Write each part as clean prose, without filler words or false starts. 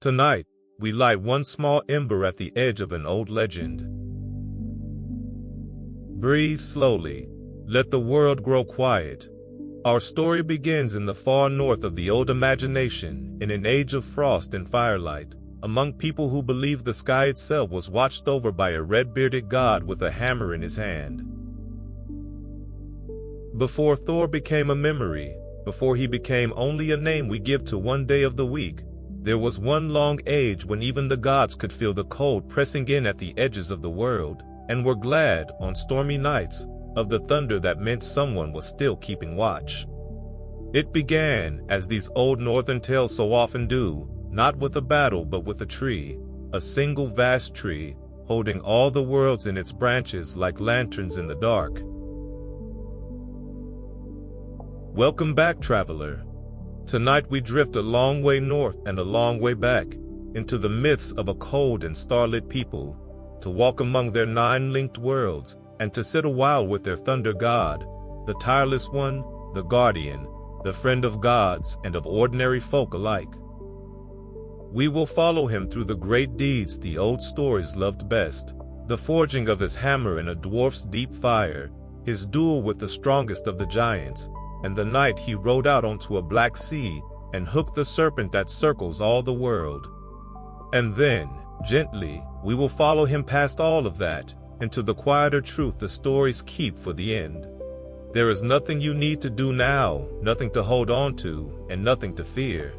Tonight, we light one small ember at the edge of an old legend. Breathe slowly. Let the world grow quiet. Our story begins in the far north of the old imagination, in an age of frost and firelight, among people who believed the sky itself was watched over by a red-bearded god with a hammer in his hand. Before Thor became a memory, before he became only a name we give to one day of the week, there was one long age when even the gods could feel the cold pressing in at the edges of the world, and were glad, on stormy nights, of the thunder that meant someone was still keeping watch. It began, as these old northern tales so often do, not with a battle but with a tree, a single vast tree, holding all the worlds in its branches like lanterns in the dark. Welcome back, traveler. Tonight we drift a long way north and a long way back, into the myths of a cold and starlit people, to walk among their 9 linked worlds, and to sit a while with their thunder god, the tireless one, the guardian, the friend of gods and of ordinary folk alike. We will follow him through the great deeds the old stories loved best, the forging of his hammer in a dwarf's deep fire, his duel with the strongest of the giants, and the night he rode out onto a black sea and hooked the serpent that circles all the world. And then, gently, we will follow him past all of that, into the quieter truth the stories keep for the end. There is nothing you need to do now, nothing to hold on to, and nothing to fear.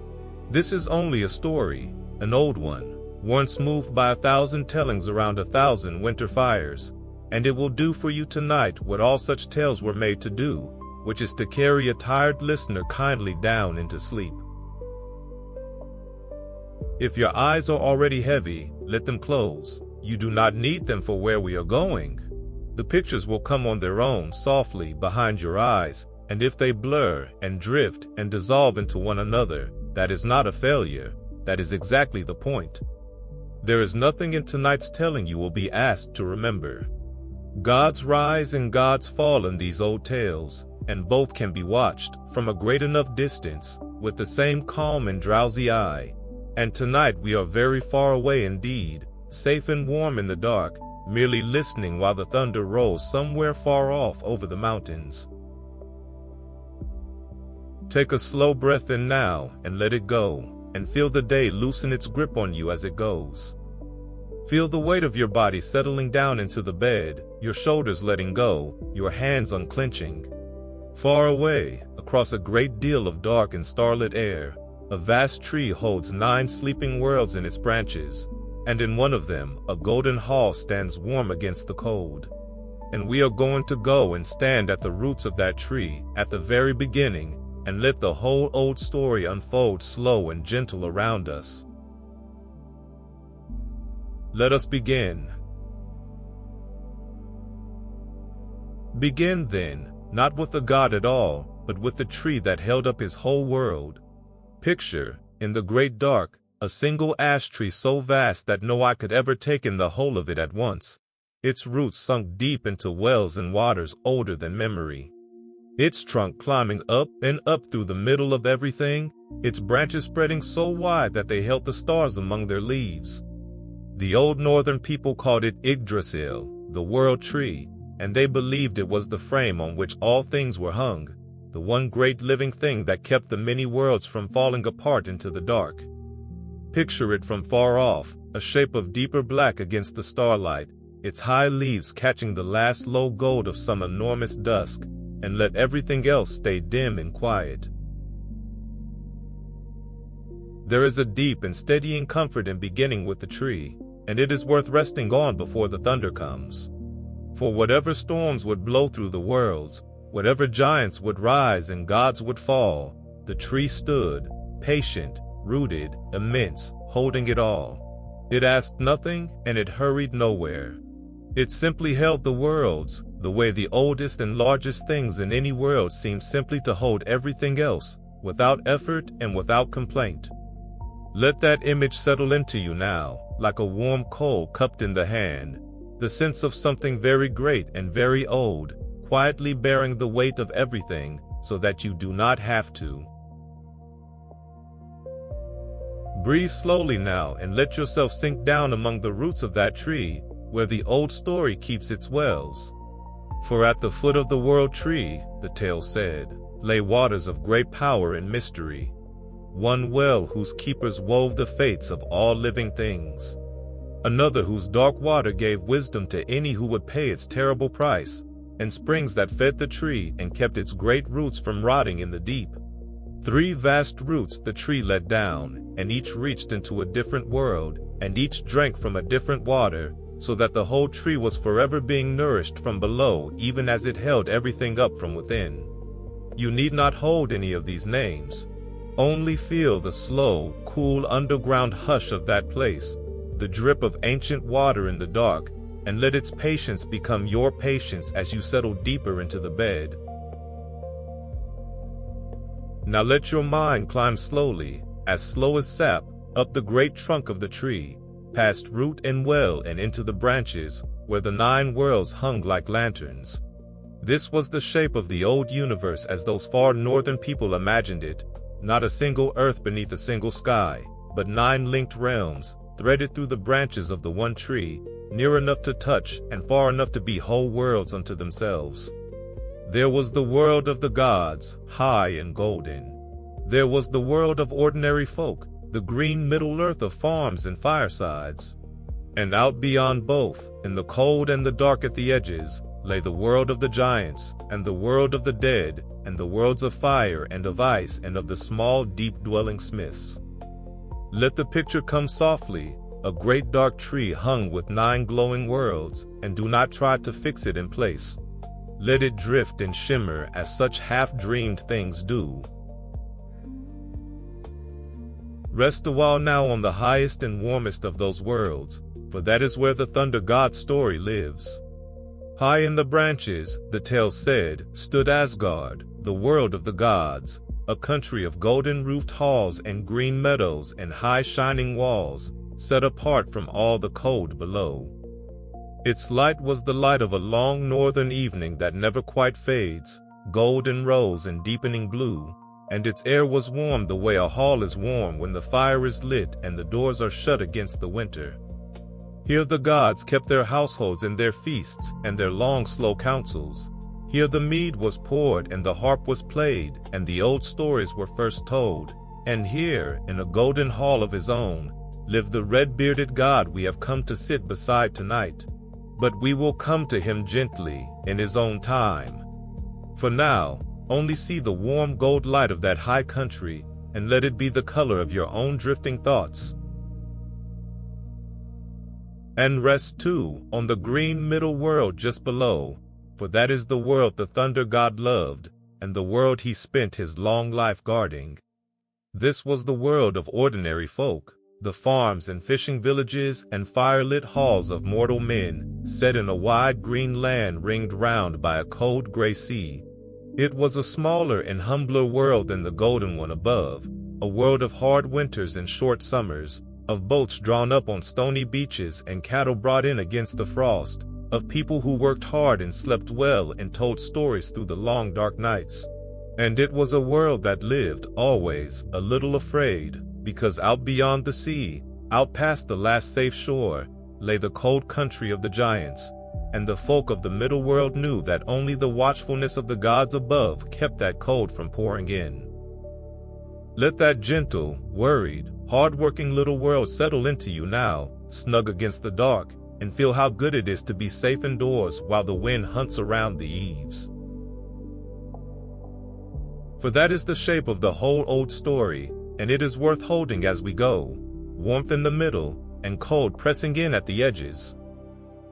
This is only a story, an old one, worn smooth by 1,000 tellings around 1,000 winter fires, and it will do for you tonight what all such tales were made to do, which is to carry a tired listener kindly down into sleep. If your eyes are already heavy, let them close. You do not need them for where we are going. The pictures will come on their own softly behind your eyes, and if they blur and drift and dissolve into one another, that is not a failure, that is exactly the point. There is nothing in tonight's telling you will be asked to remember. Gods rise and gods fall in these old tales, and both can be watched from a great enough distance with the same calm and drowsy eye. And tonight we are very far away indeed, safe and warm in the dark, merely listening while the thunder rolls somewhere far off over the mountains. Take a slow breath in now and let it go, and feel the day loosen its grip on you as it goes. Feel the weight of your body settling down into the bed, your shoulders letting go, your hands unclenching. Far away, across a great deal of dark and starlit air, a vast tree holds 9 sleeping worlds in its branches, and in one of them, a golden hall stands warm against the cold. And we are going to go and stand at the roots of that tree, at the very beginning, and let the whole old story unfold slow and gentle around us. Let us begin. Begin then, not with the god at all, but with the tree that held up his whole world. Picture, in the great dark, a single ash tree so vast that no eye could ever take in the whole of it at once, its roots sunk deep into wells and waters older than memory. Its trunk climbing up and up through the middle of everything, its branches spreading so wide that they held the stars among their leaves. The old northern people called it Yggdrasil, the world tree, and they believed it was the frame on which all things were hung, the one great living thing that kept the many worlds from falling apart into the dark. Picture it from far off, a shape of deeper black against the starlight, its high leaves catching the last low gold of some enormous dusk, and let everything else stay dim and quiet. There is a deep and steadying comfort in beginning with the tree, and it is worth resting on before the thunder comes. For whatever storms would blow through the worlds, whatever giants would rise and gods would fall, the tree stood, patient, rooted, immense, holding it all. It asked nothing and it hurried nowhere. It simply held the worlds, the way the oldest and largest things in any world seem simply to hold everything else, without effort and without complaint. Let that image settle into you now, like a warm coal cupped in the hand, the sense of something very great and very old, quietly bearing the weight of everything, so that you do not have to. Breathe slowly now and let yourself sink down among the roots of that tree, where the old story keeps its wells. For at the foot of the world tree, the tale said, lay waters of great power and mystery, one well whose keepers wove the fates of all living things, another whose dark water gave wisdom to any who would pay its terrible price, and springs that fed the tree and kept its great roots from rotting in the deep. 3 vast roots the tree let down, and each reached into a different world, and each drank from a different water, so that the whole tree was forever being nourished from below, even as it held everything up from within. You need not hold any of these names. Only feel the slow, cool underground hush of that place, the drip of ancient water in the dark, and let its patience become your patience as you settle deeper into the bed. Now let your mind climb slowly, as slow as sap, up the great trunk of the tree, past root and well and into the branches, where the 9 worlds hung like lanterns. This was the shape of the old universe as those far northern people imagined it, not a single earth beneath a single sky, but 9 linked realms, threaded through the branches of the one tree, near enough to touch and far enough to be whole worlds unto themselves. There was the world of the gods, high and golden. There was the world of ordinary folk, the green middle earth of farms and firesides. And out beyond both, in the cold and the dark at the edges, lay the world of the giants, and the world of the dead, and the worlds of fire and of ice and of the small deep-dwelling smiths. Let the picture come softly, a great dark tree hung with 9 glowing worlds, and do not try to fix it in place. Let it drift and shimmer as such half-dreamed things do. Rest a while now on the highest and warmest of those worlds, for that is where the thunder god story lives. High in the branches, the tale said, stood Asgard, the world of the gods, a country of golden-roofed halls and green meadows and high shining walls, set apart from all the cold below. Its light was the light of a long northern evening that never quite fades, gold and rose and deepening blue, and its air was warm the way a hall is warm when the fire is lit and the doors are shut against the winter. Here the gods kept their households and their feasts and their long slow councils. Here the mead was poured and the harp was played and the old stories were first told. And here, in a golden hall of his own, lived the red-bearded god we have come to sit beside tonight. But we will come to him gently, in his own time. For now, only see the warm gold light of that high country, and let it be the color of your own drifting thoughts. And rest too on the green middle world just below, for that is the world the thunder god loved, and the world he spent his long life guarding. This was the world of ordinary folk, the farms and fishing villages and firelit halls of mortal men, set in a wide green land ringed round by a cold gray sea. It was a smaller and humbler world than the golden one above, a world of hard winters and short summers, of boats drawn up on stony beaches and cattle brought in against the frost, of people who worked hard and slept well and told stories through the long dark nights. And it was a world that lived, always, a little afraid, because out beyond the sea, out past the last safe shore, lay the cold country of the giants, and the folk of the middle world knew that only the watchfulness of the gods above kept that cold from pouring in. Let that gentle, worried, hard-working little world settle into you now, snug against the dark, and feel how good it is to be safe indoors while the wind hunts around the eaves. For that is the shape of the whole old story, and it is worth holding as we go, warmth in the middle, and cold pressing in at the edges.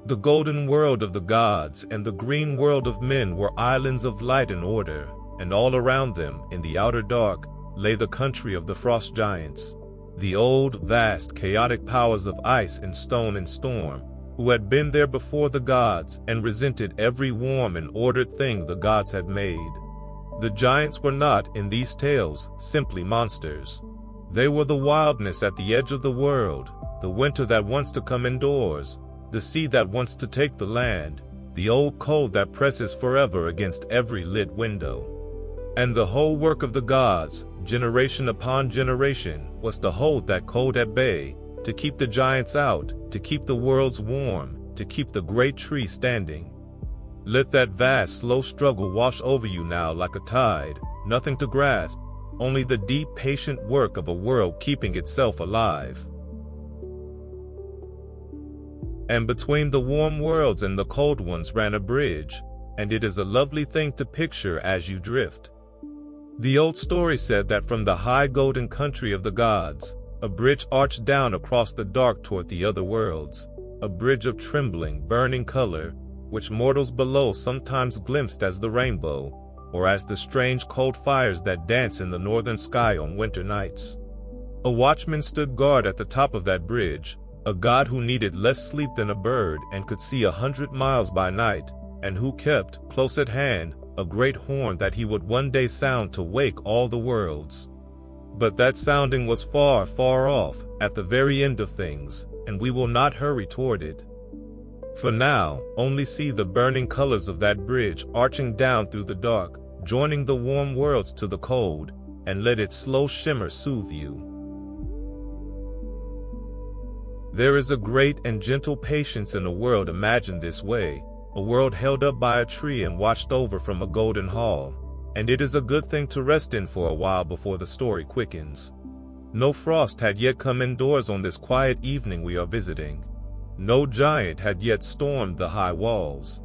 The golden world of the gods and the green world of men were islands of light and order, and all around them, in the outer dark, lay the country of the frost giants, the old, vast, chaotic powers of ice and stone and storm, who had been there before the gods and resented every warm and ordered thing the gods had made. The giants were not, in these tales, simply monsters. They were the wildness at the edge of the world, the winter that wants to come indoors, the sea that wants to take the land, the old cold that presses forever against every lit window. And the whole work of the gods, generation upon generation, was to hold that cold at bay, to keep the giants out, to keep the worlds warm, to keep the great tree standing. Let that vast, slow struggle wash over you now like a tide, nothing to grasp, only the deep, patient work of a world keeping itself alive. And between the warm worlds and the cold ones ran a bridge, and it is a lovely thing to picture as you drift. The old story said that from the high golden country of the gods, a bridge arched down across the dark toward the other worlds, a bridge of trembling, burning color, which mortals below sometimes glimpsed as the rainbow, or as the strange cold fires that dance in the northern sky on winter nights. A watchman stood guard at the top of that bridge, a god who needed less sleep than a bird and could see 100 miles by night, and who kept, close at hand, a great horn that he would one day sound to wake all the worlds. But that sounding was far, far off, at the very end of things, and we will not hurry toward it. For now, only see the burning colors of that bridge arching down through the dark, joining the warm worlds to the cold, and let its slow shimmer soothe you. There is a great and gentle patience in a world imagined this way, a world held up by a tree and watched over from a golden hall, and it is a good thing to rest in for a while before the story quickens. No frost had yet come indoors on this quiet evening we are visiting. No giant had yet stormed the high walls.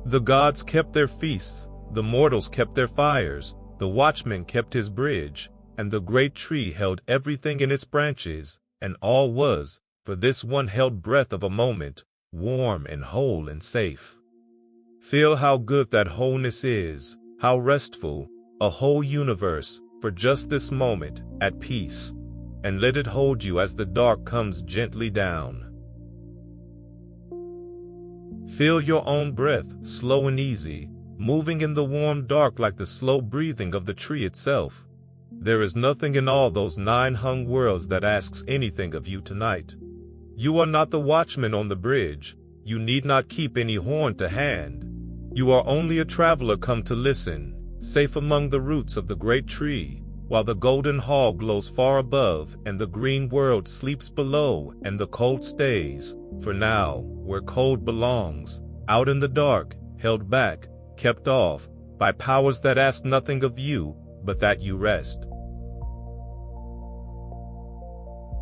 The gods kept their feasts, the mortals kept their fires, the watchman kept his bridge, and the great tree held everything in its branches, and all was, for this one held breath of a moment, warm and whole and safe. Feel how good that wholeness is, how restful, a whole universe, for just this moment, at peace, and let it hold you as the dark comes gently down. Feel your own breath, slow and easy, moving in the warm dark like the slow breathing of the tree itself. There is nothing in all those 9 hung worlds that asks anything of you tonight. You are not the watchman on the bridge, you need not keep any horn to hand. You are only a traveler come to listen, safe among the roots of the great tree, while the golden hall glows far above and the green world sleeps below and the cold stays, for now, where cold belongs, out in the dark, held back, kept off, by powers that ask nothing of you, but that you rest.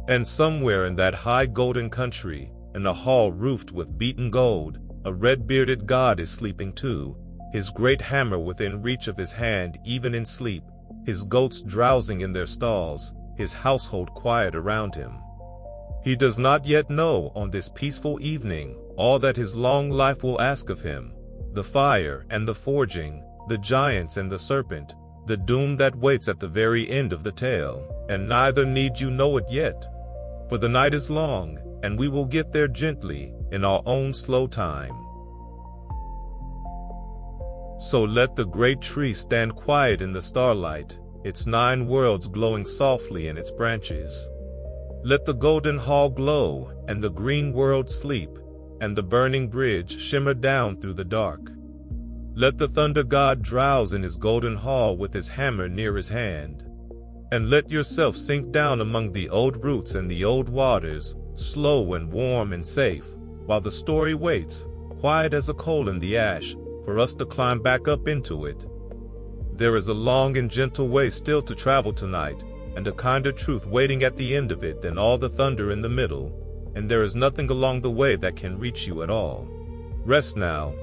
And somewhere in that high golden country, in a hall roofed with beaten gold, a red-bearded god is sleeping too, his great hammer within reach of his hand even in sleep, his goats drowsing in their stalls, his household quiet around him. He does not yet know on this peaceful evening all that his long life will ask of him, the fire and the forging, the giants and the serpent, the doom that waits at the very end of the tale, and neither need you know it yet. For the night is long, and we will get there gently, in our own slow time. So let the great tree stand quiet in the starlight, its 9 worlds glowing softly in its branches. Let the golden hall glow, and the green world sleep, and the burning bridge shimmer down through the dark. Let the thunder god drowse in his golden hall with his hammer near his hand. And let yourself sink down among the old roots and the old waters, slow and warm and safe, while the story waits, quiet as a coal in the ash, for us to climb back up into it. There is a long and gentle way still to travel tonight, and a kinder truth waiting at the end of it than all the thunder in the middle, and there is nothing along the way that can reach you at all. Rest now.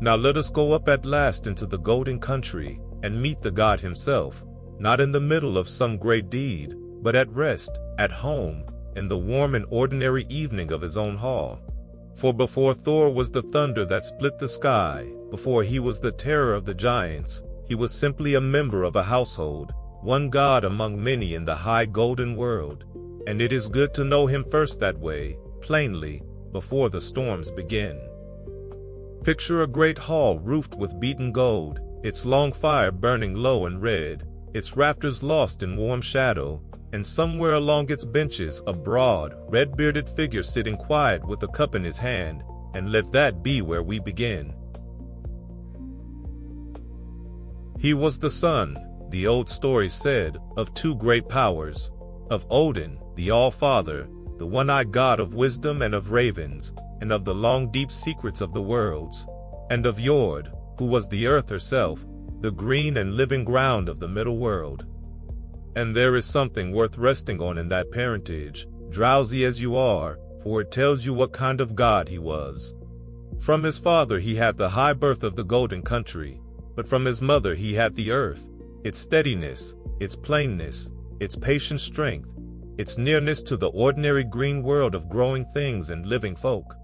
Now let us go up at last into the golden country, and meet the god himself, not in the middle of some great deed, but at rest, at home, in the warm and ordinary evening of his own hall. For before Thor was the thunder that split the sky, before he was the terror of the giants, he was simply a member of a household, one god among many in the high golden world, and it is good to know him first that way, plainly, before the storms begin. Picture a great hall roofed with beaten gold, its long fire burning low and red, its rafters lost in warm shadow, and somewhere along its benches a broad, red-bearded figure sitting quiet with a cup in his hand, and let that be where we begin. He was the son, the old story said, of two great powers, of Odin, the All-Father, the one-eyed god of wisdom and of ravens, and of the long deep secrets of the worlds, and of Jord, who was the earth herself, the green and living ground of the middle world. And there is something worth resting on in that parentage, drowsy as you are, for it tells you what kind of god he was. From his father he had the high birth of the golden country, but from his mother he had the earth, its steadiness, its plainness, its patient strength, its nearness to the ordinary green world of growing things and living folk.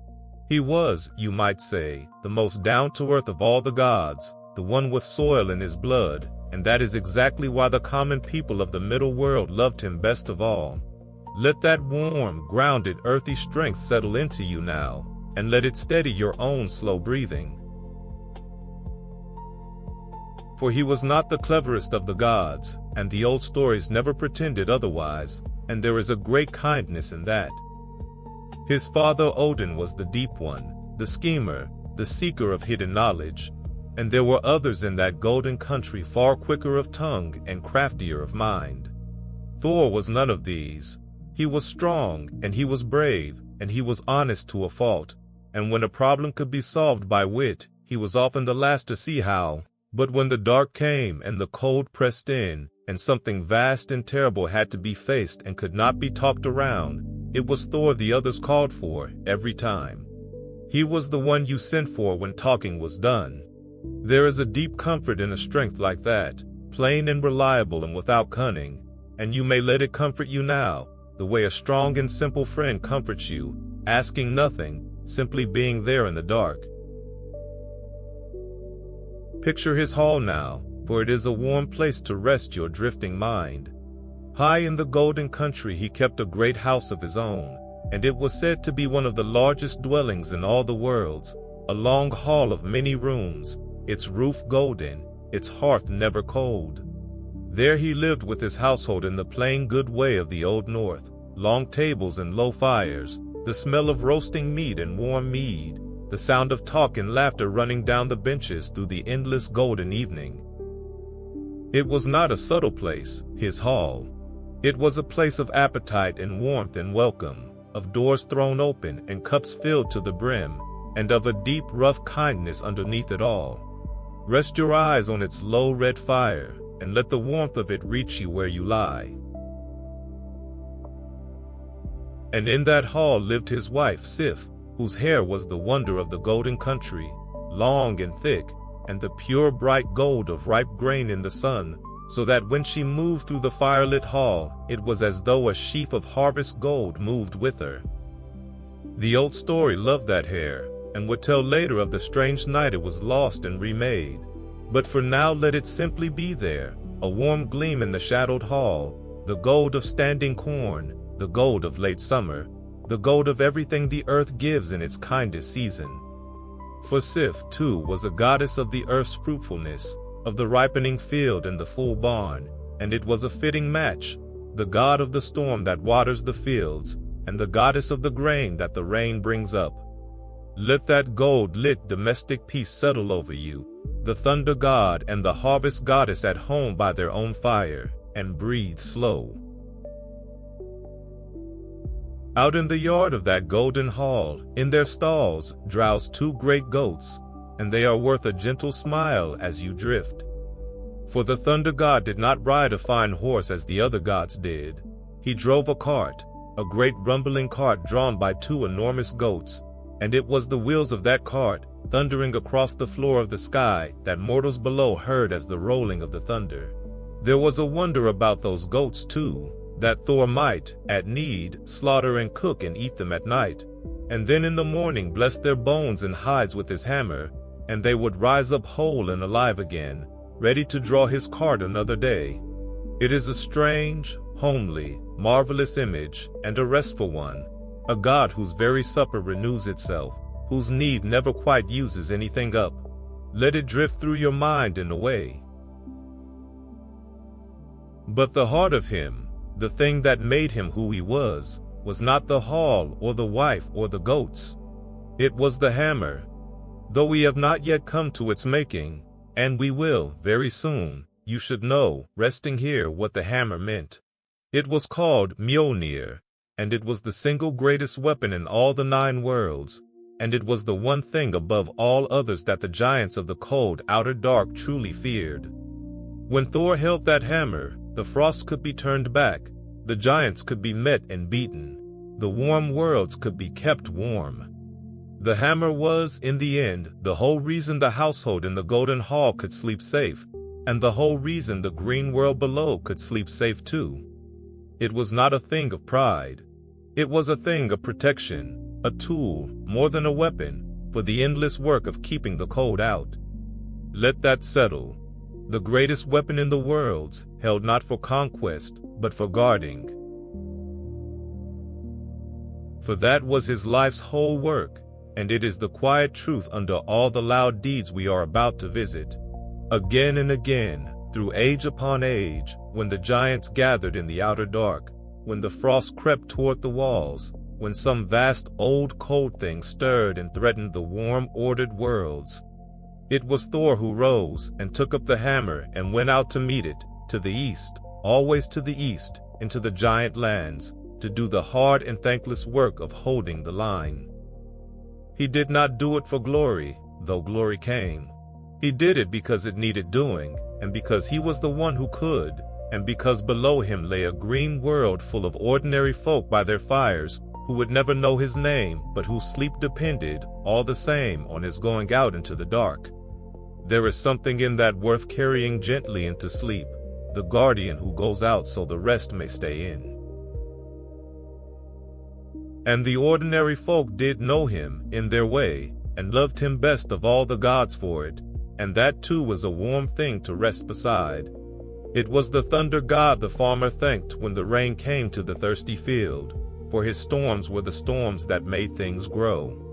He was, you might say, the most down-to-earth of all the gods, the one with soil in his blood, and that is exactly why the common people of the middle world loved him best of all. Let that warm, grounded, earthy strength settle into you now, and let it steady your own slow breathing. For he was not the cleverest of the gods, and the old stories never pretended otherwise, and there is a great kindness in that. His father Odin was the deep one, the schemer, the seeker of hidden knowledge, and there were others in that golden country far quicker of tongue and craftier of mind. Thor was none of these. He was strong, and he was brave, and he was honest to a fault, and when a problem could be solved by wit, he was often the last to see how. But when the dark came and the cold pressed in, and something vast and terrible had to be faced and could not be talked around, it was Thor the others called for, every time. He was the one you sent for when talking was done. There is a deep comfort in a strength like that, plain and reliable and without cunning, and you may let it comfort you now, the way a strong and simple friend comforts you, asking nothing, simply being there in the dark. Picture his hall now, for it is a warm place to rest your drifting mind. High in the golden country he kept a great house of his own, and it was said to be one of the largest dwellings in all the worlds, a long hall of many rooms, its roof golden, its hearth never cold. There he lived with his household in the plain good way of the old North, long tables and low fires, the smell of roasting meat and warm mead, the sound of talk and laughter running down the benches through the endless golden evening. It was not a subtle place, his hall. It was a place of appetite and warmth and welcome, of doors thrown open and cups filled to the brim, and of a deep, rough kindness underneath it all. Rest your eyes on its low red fire, and let the warmth of it reach you where you lie. And in that hall lived his wife Sif, whose hair was the wonder of the golden country, long and thick, and the pure bright gold of ripe grain in the sun, so that when she moved through the firelit hall, it was as though a sheaf of harvest gold moved with her. The old story loved that hair, and would tell later of the strange night it was lost and remade. But for now let it simply be there, a warm gleam in the shadowed hall, the gold of standing corn, the gold of late summer, the gold of everything the earth gives in its kindest season. For Sif, too, was a goddess of the earth's fruitfulness, of the ripening field and the full barn, and it was a fitting match, the god of the storm that waters the fields, and the goddess of the grain that the rain brings up. Let that gold-lit domestic peace settle over you, the thunder god and the harvest goddess at home by their own fire, and breathe slow. Out in the yard of that golden hall, in their stalls, drowse two great goats, and they are worth a gentle smile as you drift. For the thunder god did not ride a fine horse as the other gods did. He drove a cart, a great rumbling cart drawn by two enormous goats, and it was the wheels of that cart, thundering across the floor of the sky, that mortals below heard as the rolling of the thunder. There was a wonder about those goats too, that Thor might, at need, slaughter and cook and eat them at night, and then in the morning bless their bones and hides with his hammer, and they would rise up whole and alive again, ready to draw his cart another day. It is a strange, homely, marvelous image, and a restful one, a god whose very supper renews itself, whose need never quite uses anything up. Let it drift through your mind in a way. But the heart of him, the thing that made him who he was not the hall or the wife or the goats. It was the hammer. Though we have not yet come to its making, And we will, very soon, you should know, resting here, what the hammer meant. It was called Mjolnir, and it was the single greatest weapon in all the 9 worlds, and it was the one thing above all others that the giants of the cold outer dark truly feared. When Thor held that hammer, the frost could be turned back, the giants could be met and beaten, the warm worlds could be kept warm. The hammer was, in the end, the whole reason the household in the Golden Hall could sleep safe, and the whole reason the green world below could sleep safe too. It was not a thing of pride. It was a thing of protection, a tool, more than a weapon, for the endless work of keeping the cold out. Let that settle. The greatest weapon in the worlds, held not for conquest, but for guarding. For that was his life's whole work, and it is the quiet truth under all the loud deeds we are about to visit. Again and again, through age upon age, when the giants gathered in the outer dark, when the frost crept toward the walls, when some vast old cold thing stirred and threatened the warm ordered worlds, it was Thor who rose and took up the hammer and went out to meet it, to the east, always to the east, into the giant lands, to do the hard and thankless work of holding the line. He did not do it for glory, though glory came. He did it because it needed doing, and because he was the one who could, and because below him lay a green world full of ordinary folk by their fires, who would never know his name, but whose sleep depended, all the same, on his going out into the dark. There is something in that worth carrying gently into sleep, the guardian who goes out so the rest may stay in. And the ordinary folk did know him, in their way, and loved him best of all the gods for it, and that too was a warm thing to rest beside. It was the thunder god the farmer thanked when the rain came to the thirsty field, for his storms were the storms that made things grow.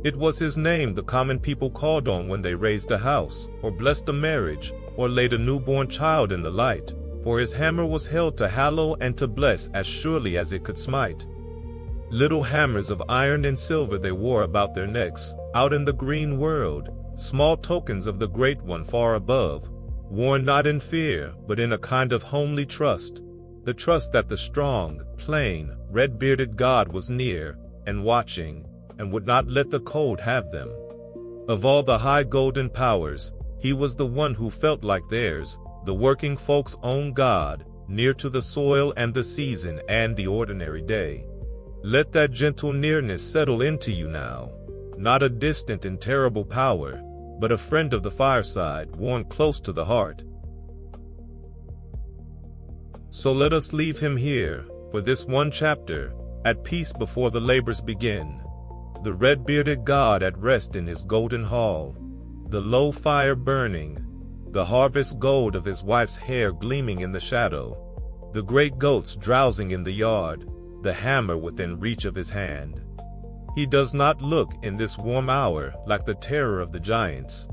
It was his name the common people called on when they raised a house, or blessed a marriage, or laid a newborn child in the light, for his hammer was held to hallow and to bless as surely as it could smite. Little hammers of iron and silver they wore about their necks, out in the green world, small tokens of the Great One far above, worn not in fear, but in a kind of homely trust, the trust that the strong, plain, red-bearded god was near, and watching, and would not let the cold have them. Of all the high golden powers, he was the one who felt like theirs, the working folk's own god, near to the soil and the season and the ordinary day. Let that gentle nearness settle into you now, not a distant and terrible power, but a friend of the fireside, worn close to the heart. So let us leave him here, for this one chapter, at peace before the labors begin. The red-bearded god at rest in his golden hall, the low fire burning, the harvest gold of his wife's hair gleaming in the shadow, the great goats drowsing in the yard, the hammer within reach of his hand. He does not look in this warm hour like the terror of the giants.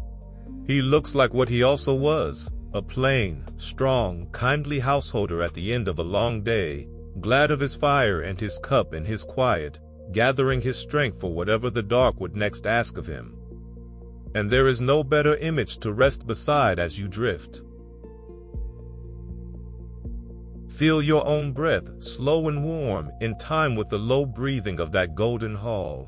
He looks like what he also was, a plain, strong, kindly householder at the end of a long day, glad of his fire and his cup and his quiet, gathering his strength for whatever the dark would next ask of him. And there is no better image to rest beside as you drift. Feel your own breath, slow and warm, in time with the low breathing of that golden hall.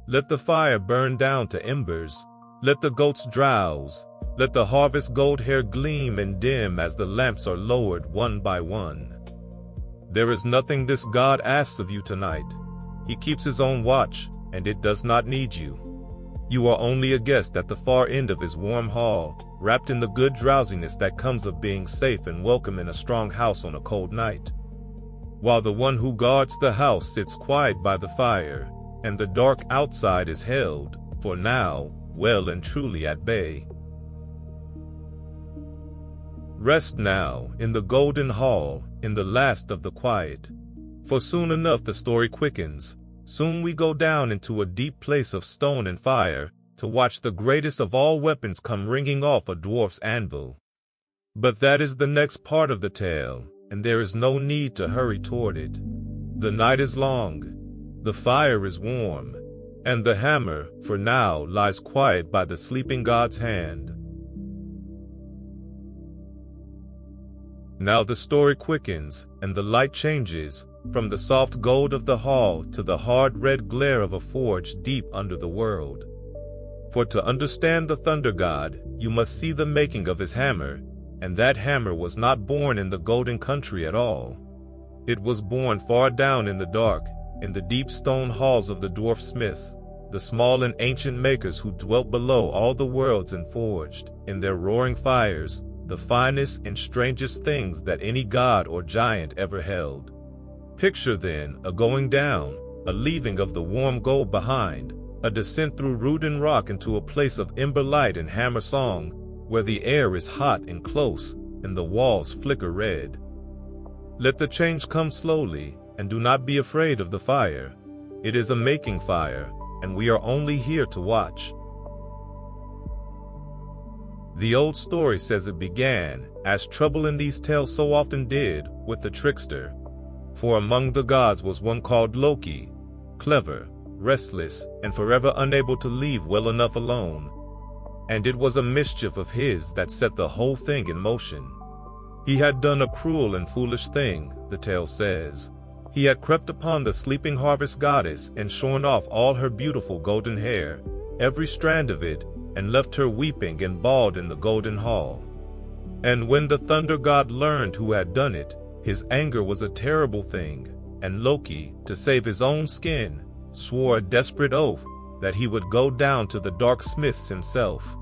Let the fire burn down to embers. Let the goats drowse. Let the harvest gold hair gleam and dim as the lamps are lowered one by one. There is nothing this god asks of you tonight. He keeps his own watch, and it does not need you. You are only a guest at the far end of his warm hall, wrapped in the good drowsiness that comes of being safe and welcome in a strong house on a cold night. While the one who guards the house sits quiet by the fire, and the dark outside is held, for now, well and truly at bay. Rest now, in the golden hall, in the last of the quiet. For soon enough the story quickens, soon we go down into a deep place of stone and fire, to watch the greatest of all weapons come ringing off a dwarf's anvil. But that is the next part of the tale, and there is no need to hurry toward it. The night is long, the fire is warm, and the hammer, for now, lies quiet by the sleeping god's hand. Now the story quickens, and the light changes, from the soft gold of the hall to the hard red glare of a forge deep under the world. For to understand the thunder god, you must see the making of his hammer, and that hammer was not born in the golden country at all. It was born far down in the dark, in the deep stone halls of the dwarf smiths, the small and ancient makers who dwelt below all the worlds and forged, in their roaring fires, the finest and strangest things that any god or giant ever held. Picture then a going down, a leaving of the warm gold behind, a descent through root and rock into a place of ember light and hammer song, where the air is hot and close, and the walls flicker red. Let the change come slowly, and do not be afraid of the fire. It is a making fire, and we are only here to watch. The old story says it began, as trouble in these tales so often did, with the trickster. For among the gods was one called Loki, clever, restless, and forever unable to leave well enough alone. And it was a mischief of his that set the whole thing in motion. He had done a cruel and foolish thing, the tale says. He had crept upon the sleeping harvest goddess and shorn off all her beautiful golden hair, every strand of it, and left her weeping and bawled in the golden hall. And when the thunder god learned who had done it, his anger was a terrible thing, and Loki, to save his own skin, swore a desperate oath that he would go down to the dark smiths himself,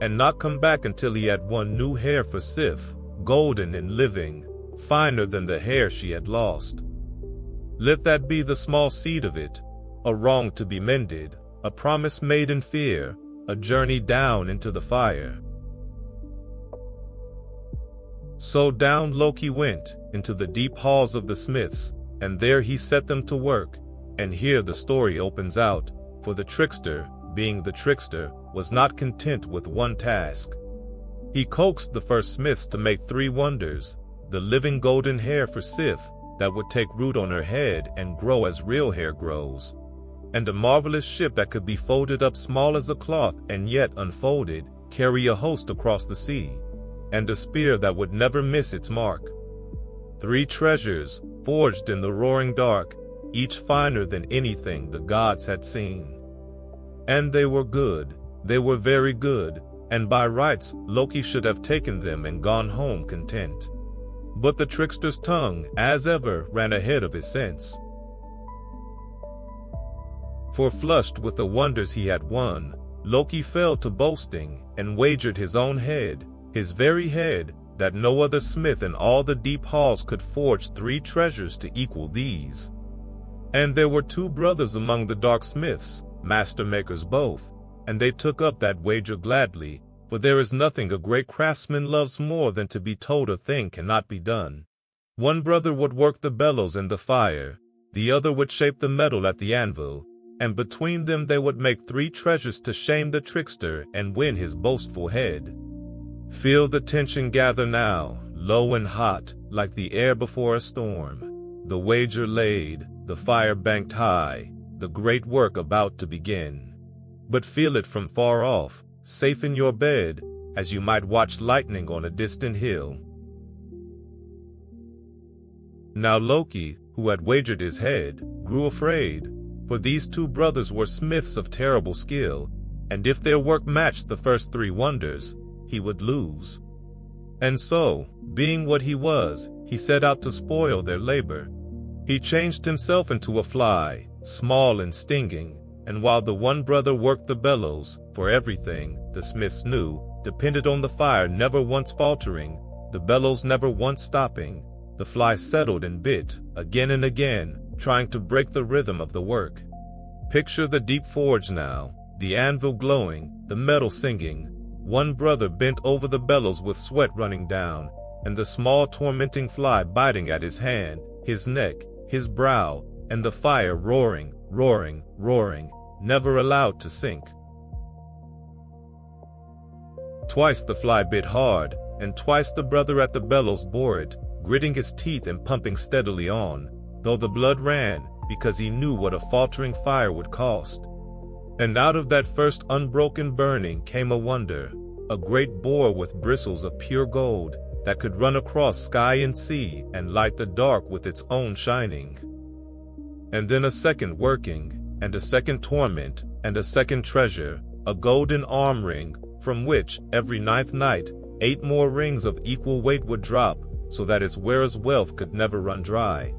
and not come back until he had won new hair for Sif, golden and living, finer than the hair she had lost. Let that be the small seed of it, a wrong to be mended, a promise made in fear, a journey down into the fire. So down Loki went, into the deep halls of the smiths, and there he set them to work, and here the story opens out, for the trickster, being the trickster, was not content with one task. He coaxed the first smiths to make 3 wonders, the living golden hair for Sif, that would take root on her head and grow as real hair grows, and a marvelous ship that could be folded up small as a cloth and yet unfolded, carry a host across the sea, and a spear that would never miss its mark. 3 treasures, forged in the roaring dark, each finer than anything the gods had seen. And they were good, they were very good, and by rights Loki should have taken them and gone home content. But the trickster's tongue, as ever, ran ahead of his sense. For flushed with the wonders he had won, Loki fell to boasting, and wagered his own head, his very head, that no other smith in all the deep halls could forge 3 treasures to equal these. And there were 2 brothers among the dark smiths, master makers both, and they took up that wager gladly, for there is nothing a great craftsman loves more than to be told a thing cannot be done. One brother would work the bellows in the fire, the other would shape the metal at the anvil, and between them they would make 3 treasures to shame the trickster and win his boastful head. Feel the tension gather now, low and hot, like the air before a storm. The wager laid, the fire banked high, the great work about to begin. But feel it from far off, safe in your bed, as you might watch lightning on a distant hill. Now Loki, who had wagered his head, grew afraid, for these 2 brothers were smiths of terrible skill, and if their work matched the first 3 wonders, he would lose. And so, being what he was, he set out to spoil their labor. He changed himself into a fly, small and stinging, and while the one brother worked the bellows, for everything, the smiths knew, depended on the fire never once faltering, the bellows never once stopping, the fly settled and bit, again and again, trying to break the rhythm of the work. Picture the deep forge now, the anvil glowing, the metal singing, one brother bent over the bellows with sweat running down, and the small tormenting fly biting at his hand, his neck, his brow, and the fire roaring, roaring, roaring, never allowed to sink. Twice the fly bit hard, and twice the brother at the bellows bore it, gritting his teeth and pumping steadily on, though the blood ran, because he knew what a faltering fire would cost. And out of that first unbroken burning came a wonder, a great boar with bristles of pure gold, that could run across sky and sea and light the dark with its own shining. And then a second working, and a second torment, and a second treasure, a golden arm ring, from which, every 9th night, 8 more rings of equal weight would drop, so that its wearer's wealth could never run dry.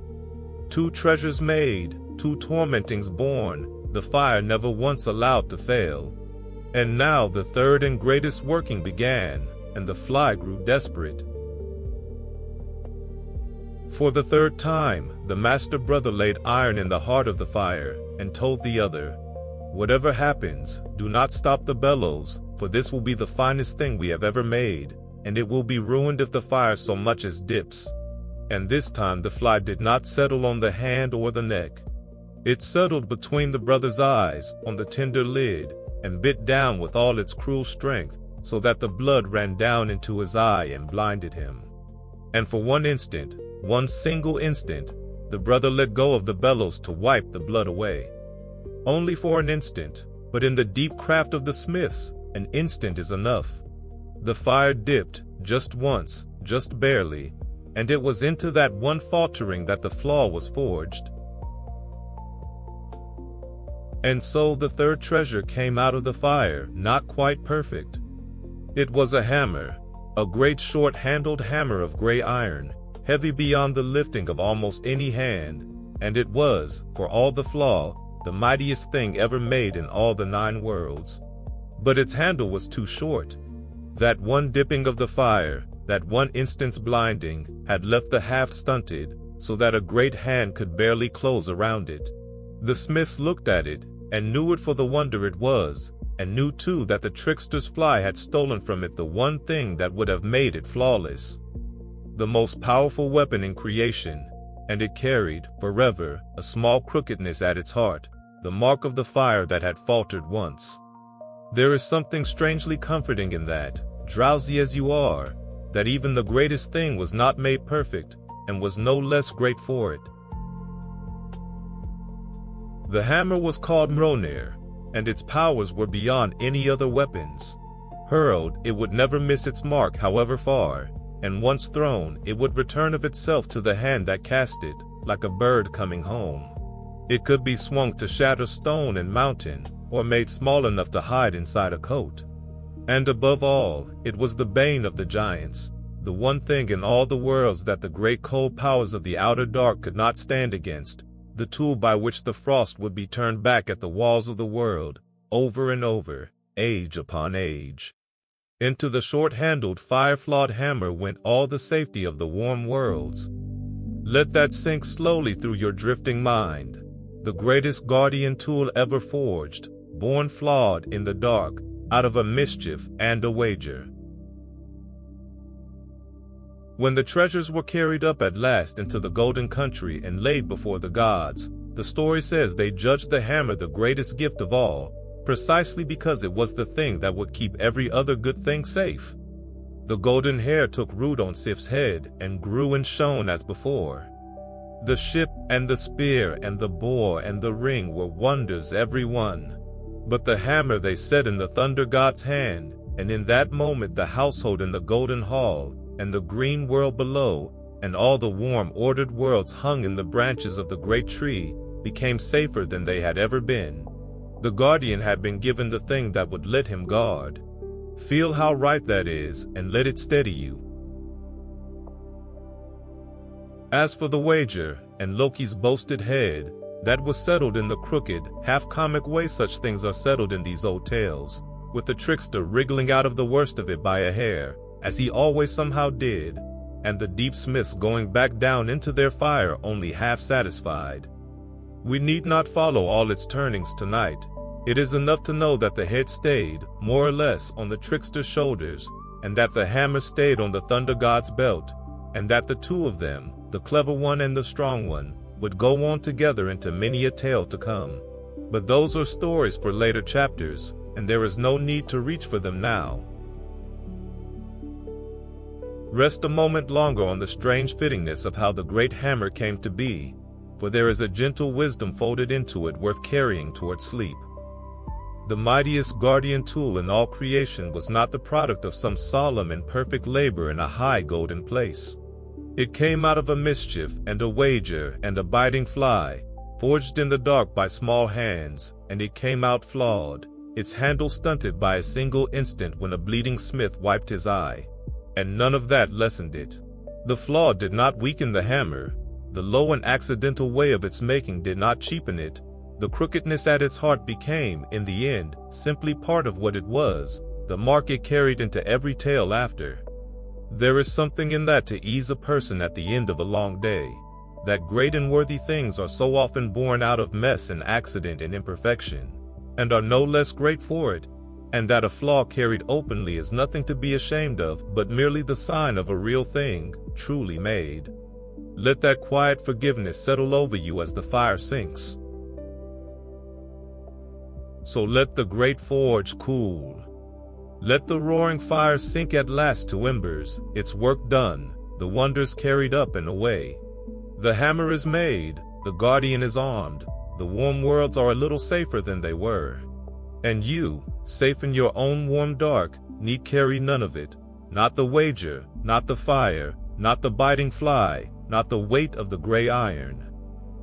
2 treasures made, 2 tormentings born, the fire never once allowed to fail. And now the third and greatest working began, and the fly grew desperate. For the 3rd time, the master brother laid iron in the heart of the fire, and told the other, "Whatever happens, do not stop the bellows, for this will be the finest thing we have ever made, and it will be ruined if the fire so much as dips." And this time the fly did not settle on the hand or the neck. It settled between the brother's eyes, on the tender lid, and bit down with all its cruel strength, so that the blood ran down into his eye and blinded him. And for one instant, one single instant, the brother let go of the bellows to wipe the blood away. Only for an instant, but in the deep craft of the smiths, an instant is enough. The fire dipped, just once, just barely, and it was into that one faltering that the flaw was forged. And so the 3rd treasure came out of the fire, not quite perfect. It was a hammer, a great short-handled hammer of gray iron, heavy beyond the lifting of almost any hand, and it was, for all the flaw, the mightiest thing ever made in all the 9 worlds. But its handle was too short. That one dipping of the fire, that one instant's blinding, had left the haft stunted, so that a great hand could barely close around it. The smiths looked at it, and knew it for the wonder it was, and knew too that the trickster's fly had stolen from it the one thing that would have made it flawless. The most powerful weapon in creation, and it carried, forever, a small crookedness at its heart, the mark of the fire that had faltered once. There is something strangely comforting in that, drowsy as you are, that even the greatest thing was not made perfect, and was no less great for it. The hammer was called Mjolnir, and its powers were beyond any other weapons. Hurled, it would never miss its mark however far, and once thrown, it would return of itself to the hand that cast it, like a bird coming home. It could be swung to shatter stone and mountain, or made small enough to hide inside a coat. And above all, it was the bane of the giants, the one thing in all the worlds that the great cold powers of the outer dark could not stand against, the tool by which the frost would be turned back at the walls of the world, over and over, age upon age. Into the short-handled, fire-flawed hammer went all the safety of the warm worlds. Let that sink slowly through your drifting mind. The greatest guardian tool ever forged, born flawed in the dark, out of a mischief and a wager. When the treasures were carried up at last into the golden country and laid before the gods, the story says they judged the hammer the greatest gift of all, precisely because it was the thing that would keep every other good thing safe. The golden hair took root on Sif's head and grew and shone as before. The ship and the spear and the boar and the ring were wonders every one. But the hammer they set in the thunder god's hand, and in that moment the household in the golden hall, and the green world below, and all the warm ordered worlds hung in the branches of the great tree, became safer than they had ever been. The guardian had been given the thing that would let him guard. Feel how right that is, and let it steady you. As for the wager, and Loki's boasted head, that was settled in the crooked, half-comic way such things are settled in these old tales, with the trickster wriggling out of the worst of it by a hair, as he always somehow did, and the deep smiths going back down into their fire only half satisfied. We need not follow all its turnings tonight. It is enough to know that the head stayed, more or less, on the trickster's shoulders, and that the hammer stayed on the thunder god's belt, and that the two of them, the clever one and the strong one, would go on together into many a tale to come. But those are stories for later chapters, and there is no need to reach for them now. Rest a moment longer on the strange fittingness of how the great hammer came to be, for there is a gentle wisdom folded into it worth carrying toward sleep. The mightiest guardian tool in all creation was not the product of some solemn and perfect labor in a high golden place. It came out of a mischief and a wager and a biting fly, forged in the dark by small hands, and it came out flawed, its handle stunted by a single instant when a bleeding smith wiped his eye. And none of that lessened it. The flaw did not weaken the hammer. The low and accidental way of its making did not cheapen it. The crookedness at its heart became, in the end, simply part of what it was, the mark it carried into every tale after. There is something in that to ease a person at the end of a long day, that great and worthy things are so often born out of mess and accident and imperfection, and are no less great for it, and that a flaw carried openly is nothing to be ashamed of, but merely the sign of a real thing, truly made. Let that quiet forgiveness settle over you as the fire sinks. So let the great forge cool. Let the roaring fire sink at last to embers, its work done, the wonders carried up and away. The hammer is made, the guardian is armed, the warm worlds are a little safer than they were. And you, safe in your own warm dark, need carry none of it, not the wager, not the fire, not the biting fly, not the weight of the gray iron.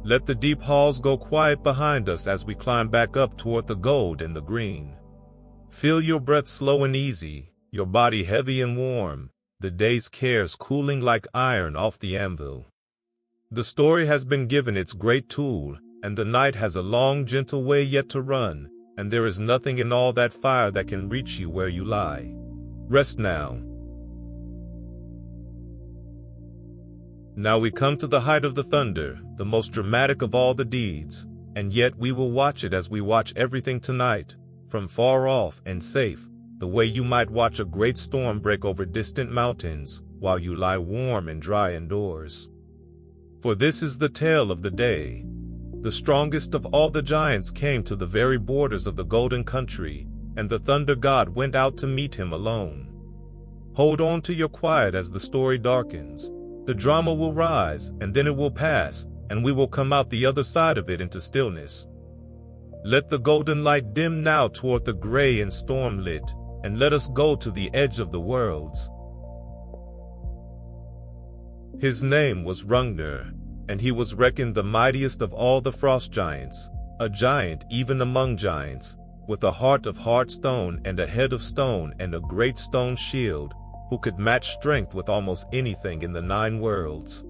Let the deep halls go quiet behind us as we climb back up toward the gold and the green. Feel your breath slow and easy, your body heavy and warm, the day's cares cooling like iron off the anvil. The story has been given its great tool, and the night has a long gentle way yet to run, and there is nothing in all that fire that can reach you where you lie. Rest now. Now we come to the height of the thunder, the most dramatic of all the deeds, and yet we will watch it as we watch everything tonight, from far off and safe, the way you might watch a great storm break over distant mountains, while you lie warm and dry indoors. For this is the tale of the day. The strongest of all the giants came to the very borders of the golden country, and the thunder god went out to meet him alone. Hold on to your quiet as the story darkens. The drama will rise, and then it will pass, and we will come out the other side of it into stillness. Let the golden light dim now toward the gray and storm-lit, and let us go to the edge of the worlds. His name was Hrungnir, and he was reckoned the mightiest of all the frost giants, a giant even among giants, with a heart of hard stone and a head of stone and a great stone shield, who could match strength with almost anything in the 9 worlds.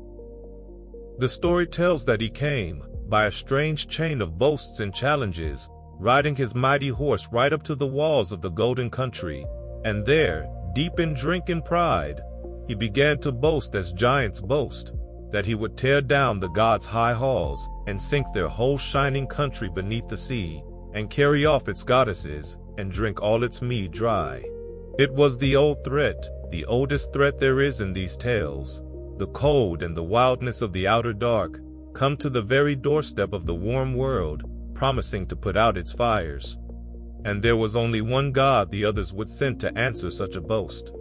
The story tells that he came, by a strange chain of boasts and challenges, riding his mighty horse right up to the walls of the golden country, and there, deep in drink and pride, he began to boast as giants boast, that he would tear down the gods' high halls, and sink their whole shining country beneath the sea, and carry off its goddesses, and drink all its mead dry. It was the old threat, the oldest threat there is in these tales, the cold and the wildness of the outer dark, come to the very doorstep of the warm world, promising to put out its fires. And there was only one god the others would send to answer such a boast.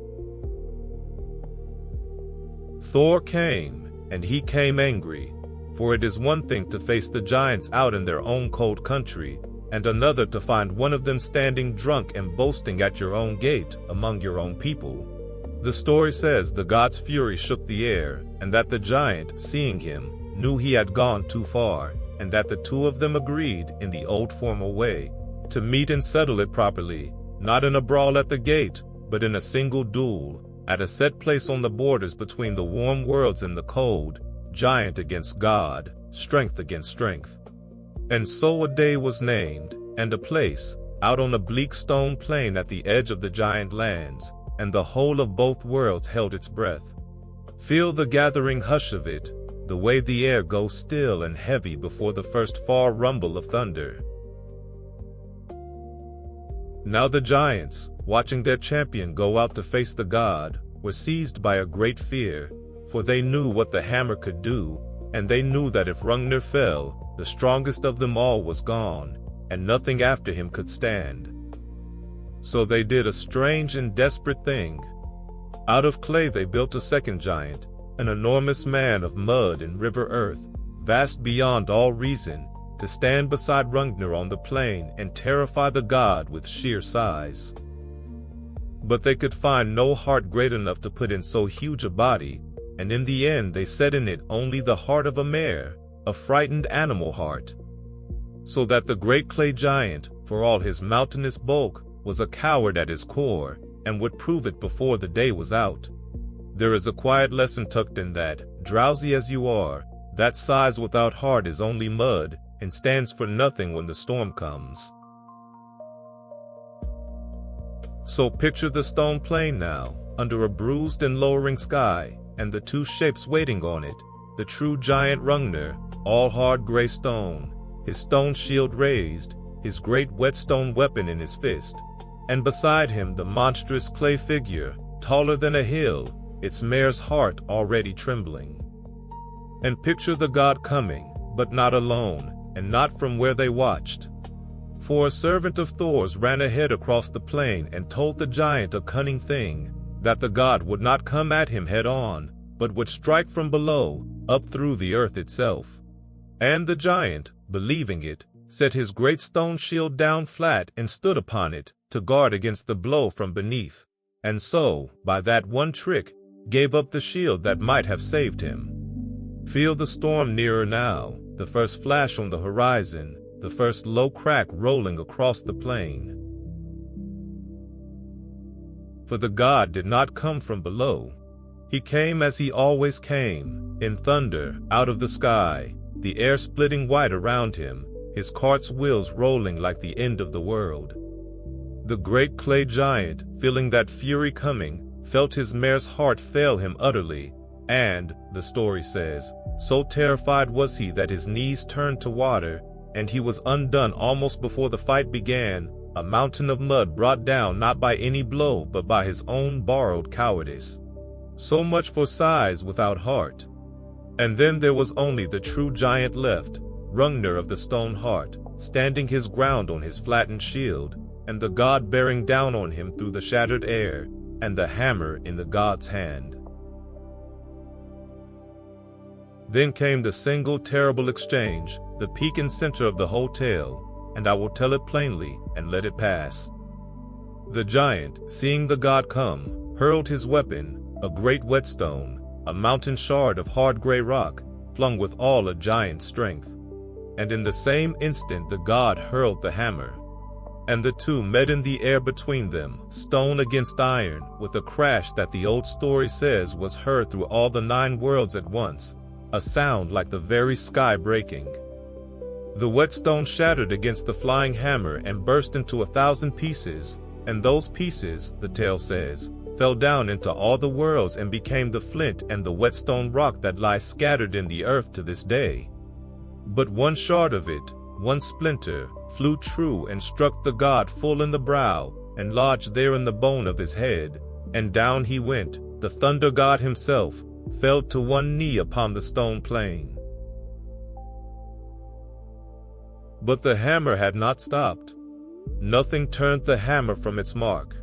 Thor came, and he came angry, for it is one thing to face the giants out in their own cold country, and another to find one of them standing drunk and boasting at your own gate among your own people. The story says the god's fury shook the air, and that the giant, seeing him, knew he had gone too far, and that the two of them agreed, in the old formal way, to meet and settle it properly, not in a brawl at the gate, but in a single duel, at a set place on the borders between the warm worlds and the cold, giant against god, strength against strength. And so a day was named, and a place, out on a bleak stone plain at the edge of the giant lands, and the whole of both worlds held its breath. Feel the gathering hush of it, the way the air goes still and heavy before the first far rumble of thunder. Now the giants, watching their champion go out to face the god, were seized by a great fear, for they knew what the hammer could do, and they knew that if Hrungnir fell, the strongest of them all was gone, and nothing after him could stand. So they did a strange and desperate thing. Out of clay they built a second giant, an enormous man of mud and river earth, vast beyond all reason, to stand beside Hrungnir on the plain and terrify the god with sheer size. But they could find no heart great enough to put in so huge a body, and in the end they set in it only the heart of a mare, a frightened animal heart. So that the great clay giant, for all his mountainous bulk, was a coward at his core, and would prove it before the day was out. There is a quiet lesson tucked in that, drowsy as you are, that size without heart is only mud, and stands for nothing when the storm comes. So picture the stone plain now, under a bruised and lowering sky, and the two shapes waiting on it, the true giant Hrungnir, all hard gray stone, his stone shield raised, his great whetstone weapon in his fist, and beside him the monstrous clay figure, taller than a hill, its mare's heart already trembling. And picture the god coming, but not alone, and not from where they watched. For a servant of Thor's ran ahead across the plain and told the giant a cunning thing, that the god would not come at him head on, but would strike from below, up through the earth itself. And the giant, believing it, set his great stone shield down flat and stood upon it, to guard against the blow from beneath, and so, by that one trick, gave up the shield that might have saved him. Feel the storm nearer now, the first flash on the horizon, the first low crack rolling across the plain. For the god did not come from below. He came as he always came, in thunder, out of the sky, the air splitting white around him, his cart's wheels rolling like the end of the world. The great clay giant, feeling that fury coming, felt his mare's heart fail him utterly, and, the story says, so terrified was he that his knees turned to water, and he was undone almost before the fight began, a mountain of mud brought down not by any blow but by his own borrowed cowardice. So much for size without heart. And then there was only the true giant left, Hrungnir of the stone heart, standing his ground on his flattened shield, and the god bearing down on him through the shattered air, and the hammer in the god's hand. Then came the single terrible exchange, the peak and center of the whole tale, and I will tell it plainly and let it pass. The giant, seeing the god come, hurled his weapon, a great whetstone, a mountain shard of hard gray rock, flung with all a giant's strength. And in the same instant the god hurled the hammer. And the two met in the air between them, stone against iron, with a crash that the old story says was heard through all the 9 worlds at once, a sound like the very sky breaking. The whetstone shattered against the flying hammer and burst into 1,000 pieces, and those pieces, the tale says, fell down into all the worlds and became the flint and the whetstone rock that lies scattered in the earth to this day. But one shard of it, one splinter, flew true and struck the god full in the brow, and lodged there in the bone of his head, and down he went, the thunder god himself, fell to one knee upon the stone plain. But the hammer had not stopped. Nothing turned the hammer from its mark.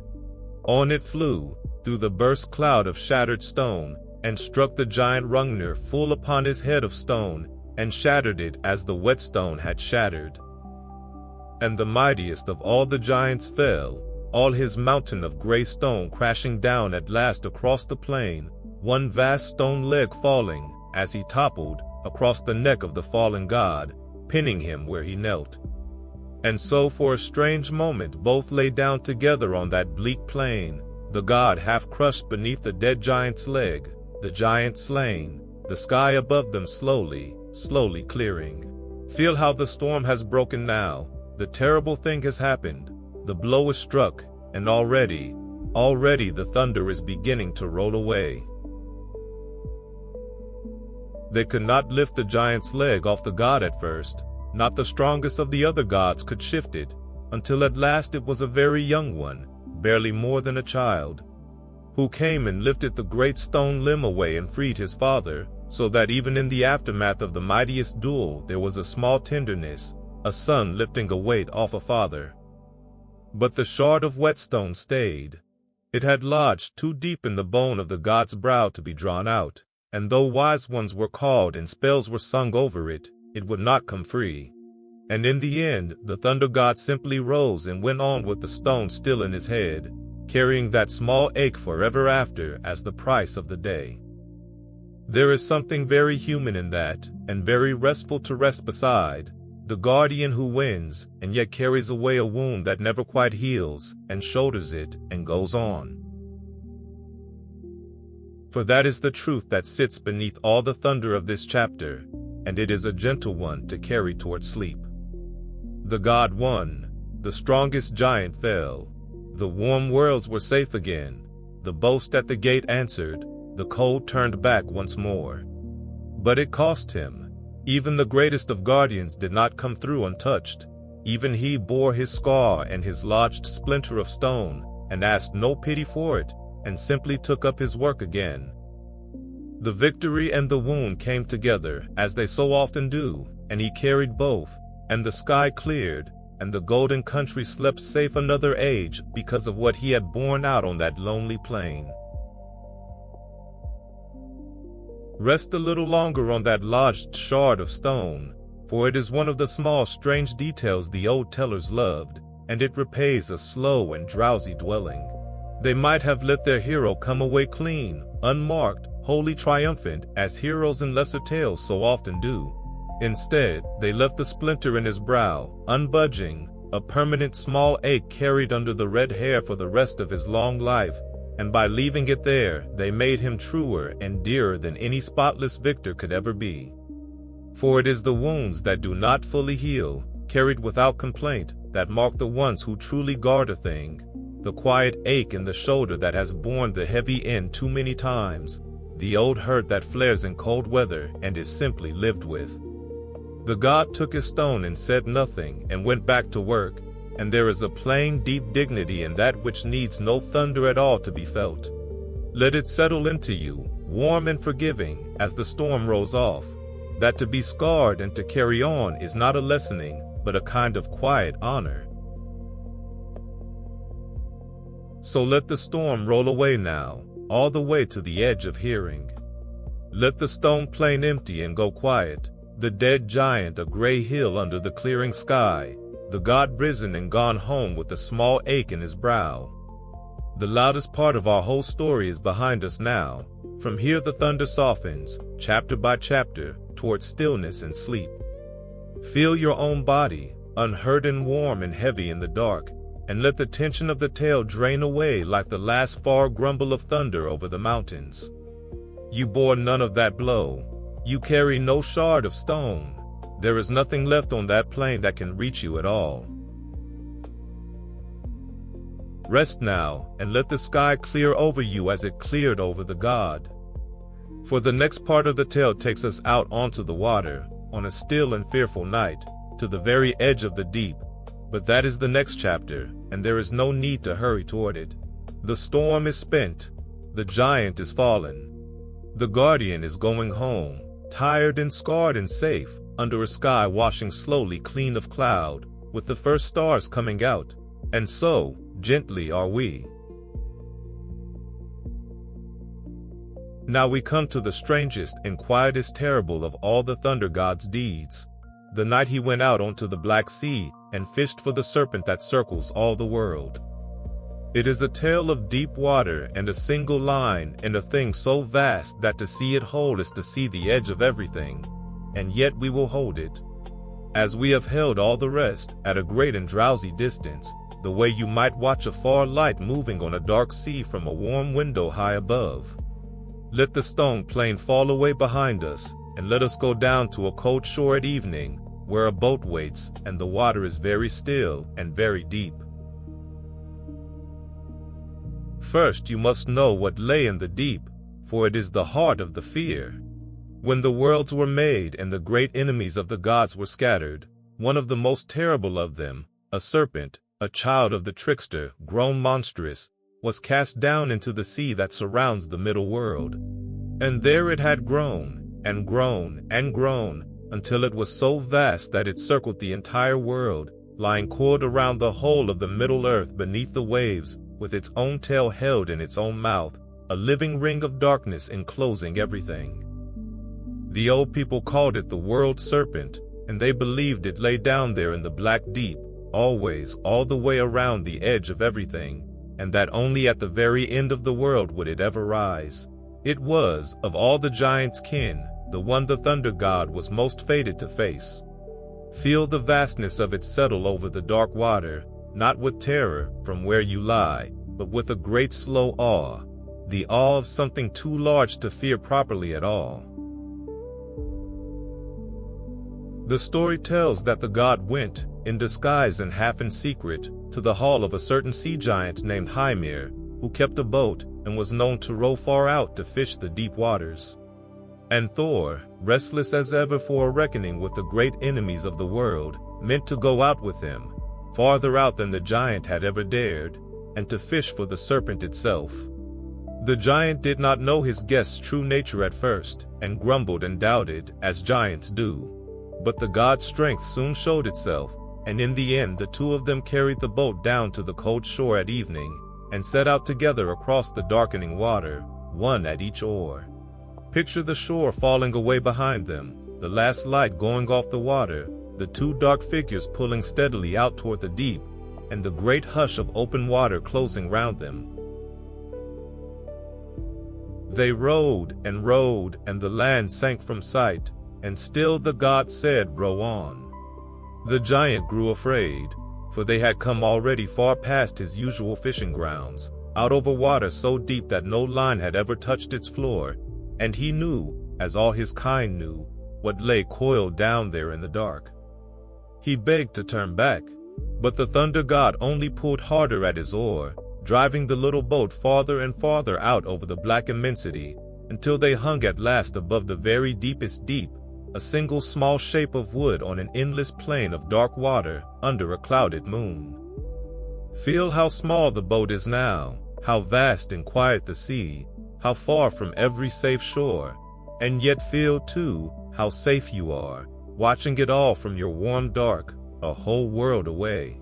On it flew, through the burst cloud of shattered stone, and struck the giant Hrungnir full upon his head of stone, and shattered it as the whetstone had shattered. And the mightiest of all the giants fell, all his mountain of gray stone crashing down at last across the plain, one vast stone leg falling, as he toppled, across the neck of the fallen god, pinning him where he knelt. And so for a strange moment both lay down together on that bleak plain, the god half crushed beneath the dead giant's leg, the giant slain, the sky above them slowly clearing. Feel how the storm has broken now, the terrible thing has happened, the blow is struck, and already the thunder is beginning to roll away. They could not lift the giant's leg off the god at first, not the strongest of the other gods could shift it, until at last it was a very young one, barely more than a child, who came and lifted the great stone limb away and freed his father, so that even in the aftermath of the mightiest duel there was a small tenderness, a son lifting a weight off a father. But the shard of whetstone stayed. It had lodged too deep in the bone of the god's brow to be drawn out, and though wise ones were called and spells were sung over it, it would not come free. And in the end, the thunder god simply rose and went on with the stone still in his head, carrying that small ache forever after as the price of the day. There is something very human in that, and very restful to rest beside, the guardian who wins and yet carries away a wound that never quite heals, and shoulders it and goes on. For that is the truth that sits beneath all the thunder of this chapter, and it is a gentle one to carry toward sleep. The god won, the strongest giant fell, the warm worlds were safe again, the boast at the gate answered, the cold turned back once more. But it cost him. Even the greatest of guardians did not come through untouched. Even he bore his scar and his lodged splinter of stone, and asked no pity for it, and simply took up his work again. The victory and the wound came together, as they so often do, and he carried both, and the sky cleared, and the golden country slept safe another age because of what he had borne out on that lonely plain. Rest a little longer on that lodged shard of stone, for it is one of the small strange details the old tellers loved, and it repays a slow and drowsy dwelling. They might have let their hero come away clean, unmarked, wholly triumphant, as heroes in lesser tales so often do. Instead, they left the splinter in his brow, unbudging, a permanent small ache carried under the red hair for the rest of his long life, and by leaving it there, they made him truer and dearer than any spotless victor could ever be. For it is the wounds that do not fully heal, carried without complaint, that mark the ones who truly guard a thing, the quiet ache in the shoulder that has borne the heavy end too many times, the old hurt that flares in cold weather and is simply lived with. The god took his stone and said nothing and went back to work, and there is a plain, deep dignity in that which needs no thunder at all to be felt. Let it settle into you, warm and forgiving, as the storm rolls off, that to be scarred and to carry on is not a lessening, but a kind of quiet honor. So let the storm roll away now, all the way to the edge of hearing. Let the stone plain empty and go quiet, the dead giant a gray hill under the clearing sky, the god risen and gone home with a small ache in his brow. The loudest part of our whole story is behind us now. From here the thunder softens, chapter by chapter, toward stillness and sleep. Feel your own body, unhurt and warm and heavy in the dark, and let the tension of the tale drain away like the last far grumble of thunder over the mountains. You bore none of that blow. You carry no shard of stone. There is nothing left on that plain that can reach you at all. Rest now, and let the sky clear over you as it cleared over the god. For the next part of the tale takes us out onto the water, on a still and fearful night, to the very edge of the deep. But that is the next chapter, and there is no need to hurry toward it. The storm is spent. The giant is fallen. The guardian is going home, tired and scarred and safe, under a sky washing slowly clean of cloud, with the first stars coming out, and so, gently are we. Now we come to the strangest and quietest terrible of all the thunder god's deeds, the night he went out onto the Black Sea and fished for the serpent that circles all the world. It is a tale of deep water and a single line and a thing so vast that to see it whole is to see the edge of everything. And yet we will hold it, as we have held all the rest, at a great and drowsy distance, the way you might watch a far light moving on a dark sea from a warm window high above. Let the stone plain fall away behind us, and let us go down to a cold shore at evening, where a boat waits, and the water is very still and very deep. First you must know what lay in the deep, for it is the heart of the fear. When the worlds were made and the great enemies of the gods were scattered, one of the most terrible of them, a serpent, a child of the trickster, grown monstrous, was cast down into the sea that surrounds the middle world. And there it had grown, and grown, and grown, until it was so vast that it circled the entire world, lying coiled around the whole of the middle earth beneath the waves, with its own tail held in its own mouth, a living ring of darkness enclosing everything. The old people called it the World Serpent, and they believed it lay down there in the black deep, always, all the way around the edge of everything, and that only at the very end of the world would it ever rise. It was, of all the giants' kin, the one the thunder god was most fated to face. Feel the vastness of it settle over the dark water, not with terror from where you lie, but with a great slow awe, the awe of something too large to fear properly at all. The story tells that the god went, in disguise and half in secret, to the hall of a certain sea giant named Hymir, who kept a boat and was known to row far out to fish the deep waters. And Thor, restless as ever for a reckoning with the great enemies of the world, meant to go out with him, farther out than the giant had ever dared, and to fish for the serpent itself. The giant did not know his guest's true nature at first, and grumbled and doubted, as giants do. But the god's strength soon showed itself, and in the end the two of them carried the boat down to the cold shore at evening, and set out together across the darkening water, one at each oar. Picture the shore falling away behind them, the last light going off the water, the two dark figures pulling steadily out toward the deep, and the great hush of open water closing round them. They rowed, and the land sank from sight, and still the god said, "Row on." The giant grew afraid, for they had come already far past his usual fishing grounds, out over water so deep that no line had ever touched its floor, and he knew, as all his kind knew, what lay coiled down there in the dark. He begged to turn back, but the thunder god only pulled harder at his oar, driving the little boat farther and farther out over the black immensity, until they hung at last above the very deepest deep, a single small shape of wood on an endless plain of dark water under a clouded moon. Feel how small the boat is now, how vast and quiet the sea, how far from every safe shore, and yet feel too how safe you are, watching it all from your warm dark, a whole world away.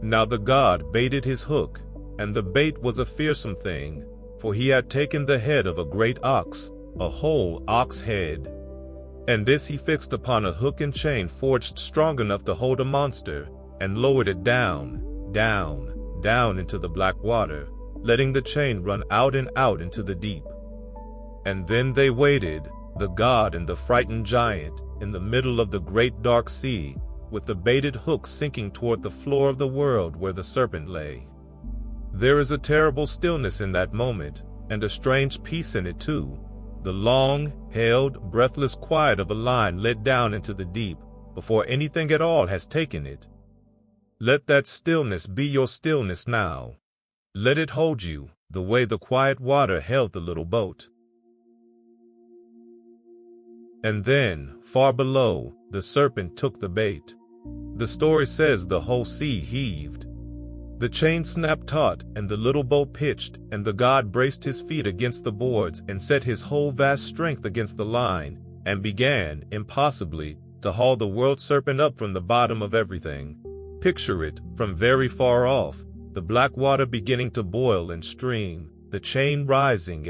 Now the god baited his hook, and the bait was a fearsome thing, for he had taken the head of a great ox, a whole ox head. And this he fixed upon a hook and chain forged strong enough to hold a monster, and lowered it down, down, down into the black water, letting the chain run out and out into the deep. And then they waited, the god and the frightened giant, in the middle of the great dark sea, with the baited hook sinking toward the floor of the world where the serpent lay. There is a terrible stillness in that moment, and a strange peace in it too, the long-held, breathless quiet of a line let down into the deep, before anything at all has taken it. Let that stillness be your stillness now. Let it hold you, the way the quiet water held the little boat. And then, far below, the serpent took the bait. The story says the whole sea heaved. The chain snapped taut, and the little boat pitched, and the god braced his feet against the boards and set his whole vast strength against the line, and began, impossibly, to haul the world serpent up from the bottom of everything. Picture it, from very far off, the black water beginning to boil and stream, the chain rising,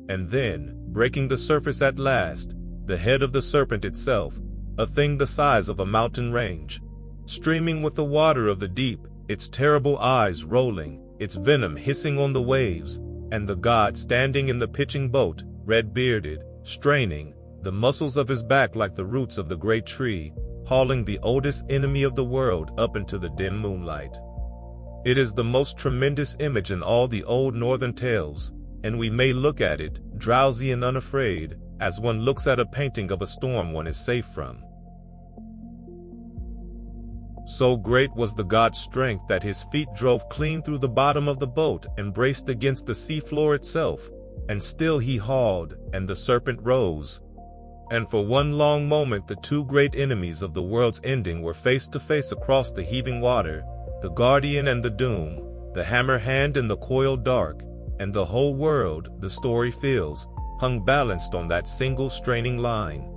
and then, breaking the surface at last, the head of the serpent itself, a thing the size of a mountain range, streaming with the water of the deep, its terrible eyes rolling, its venom hissing on the waves, and the god standing in the pitching boat, red-bearded, straining, the muscles of his back like the roots of the great tree, hauling the oldest enemy of the world up into the dim moonlight. It is the most tremendous image in all the old northern tales, and we may look at it, drowsy and unafraid, as one looks at a painting of a storm one is safe from. So great was the god's strength that his feet drove clean through the bottom of the boat and braced against the sea floor itself, and still he hauled, and the serpent rose. And for one long moment the two great enemies of the world's ending were face to face across the heaving water, the guardian and the doom, the hammer hand and the coiled dark, and the whole world, the story feels, hung balanced on that single straining line.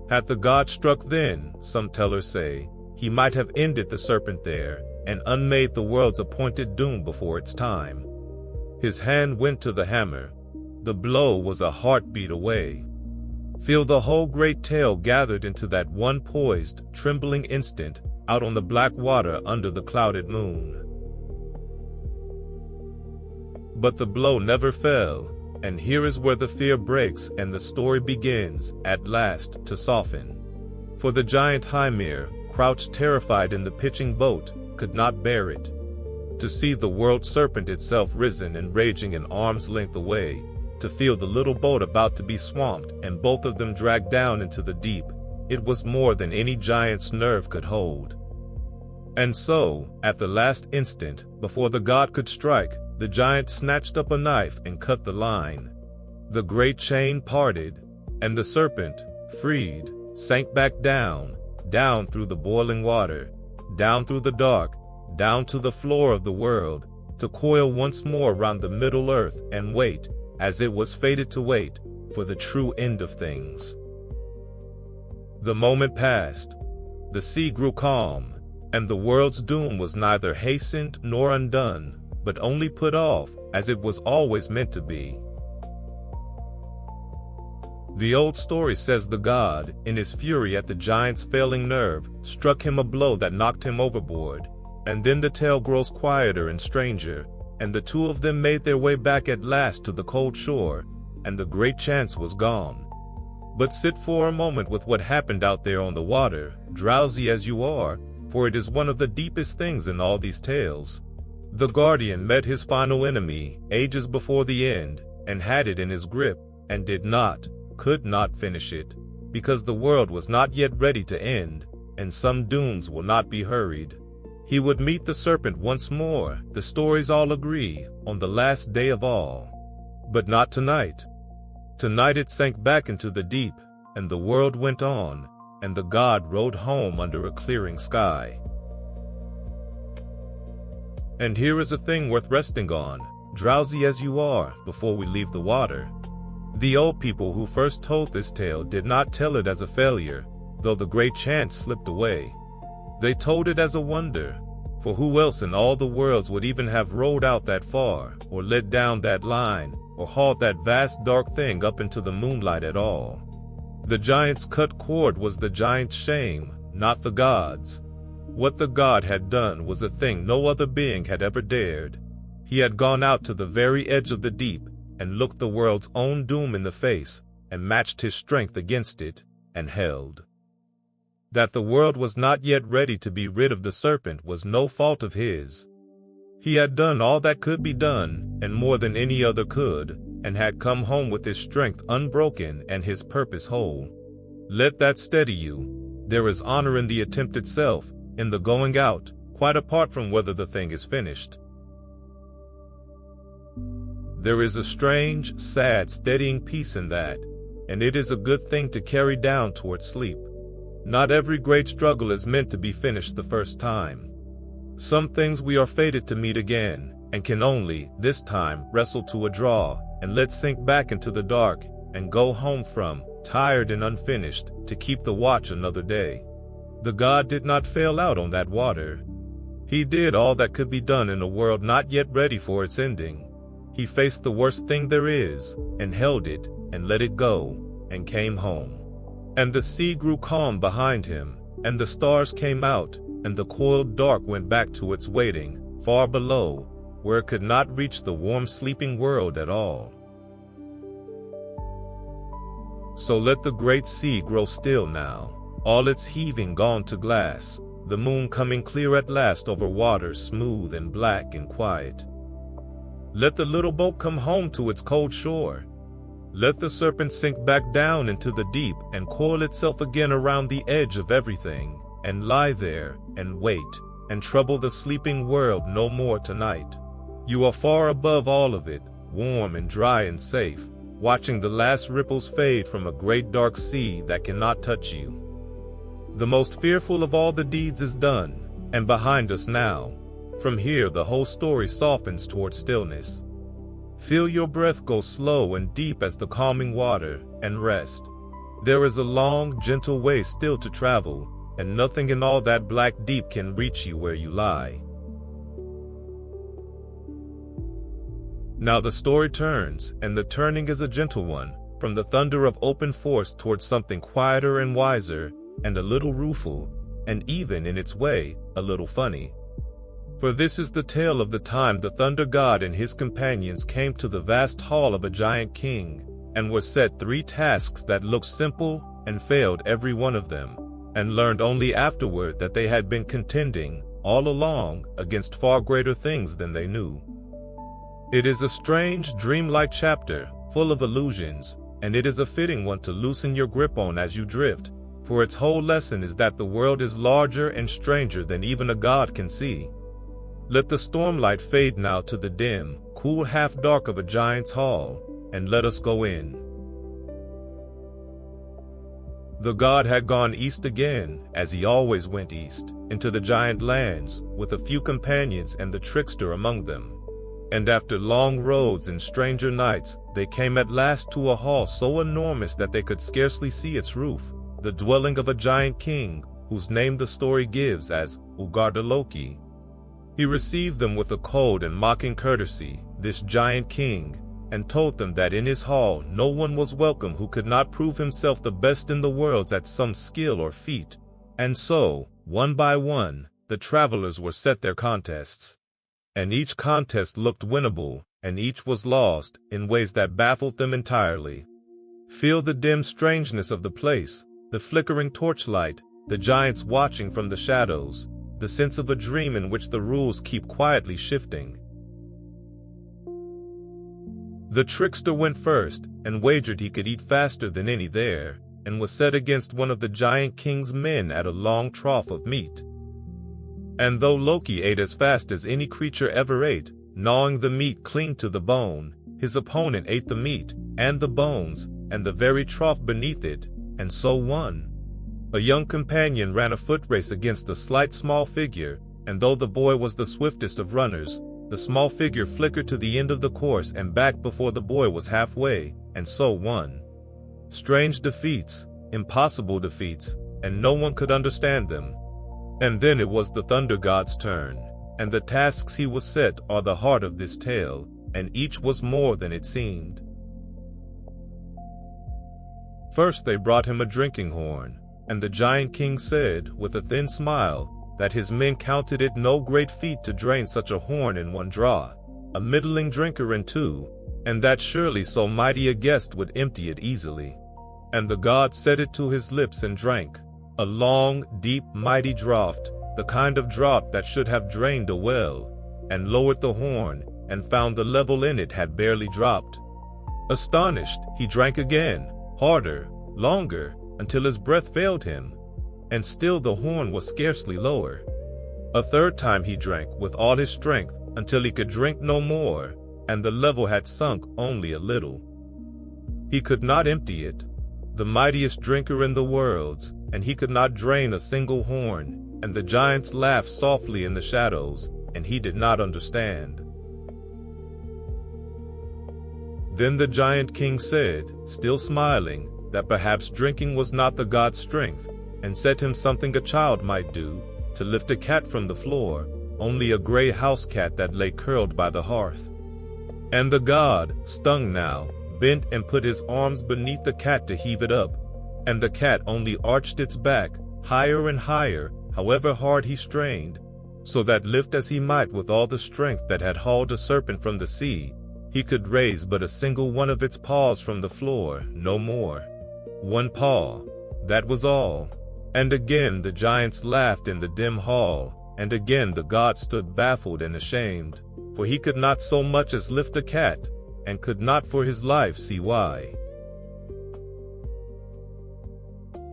Had the god struck then, some tellers say, he might have ended the serpent there, and unmade the world's appointed doom before its time. His hand went to the hammer. The blow was a heartbeat away. Feel the whole great tale gathered into that one poised, trembling instant out on the black water under the clouded moon. But the blow never fell, and here is where the fear breaks and the story begins, at last, to soften. For the giant Hymir, crouched terrified in the pitching boat, could not bear it. To see the World Serpent itself risen and raging an arm's length away, to feel the little boat about to be swamped and both of them dragged down into the deep, it was more than any giant's nerve could hold. And so, at the last instant, before the god could strike, the giant snatched up a knife and cut the line. The great chain parted, and the serpent, freed, sank back down through the boiling water, down through the dark, down to the floor of the world, to coil once more round the Middle Earth and wait, as it was fated to wait, for the true end of things. The moment passed. The sea grew calm, and the world's doom was neither hastened nor undone, but only put off, as it was always meant to be. The old story says the god, in his fury at the giant's failing nerve, struck him a blow that knocked him overboard, and then the tale grows quieter and stranger, and the two of them made their way back at last to the cold shore, and the great chance was gone. But sit for a moment with what happened out there on the water, drowsy as you are, for it is one of the deepest things in all these tales. The guardian met his final enemy, ages before the end, and had it in his grip, and could not finish it, because the world was not yet ready to end, and some dooms will not be hurried. He would meet the serpent once more, the stories all agree, on the last day of all. But not tonight. Tonight it sank back into the deep, and the world went on, and the god rode home under a clearing sky. And here is a thing worth resting on, drowsy as you are, before we leave the water. The old people who first told this tale did not tell it as a failure, though the great chance slipped away. They told it as a wonder, for who else in all the worlds would even have rowed out that far, or let down that line, or hauled that vast dark thing up into the moonlight at all? The giant's cut cord was the giant's shame, not the god's. What the god had done was a thing no other being had ever dared. He had gone out to the very edge of the deep, and looked the world's own doom in the face, and matched his strength against it, and held. That the world was not yet ready to be rid of the serpent was no fault of his. He had done all that could be done, and more than any other could, and had come home with his strength unbroken and his purpose whole. Let that steady you. There is honor in the attempt itself, in the going out, quite apart from whether the thing is finished. There is a strange, sad, steadying peace in that, and it is a good thing to carry down toward sleep. Not every great struggle is meant to be finished the first time. Some things we are fated to meet again, and can only, this time, wrestle to a draw, and let sink back into the dark, and go home from, tired and unfinished, to keep the watch another day. The god did not fail out on that water. He did all that could be done in a world not yet ready for its ending. He faced the worst thing there is, and held it, and let it go, and came home. And the sea grew calm behind him, and the stars came out, and the coiled dark went back to its waiting, far below, where it could not reach the warm sleeping world at all. So let the great sea grow still now, all its heaving gone to glass, the moon coming clear at last over waters smooth and black and quiet. Let the little boat come home to its cold shore. Let the serpent sink back down into the deep and coil itself again around the edge of everything, and lie there, and wait, and trouble the sleeping world no more tonight. You are far above all of it, warm and dry and safe, watching the last ripples fade from a great dark sea that cannot touch you. The most fearful of all the deeds is done, and behind us now. From here the whole story softens toward stillness. Feel your breath go slow and deep as the calming water, and rest. There is a long, gentle way still to travel, and nothing in all that black deep can reach you where you lie. Now the story turns, and the turning is a gentle one, from the thunder of open force towards something quieter and wiser, and a little rueful, and even in its way, a little funny. For this is the tale of the time the Thunder God and his companions came to the vast hall of a giant king, and were set 3 tasks that looked simple, and failed every one of them, and learned only afterward that they had been contending, all along, against far greater things than they knew. It is a strange, dreamlike chapter, full of illusions, and it is a fitting one to loosen your grip on as you drift, for its whole lesson is that the world is larger and stranger than even a god can see. Let the stormlight fade now to the dim, cool half-dark of a giant's hall, and let us go in. The god had gone east again, as he always went east, into the giant lands, with a few companions and the trickster among them. And after long roads and stranger nights, they came at last to a hall so enormous that they could scarcely see its roof, the dwelling of a giant king, whose name the story gives as Loki. He received them with a cold and mocking courtesy, this giant king, and told them that in his hall no one was welcome who could not prove himself the best in the world at some skill or feat. And so, one by one, the travelers were set their contests. And each contest looked winnable, and each was lost, in ways that baffled them entirely. Feel the dim strangeness of the place, the flickering torchlight, the giants watching from the shadows, the sense of a dream in which the rules keep quietly shifting. The trickster went first, and wagered he could eat faster than any there, and was set against one of the giant king's men at a long trough of meat. And though Loki ate as fast as any creature ever ate, gnawing the meat clean to the bone, his opponent ate the meat, and the bones, and the very trough beneath it, and so won. A young companion ran a foot race against a slight small figure, and though the boy was the swiftest of runners, the small figure flickered to the end of the course and back before the boy was halfway, and so won. Strange defeats, impossible defeats, and no one could understand them. And then it was the Thunder God's turn, and the tasks he was set are the heart of this tale, and each was more than it seemed. First they brought him a drinking horn, and the giant king said, with a thin smile, that his men counted it no great feat to drain such a horn in one draw, a middling drinker in 2, and that surely so mighty a guest would empty it easily. And the god set it to his lips and drank, a long, deep, mighty draught, the kind of draught that should have drained a well, and lowered the horn, and found the level in it had barely dropped. Astonished, he drank again, harder, longer, until his breath failed him, and still the horn was scarcely lower. A third time he drank with all his strength, until he could drink no more, and the level had sunk only a little. He could not empty it, the mightiest drinker in the worlds, and he could not drain a single horn, and the giants laughed softly in the shadows, and he did not understand. Then the giant king said, still smiling, that perhaps drinking was not the god's strength, and said him something a child might do, to lift a cat from the floor, only a gray house cat that lay curled by the hearth. And the god, stung now, bent and put his arms beneath the cat to heave it up, and the cat only arched its back, higher and higher, however hard he strained, so that lift as he might with all the strength that had hauled a serpent from the sea, he could raise but a single one of its paws from the floor, no more. One paw, that was all. And again the giants laughed in the dim hall, and again the god stood baffled and ashamed, for he could not so much as lift a cat, and could not for his life see why.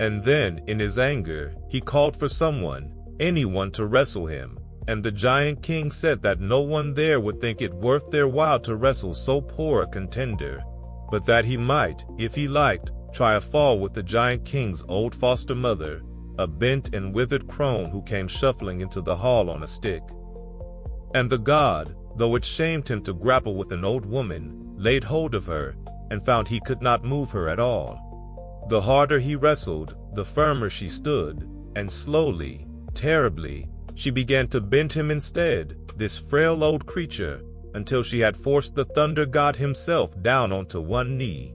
And then, in his anger, he called for someone, anyone to wrestle him, and the giant king said that no one there would think it worth their while to wrestle so poor a contender, but that he might, if he liked, try a fall with the giant king's old foster mother, a bent and withered crone who came shuffling into the hall on a stick. And the god, though it shamed him to grapple with an old woman, laid hold of her, and found he could not move her at all. The harder he wrestled, the firmer she stood, and slowly, terribly, she began to bend him instead, this frail old creature, until she had forced the thunder god himself down onto one knee.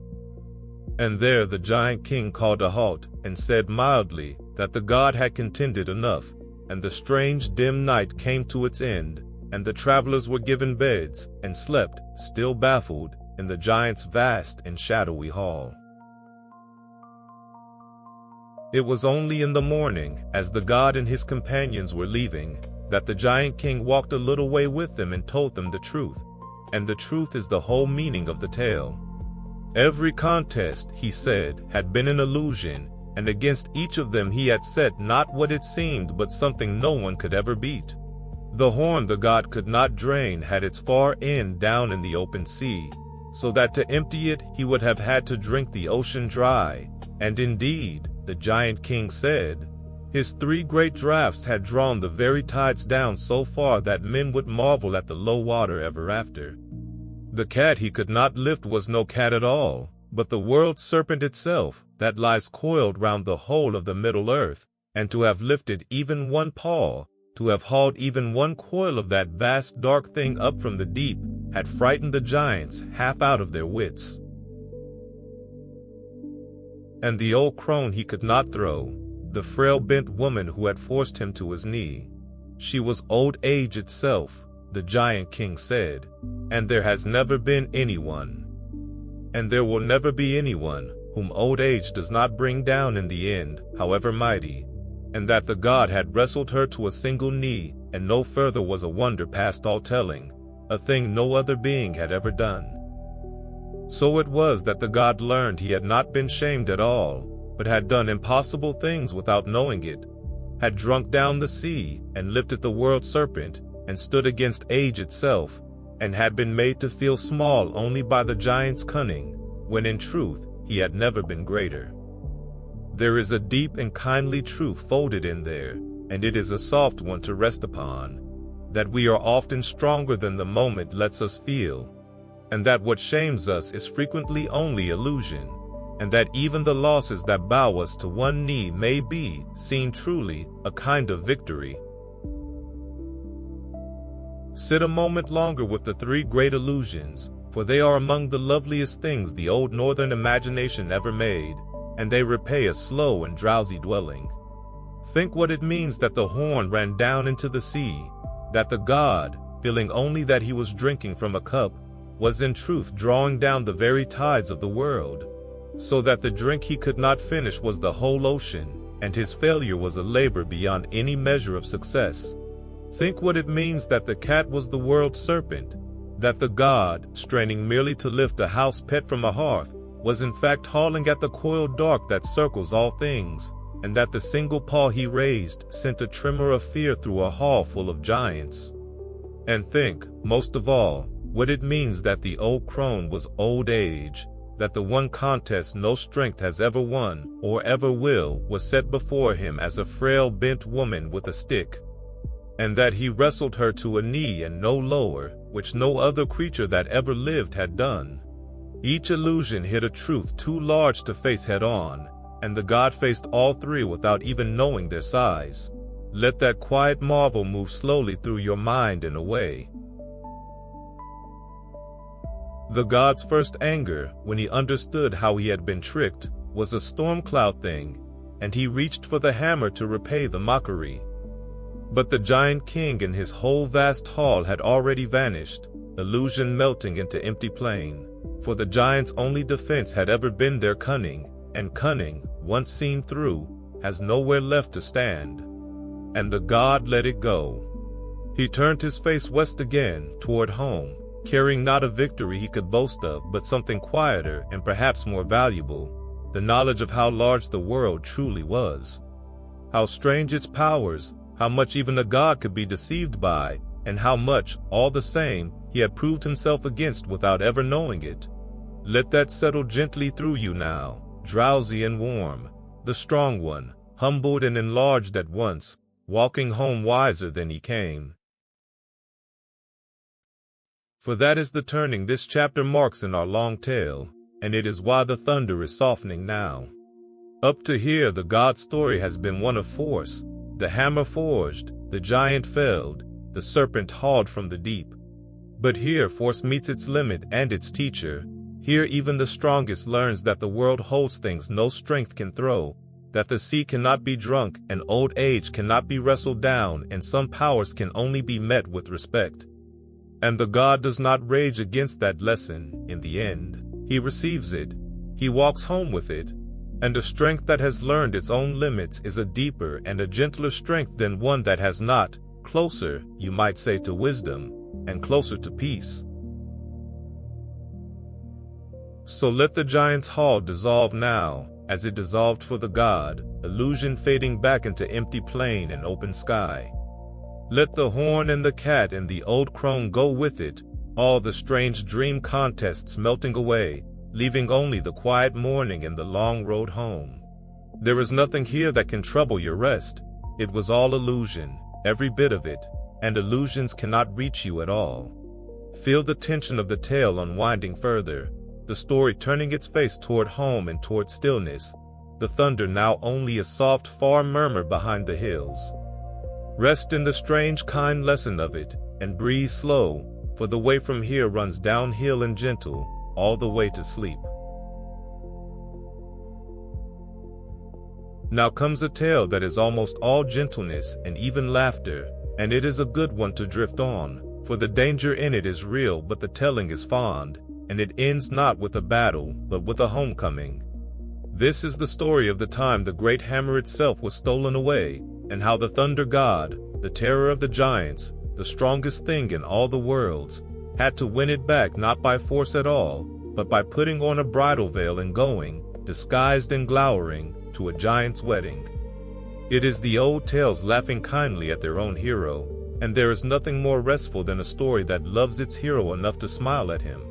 And there the giant king called a halt, and said mildly that the god had contended enough, and the strange dim night came to its end, and the travelers were given beds, and slept, still baffled, in the giant's vast and shadowy hall. It was only in the morning, as the god and his companions were leaving, that the giant king walked a little way with them and told them the truth. And the truth is the whole meaning of the tale. Every contest, he said, had been an illusion, and against each of them he had set not what it seemed but something no one could ever beat. The horn the god could not drain had its far end down in the open sea, so that to empty it he would have had to drink the ocean dry, and indeed, the giant king said, his 3 great draughts had drawn the very tides down so far that men would marvel at the low water ever after. The cat he could not lift was no cat at all, but the World Serpent itself, that lies coiled round the whole of the middle earth, and to have lifted even one paw, to have hauled even one coil of that vast dark thing up from the deep, had frightened the giants half out of their wits. And the old crone he could not throw, the frail bent woman who had forced him to his knee. She was old age itself, the giant king said, and there has never been anyone, and there will never be anyone, whom old age does not bring down in the end, however mighty, and that the god had wrestled her to a single knee, and no further was a wonder past all telling, a thing no other being had ever done. So it was that the god learned he had not been shamed at all, but had done impossible things without knowing it, had drunk down the sea, and lifted the World Serpent, and stood against age itself, and had been made to feel small only by the giant's cunning, when in truth he had never been greater. There is a deep and kindly truth folded in there, and it is a soft one to rest upon, that we are often stronger than the moment lets us feel, and that what shames us is frequently only illusion, and that even the losses that bow us to one knee may be, seen truly, a kind of victory. Sit a moment longer with the 3 great illusions, for they are among the loveliest things the old northern imagination ever made, and they repay a slow and drowsy dwelling. Think what it means that the horn ran down into the sea, that the god, feeling only that he was drinking from a cup, was in truth drawing down the very tides of the world, so that the drink he could not finish was the whole ocean, and his failure was a labor beyond any measure of success. Think what it means that the cat was the World Serpent, that the god, straining merely to lift a house pet from a hearth, was in fact hauling at the coiled dark that circles all things, and that the single paw he raised sent a tremor of fear through a hall full of giants. And think, most of all, what it means that the old crone was old age, that the one contest no strength has ever won, or ever will, was set before him as a frail bent woman with a stick, and that he wrestled her to a knee and no lower, which no other creature that ever lived had done. Each illusion hid a truth too large to face head-on, and the god faced all 3 without even knowing their size. Let that quiet marvel move slowly through your mind and away. The god's first anger, when he understood how he had been tricked, was a storm cloud thing, and he reached for the hammer to repay the mockery. But the giant king and his whole vast hall had already vanished, illusion melting into empty plain, for the giant's only defense had ever been their cunning, and cunning, once seen through, has nowhere left to stand. And the god let it go. He turned his face west again, toward home, carrying not a victory he could boast of, but something quieter and perhaps more valuable, the knowledge of how large the world truly was, how strange its powers, how much even a god could be deceived by, and how much, all the same, he had proved himself against without ever knowing it. Let that settle gently through you now, drowsy and warm, the strong one, humbled and enlarged at once, walking home wiser than he came. For that is the turning this chapter marks in our long tale, and it is why the thunder is softening now. Up to here the god's story has been one of force, the hammer forged, the giant felled, the serpent hauled from the deep. But here force meets its limit and its teacher. Here even the strongest learns that the world holds things no strength can throw, that the sea cannot be drunk, and old age cannot be wrestled down, and some powers can only be met with respect. And the god does not rage against that lesson. In the end, he receives it. He walks home with it. And a strength that has learned its own limits is a deeper and a gentler strength than one that has not, closer, you might say, to wisdom, and closer to peace. So let the giant's hall dissolve now, as it dissolved for the god, illusion fading back into empty plain and open sky. Let the horn and the cat and the old crone go with it, all the strange dream contests melting away, leaving only the quiet morning and the long road home. There is nothing here that can trouble your rest. It was all illusion, every bit of it, and illusions cannot reach you at all. Feel the tension of the tale unwinding further, the story turning its face toward home and toward stillness, the thunder now only a soft far murmur behind the hills. Rest in the strange kind lesson of it, and breathe slow, for the way from here runs downhill and gentle, all the way to sleep. Now comes a tale that is almost all gentleness and even laughter, and it is a good one to drift on, for the danger in it is real but the telling is fond, and it ends not with a battle, but with a homecoming. This is the story of the time the great hammer itself was stolen away, and how the thunder god, the terror of the giants, the strongest thing in all the worlds, had to win it back not by force at all, but by putting on a bridal veil and going, disguised and glowering, to a giant's wedding. It is the old tales laughing kindly at their own hero, and there is nothing more restful than a story that loves its hero enough to smile at him.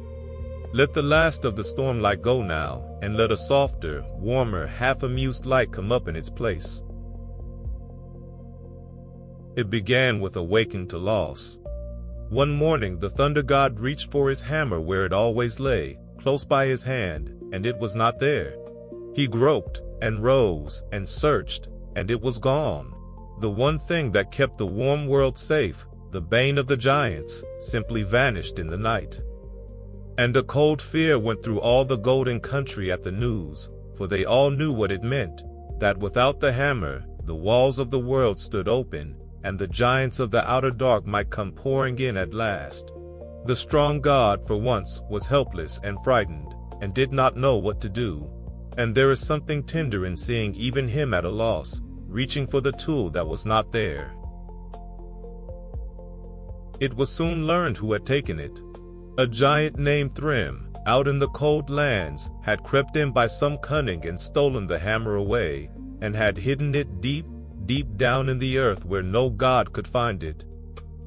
Let the last of the storm light go now, and let a softer, warmer, half-amused light come up in its place. It began with a waking to loss. One morning the thunder god reached for his hammer where it always lay, close by his hand, and it was not there. He groped, and rose, and searched, and it was gone. The one thing that kept the warm world safe, the bane of the giants, simply vanished in the night. And a cold fear went through all the golden country at the news, for they all knew what it meant, that without the hammer, the walls of the world stood open, and the giants of the outer dark might come pouring in at last. The strong god, for once, was helpless and frightened, and did not know what to do. And there is something tender in seeing even him at a loss, reaching for the tool that was not there. It was soon learned who had taken it. A giant named Thrym, out in the cold lands, had crept in by some cunning and stolen the hammer away, and had hidden it deep, deep down in the earth where no god could find it.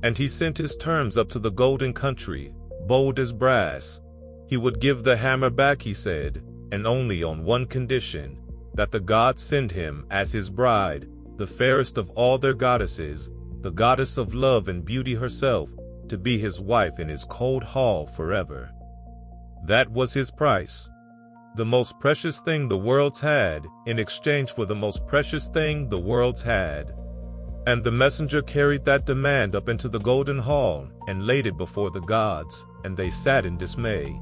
And he sent his terms up to the golden country, bold as brass. He would give the hammer back, he said, and only on one condition, that the gods send him as his bride, the fairest of all their goddesses, the goddess of love and beauty herself, to be his wife in his cold hall forever. That was his price. The most precious thing the worlds had, in exchange for the most precious thing the worlds had. And the messenger carried that demand up into the golden hall, and laid it before the gods, and they sat in dismay.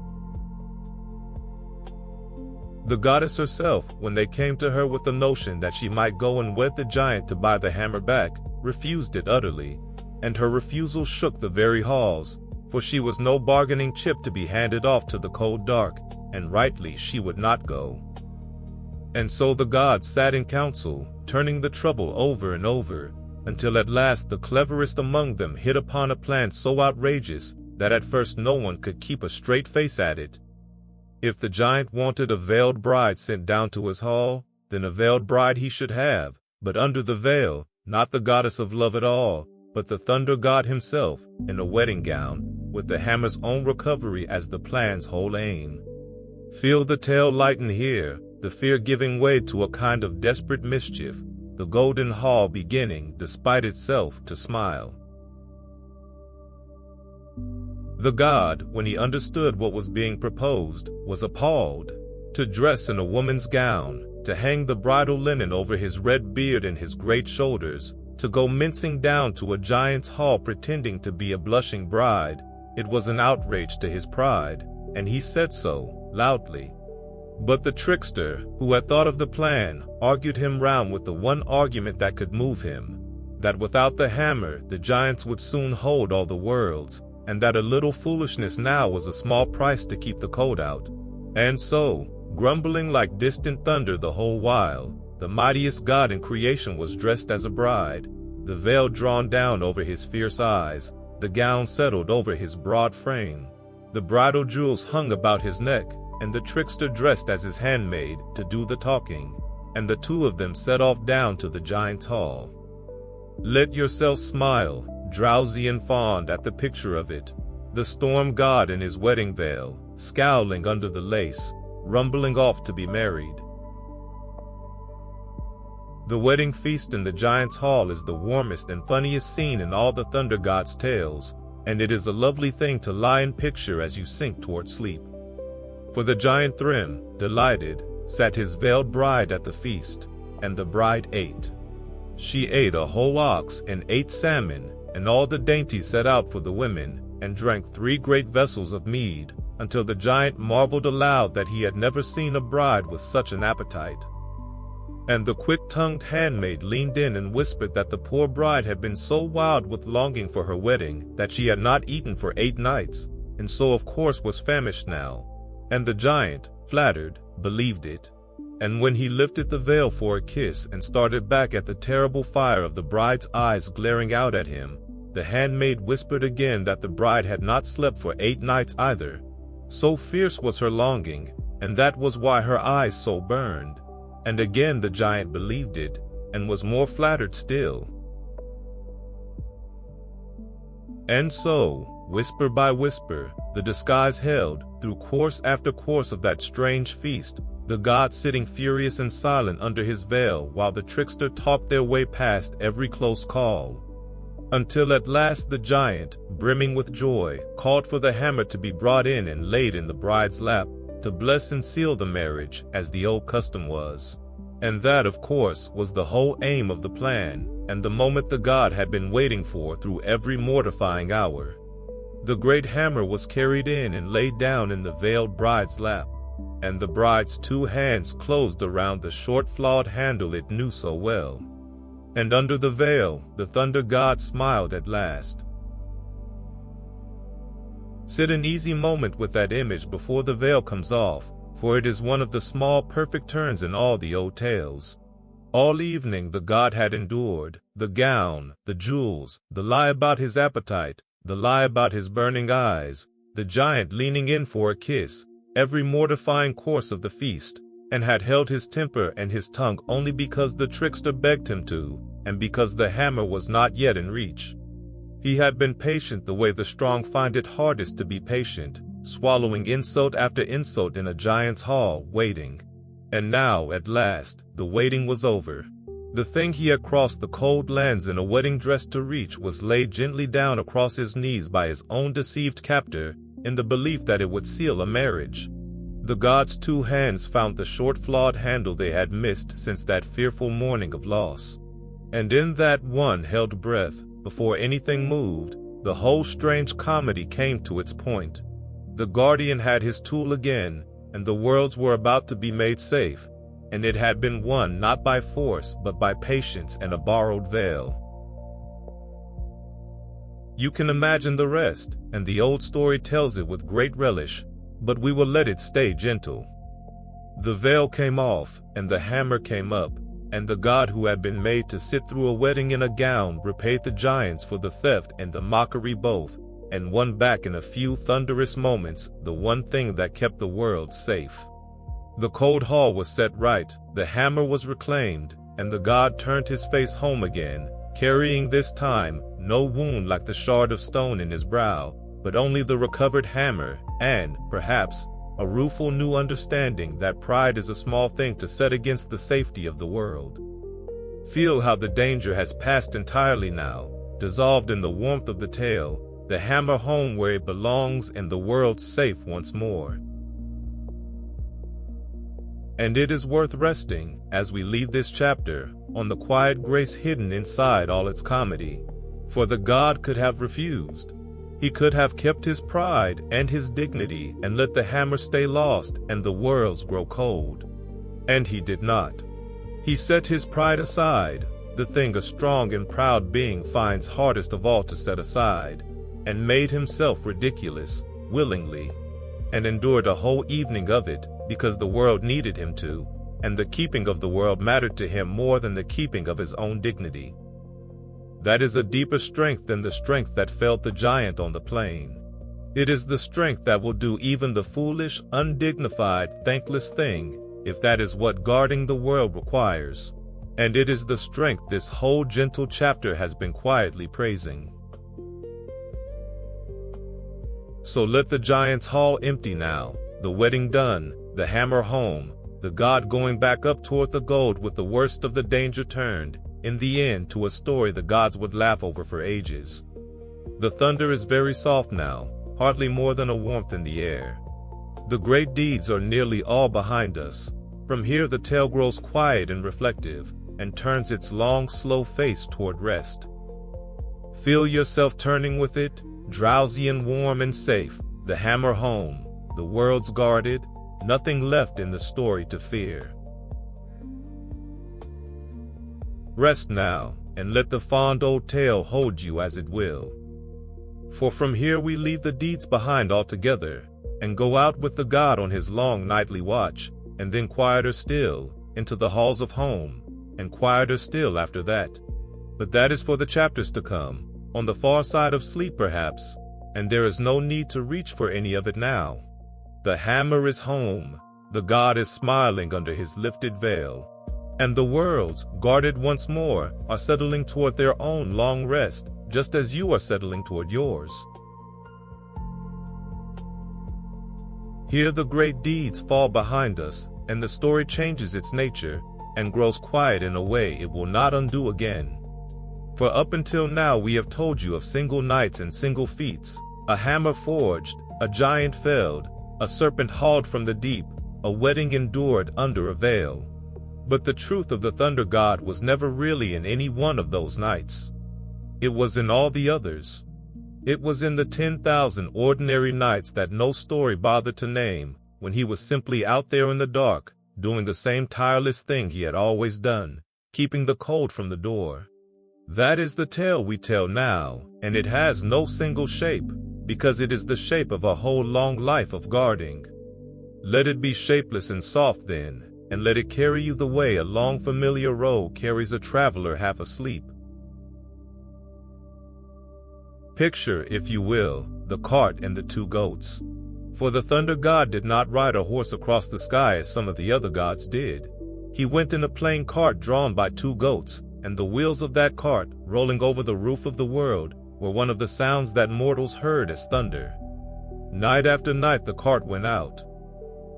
The goddess herself, when they came to her with the notion that she might go and wed the giant to buy the hammer back, refused it utterly, and her refusal shook the very halls, for she was no bargaining chip to be handed off to the cold dark, and rightly she would not go. And so the gods sat in council, turning the trouble over and over, until at last the cleverest among them hit upon a plan so outrageous that at first no one could keep a straight face at it. If the giant wanted a veiled bride sent down to his hall, then a veiled bride he should have, but under the veil, not the goddess of love at all, but the thunder god himself, in a wedding gown, with the hammer's own recovery as the plan's whole aim. Feel the tale lighten here, the fear giving way to a kind of desperate mischief, the golden hall beginning, despite itself, to smile. The god, when he understood what was being proposed, was appalled. To dress in a woman's gown, to hang the bridal linen over his red beard and his great shoulders, to go mincing down to a giant's hall pretending to be a blushing bride, it was an outrage to his pride, and he said so. loudly. But the trickster, who had thought of the plan, argued him round with the one argument that could move him, that without the hammer the giants would soon hold all the worlds, and that a little foolishness now was a small price to keep the cold out. And so, grumbling like distant thunder the whole while, the mightiest god in creation was dressed as a bride, the veil drawn down over his fierce eyes, the gown settled over his broad frame. The bridal jewels hung about his neck, and the trickster dressed as his handmaid to do the talking, and the two of them set off down to the giant's hall. Let yourself smile, drowsy and fond at the picture of it, the storm god in his wedding veil, scowling under the lace, rumbling off to be married. The wedding feast in the giant's hall is the warmest and funniest scene in all the thunder god's tales, and it is a lovely thing to lie and picture as you sink toward sleep. For the giant Thrym, delighted, sat his veiled bride at the feast, and the bride ate. She ate a whole ox and 8 salmon, and all the dainties set out for the women, and drank 3 great vessels of mead, until the giant marveled aloud that he had never seen a bride with such an appetite. And the quick-tongued handmaid leaned in and whispered that the poor bride had been so wild with longing for her wedding that she had not eaten for 8 nights, and so of course was famished now. And the giant, flattered, believed it. And when he lifted the veil for a kiss and started back at the terrible fire of the bride's eyes glaring out at him, the handmaid whispered again that the bride had not slept for 8 nights either. So fierce was her longing, and that was why her eyes so burned. And again the giant believed it, and was more flattered still. And so, whisper by whisper, the disguise held, through course after course of that strange feast, the god sitting furious and silent under his veil while the trickster talked their way past every close call. Until at last the giant, brimming with joy, called for the hammer to be brought in and laid in the bride's lap, to bless and seal the marriage, as the old custom was. And that, of course, was the whole aim of the plan, and the moment the god had been waiting for through every mortifying hour. The great hammer was carried in and laid down in the veiled bride's lap, and the bride's 2 hands closed around the short flawed handle it knew so well. And under the veil, the thunder god smiled at last. Sit an easy moment with that image before the veil comes off, for it is one of the small perfect turns in all the old tales. All evening the god had endured, the gown, the jewels, the lie about his appetite, the lie about his burning eyes, the giant leaning in for a kiss, every mortifying course of the feast, and had held his temper and his tongue only because the trickster begged him to, and because the hammer was not yet in reach. He had been patient the way the strong find it hardest to be patient, swallowing insult after insult in a giant's hall, waiting. And now, at last, the waiting was over. The thing he had crossed the cold lands in a wedding dress to reach was laid gently down across his knees by his own deceived captor, in the belief that it would seal a marriage. The god's 2 hands found the short flawed handle they had missed since that fearful morning of loss. And in that one held breath, before anything moved, the whole strange comedy came to its point. The guardian had his tool again, and the worlds were about to be made safe, and it had been won not by force but by patience and a borrowed veil. You can imagine the rest, and the old story tells it with great relish, but we will let it stay gentle. The veil came off, and the hammer came up, and the god who had been made to sit through a wedding in a gown repaid the giants for the theft and the mockery both, and won back in a few thunderous moments the one thing that kept the world safe. The cold hall was set right, the hammer was reclaimed, and the god turned his face home again, carrying this time no wound like the shard of stone in his brow, but only the recovered hammer, and, perhaps, a rueful new understanding that pride is a small thing to set against the safety of the world. Feel how the danger has passed entirely now, dissolved in the warmth of the tale, the hammer home where it belongs and the world safe once more. And it is worth resting, as we leave this chapter, on the quiet grace hidden inside all its comedy. For the god could have refused. He could have kept his pride and his dignity and let the hammer stay lost and the worlds grow cold. And he did not. He set his pride aside, the thing a strong and proud being finds hardest of all to set aside, and made himself ridiculous, willingly, and endured a whole evening of it, because the world needed him to, and the keeping of the world mattered to him more than the keeping of his own dignity. That is a deeper strength than the strength that felled the giant on the plain. It is the strength that will do even the foolish, undignified, thankless thing, if that is what guarding the world requires. And it is the strength this whole gentle chapter has been quietly praising. So let the giant's hall empty now, the wedding done, the hammer home, the god going back up toward the gold with the worst of the danger turned, in the end, to a story the gods would laugh over for ages. The thunder is very soft now, hardly more than a warmth in the air. The great deeds are nearly all behind us. From here the tale grows quiet and reflective, and turns its long, slow face toward rest. Feel yourself turning with it, drowsy and warm and safe, the hammer home, the world's guarded, nothing left in the story to fear. Rest now, and let the fond old tale hold you as it will. For from here we leave the deeds behind altogether, and go out with the god on his long nightly watch, and then quieter still, into the halls of home, and quieter still after that. But that is for the chapters to come, on the far side of sleep perhaps, and there is no need to reach for any of it now. The hammer is home, the god is smiling under his lifted veil, and the worlds, guarded once more, are settling toward their own long rest, just as you are settling toward yours. Here the great deeds fall behind us, and the story changes its nature, and grows quiet in a way it will not undo again. For up until now we have told you of single nights and single feats, a hammer forged, a giant felled, a serpent hauled from the deep, a wedding endured under a veil. But the truth of the thunder god was never really in any one of those nights. It was in all the others. It was in the 10,000 ordinary nights that no story bothered to name, when he was simply out there in the dark, doing the same tireless thing he had always done, keeping the cold from the door. That is the tale we tell now, and it has no single shape, because it is the shape of a whole long life of guarding. Let it be shapeless and soft then, and let it carry you the way a long familiar road carries a traveler half asleep. Picture, if you will, the cart and the two goats. For the thunder god did not ride a horse across the sky as some of the other gods did. He went in a plain cart drawn by two goats, and the wheels of that cart, rolling over the roof of the world, were one of the sounds that mortals heard as thunder. Night after night the cart went out.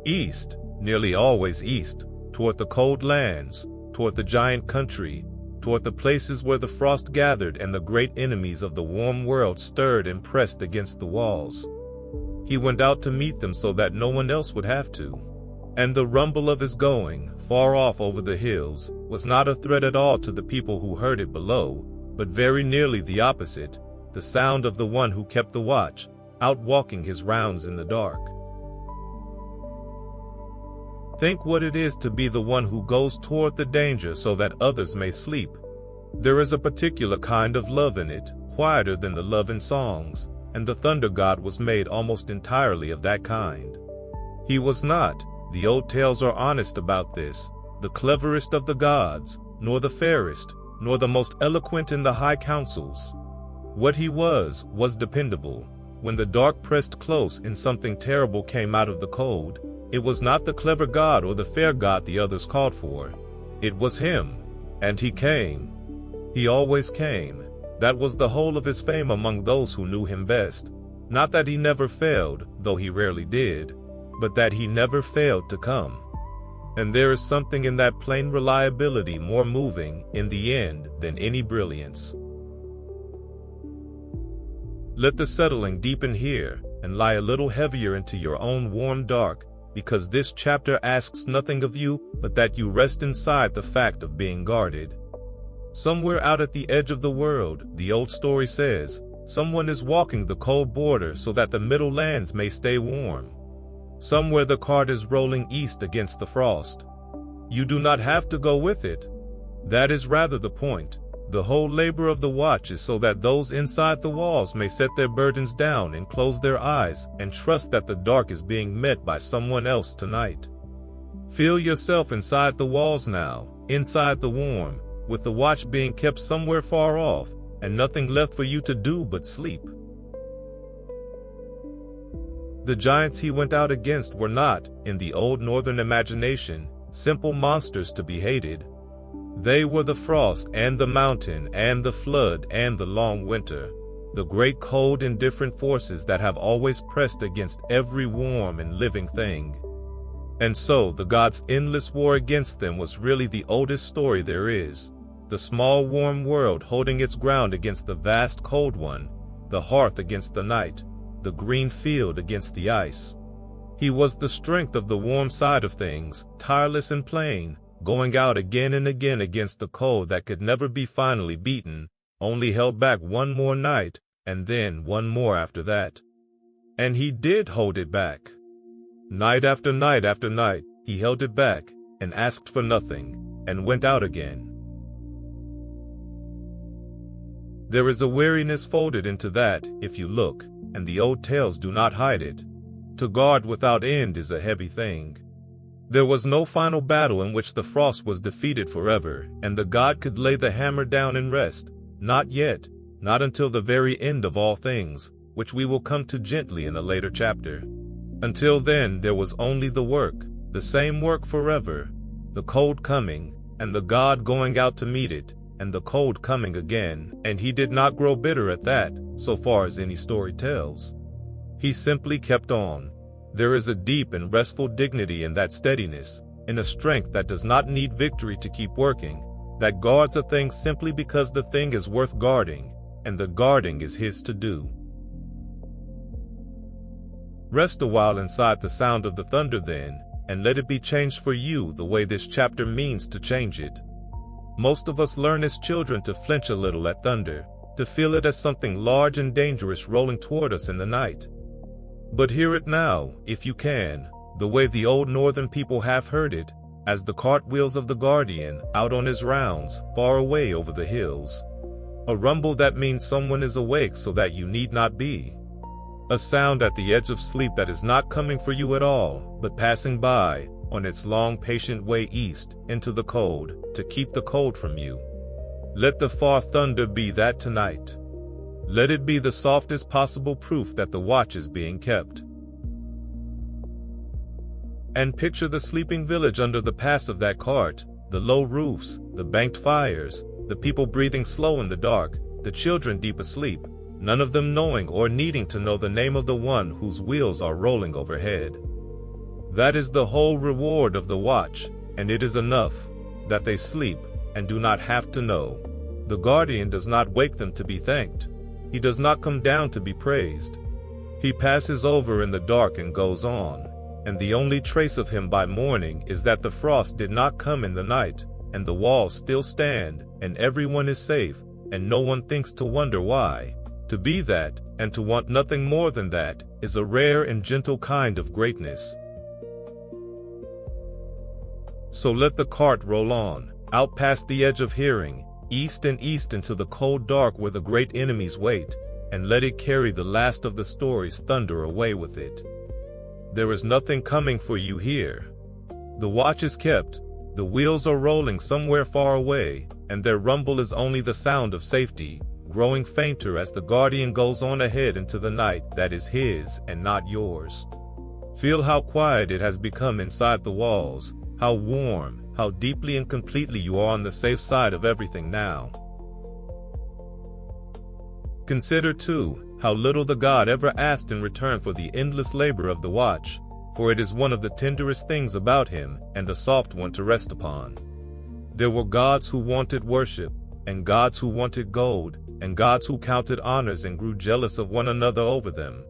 East, nearly always east, toward the cold lands, toward the giant country, toward the places where the frost gathered and the great enemies of the warm world stirred and pressed against the walls. He went out to meet them so that no one else would have to. And the rumble of his going, far off over the hills, was not a threat at all to the people who heard it below, but very nearly the opposite, the sound of the one who kept the watch, out walking his rounds in the dark. Think what it is to be the one who goes toward the danger so that others may sleep. There is a particular kind of love in it, quieter than the love in songs, and the thunder god was made almost entirely of that kind. He was not, the old tales are honest about this, the cleverest of the gods, nor the fairest, nor the most eloquent in the high councils. What he was dependable. When the dark pressed close and something terrible came out of the cold, it was not the clever god or the fair god the others called for. It was him. And he came. He always came. That was the whole of his fame among those who knew him best. Not that he never failed, though he rarely did, but that he never failed to come. And there is something in that plain reliability more moving, in the end, than any brilliance. Let the settling deepen here, and lie a little heavier into your own warm dark, because this chapter asks nothing of you but that you rest inside the fact of being guarded. Somewhere out at the edge of the world, the old story says, Someone is walking the cold border so that the middle lands may stay warm. Somewhere the cart is rolling east against the frost. You do not have to go with it. That is rather the point. The whole labor of the watch is so that those inside the walls may set their burdens down and close their eyes and trust that the dark is being met by someone else tonight. Feel yourself inside the walls now, inside the warm, with the watch being kept somewhere far off, and nothing left for you to do but sleep. The giants he went out against were not, in the old northern imagination, simple monsters to be hated. They were the frost and the mountain and the flood and the long winter, the great cold and different forces that have always pressed against every warm and living thing. And so the gods' endless war against them was really the oldest story there is, the small warm world holding its ground against the vast cold one, the hearth against the night, the green field against the ice. He was the strength of the warm side of things, tireless and plain, going out again and again against the cold that could never be finally beaten, only held back one more night, and then one more after that. And he did hold it back. Night after night after night, he held it back, and asked for nothing, and went out again. There is a weariness folded into that, if you look, and the old tales do not hide it. To guard without end is a heavy thing. There was no final battle in which the frost was defeated forever, and the god could lay the hammer down and rest. Not yet, not until the very end of all things, which we will come to gently in a later chapter. Until then there was only the work, the same work forever, the cold coming, and the god going out to meet it, and the cold coming again, and he did not grow bitter at that, so far as any story tells. He simply kept on. There is a deep and restful dignity in that steadiness, in a strength that does not need victory to keep working, that guards a thing simply because the thing is worth guarding, and the guarding is his to do. Rest a while inside the sound of the thunder then, and let it be changed for you the way this chapter means to change it. Most of us learn as children to flinch a little at thunder, to feel it as something large and dangerous rolling toward us in the night. But hear it now, if you can, the way the old northern people have heard it, as the cartwheels of the guardian, out on his rounds, far away over the hills. A rumble that means someone is awake so that you need not be. A sound at the edge of sleep that is not coming for you at all, but passing by, on its long patient way east, into the cold, to keep the cold from you. Let the far thunder be that tonight. Let it be the softest possible proof that the watch is being kept. And picture the sleeping village under the pass of that cart, the low roofs, the banked fires, the people breathing slow in the dark, the children deep asleep, none of them knowing or needing to know the name of the one whose wheels are rolling overhead. That is the whole reward of the watch, and it is enough, that they sleep, and do not have to know. The guardian does not wake them to be thanked. He does not come down to be praised. He passes over in the dark and goes on, and the only trace of him by morning is that the frost did not come in the night, and the walls still stand, and everyone is safe, and no one thinks to wonder why. To be that, and to want nothing more than that, is a rare and gentle kind of greatness. So let the cart roll on, out past the edge of hearing, east and east into the cold dark where the great enemies wait, and let it carry the last of the story's thunder away with it. There is nothing coming for you here. The watch is kept, the wheels are rolling somewhere far away, and their rumble is only the sound of safety, growing fainter as the guardian goes on ahead into the night that is his and not yours. Feel how quiet it has become inside the walls, how warm, how deeply and completely you are on the safe side of everything now. Consider, too, how little the god ever asked in return for the endless labor of the watch, for it is one of the tenderest things about him, and a soft one to rest upon. There were gods who wanted worship, and gods who wanted gold, and gods who counted honors and grew jealous of one another over them.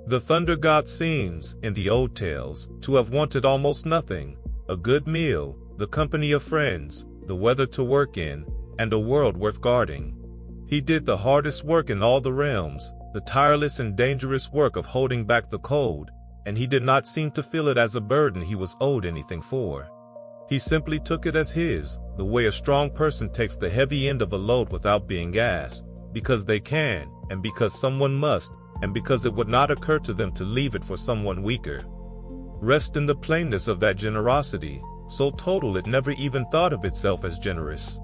The thunder god seems, in the old tales, to have wanted almost nothing: a good meal, the company of friends, the weather to work in, and a world worth guarding. He did the hardest work in all the realms, the tireless and dangerous work of holding back the cold, and he did not seem to feel it as a burden he was owed anything for. He simply took it as his, the way a strong person takes the heavy end of a load without being asked, because they can, and because someone must, and because it would not occur to them to leave it for someone weaker. Rest in the plainness of that generosity, so total it never even thought of itself as generous.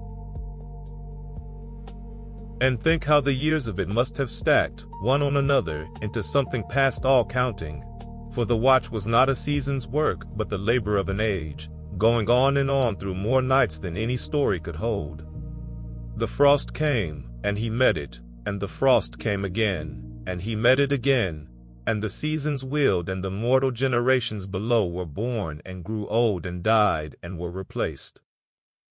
And think how the years of it must have stacked, one on another, into something past all counting. For the watch was not a season's work, but the labor of an age, going on and on through more nights than any story could hold. The frost came, and he met it, and the frost came again, and he met it again, and the seasons wheeled, and the mortal generations below were born and grew old and died and were replaced.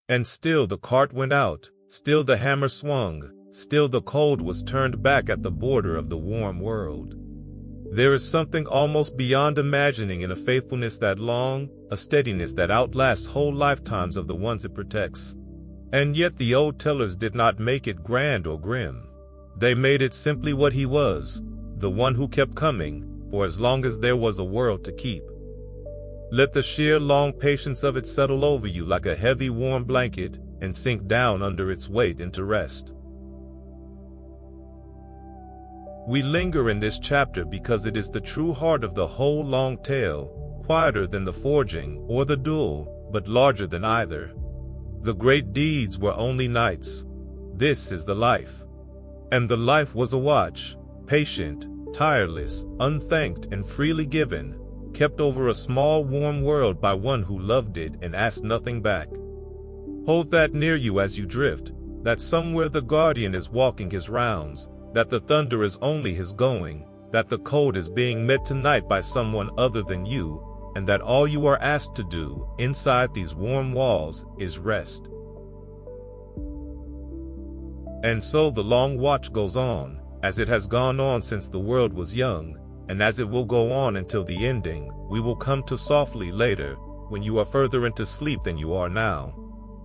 And still the cart went out, still the hammer swung, still the cold was turned back at the border of the warm world. There is something almost beyond imagining in a faithfulness that long, a steadiness that outlasts whole lifetimes of the ones it protects. And yet the old tellers did not make it grand or grim. They made it simply what he was, the one who kept coming, for as long as there was a world to keep. Let the sheer long patience of it settle over you like a heavy warm blanket, and sink down under its weight into rest. We linger in this chapter because it is the true heart of the whole long tale, quieter than the forging or the duel, but larger than either. The great deeds were only nights. This is the life. And the life was a watch, patient, tireless, unthanked and freely given, kept over a small warm world by one who loved it and asked nothing back. Hold that near you as you drift, that somewhere the guardian is walking his rounds, that the thunder is only his going, that the cold is being met tonight by someone other than you, and that all you are asked to do, inside these warm walls, is rest. And so the long watch goes on, as it has gone on since the world was young, and as it will go on until the ending, we will come to softly later, when you are further into sleep than you are now.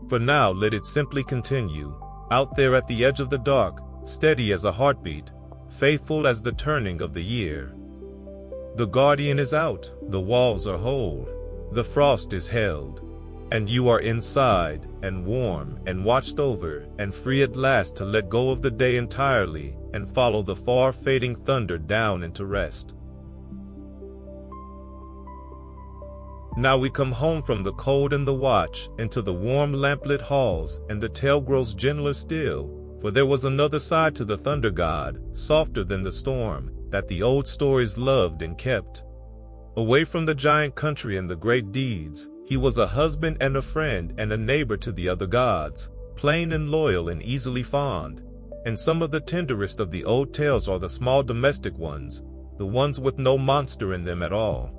For now let it simply continue, out there at the edge of the dark, steady as a heartbeat, faithful as the turning of the year. The guardian is out, the walls are whole, the frost is held, and you are inside, and warm, and watched over, and free at last to let go of the day entirely, and follow the far-fading thunder down into rest. Now we come home from the cold and the watch, into the warm lamplit halls, and the tale grows gentler still, for there was another side to the thunder god, softer than the storm, that the old stories loved and kept. Away from the giant country and the great deeds, he was a husband and a friend and a neighbor to the other gods, plain and loyal and easily fond. And some of the tenderest of the old tales are the small domestic ones, the ones with no monster in them at all.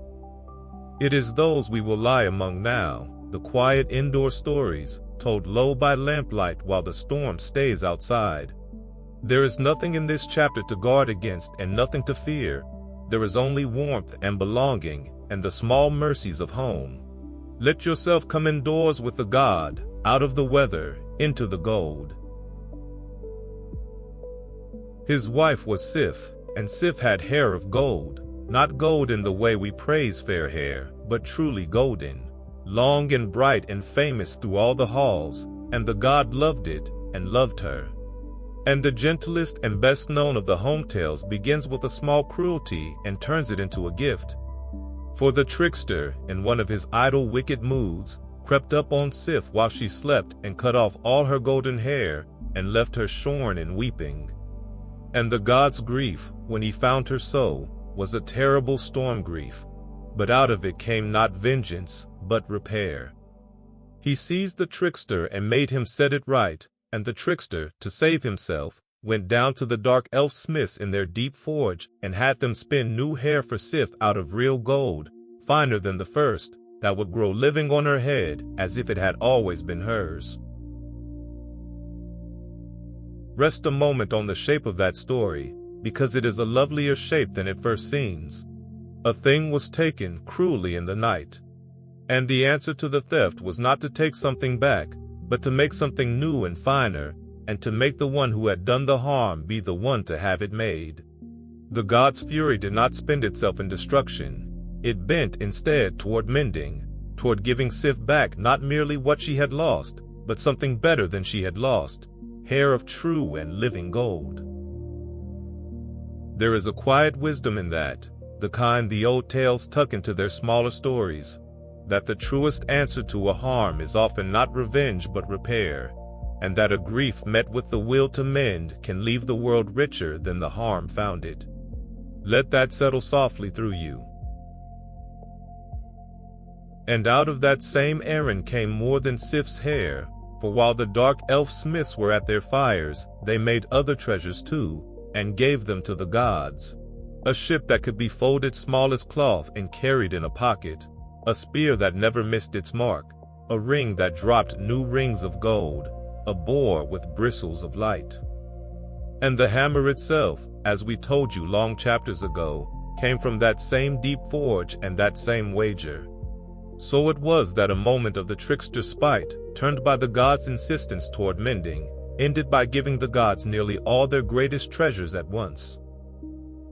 It is those we will lie among now, the quiet indoor stories, told low by lamplight while the storm stays outside. There is nothing in this chapter to guard against and nothing to fear. There is only warmth and belonging, and the small mercies of home. Let yourself come indoors with the god, out of the weather, into the gold. His wife was Sif, and Sif had hair of gold, not gold in the way we praise fair hair, but truly golden, long and bright and famous through all the halls, and the god loved it, and loved her. And the gentlest and best known of the home tales begins with a small cruelty and turns it into a gift. For the trickster, in one of his idle wicked moods, crept up on Sif while she slept and cut off all her golden hair, and left her shorn and weeping. And the god's grief, when he found her so, was a terrible storm grief, but out of it came not vengeance, but repair. He seized the trickster and made him set it right, and the trickster, to save himself, went down to the dark elf smiths in their deep forge and had them spin new hair for Sif out of real gold, finer than the first, that would grow living on her head as if it had always been hers. Rest a moment on the shape of that story, because it is a lovelier shape than it first seems. A thing was taken cruelly in the night. And the answer to the theft was not to take something back, but to make something new and finer, and to make the one who had done the harm be the one to have it made. The god's fury did not spend itself in destruction. It bent instead toward mending, toward giving Sif back not merely what she had lost, but something better than she had lost, hair of true and living gold. There is a quiet wisdom in that, the kind the old tales tuck into their smaller stories, that the truest answer to a harm is often not revenge but repair, and that a grief met with the will to mend can leave the world richer than the harm found it. Let that settle softly through you. And out of that same errand came more than Sif's hair, for while the dark elf smiths were at their fires, they made other treasures too, and gave them to the gods. A ship that could be folded small as cloth and carried in a pocket, a spear that never missed its mark, a ring that dropped new rings of gold, a boar with bristles of light. And the hammer itself, as we told you long chapters ago, came from that same deep forge and that same wager. So it was that a moment of the trickster's spite, turned by the gods' insistence toward mending, ended by giving the gods nearly all their greatest treasures at once.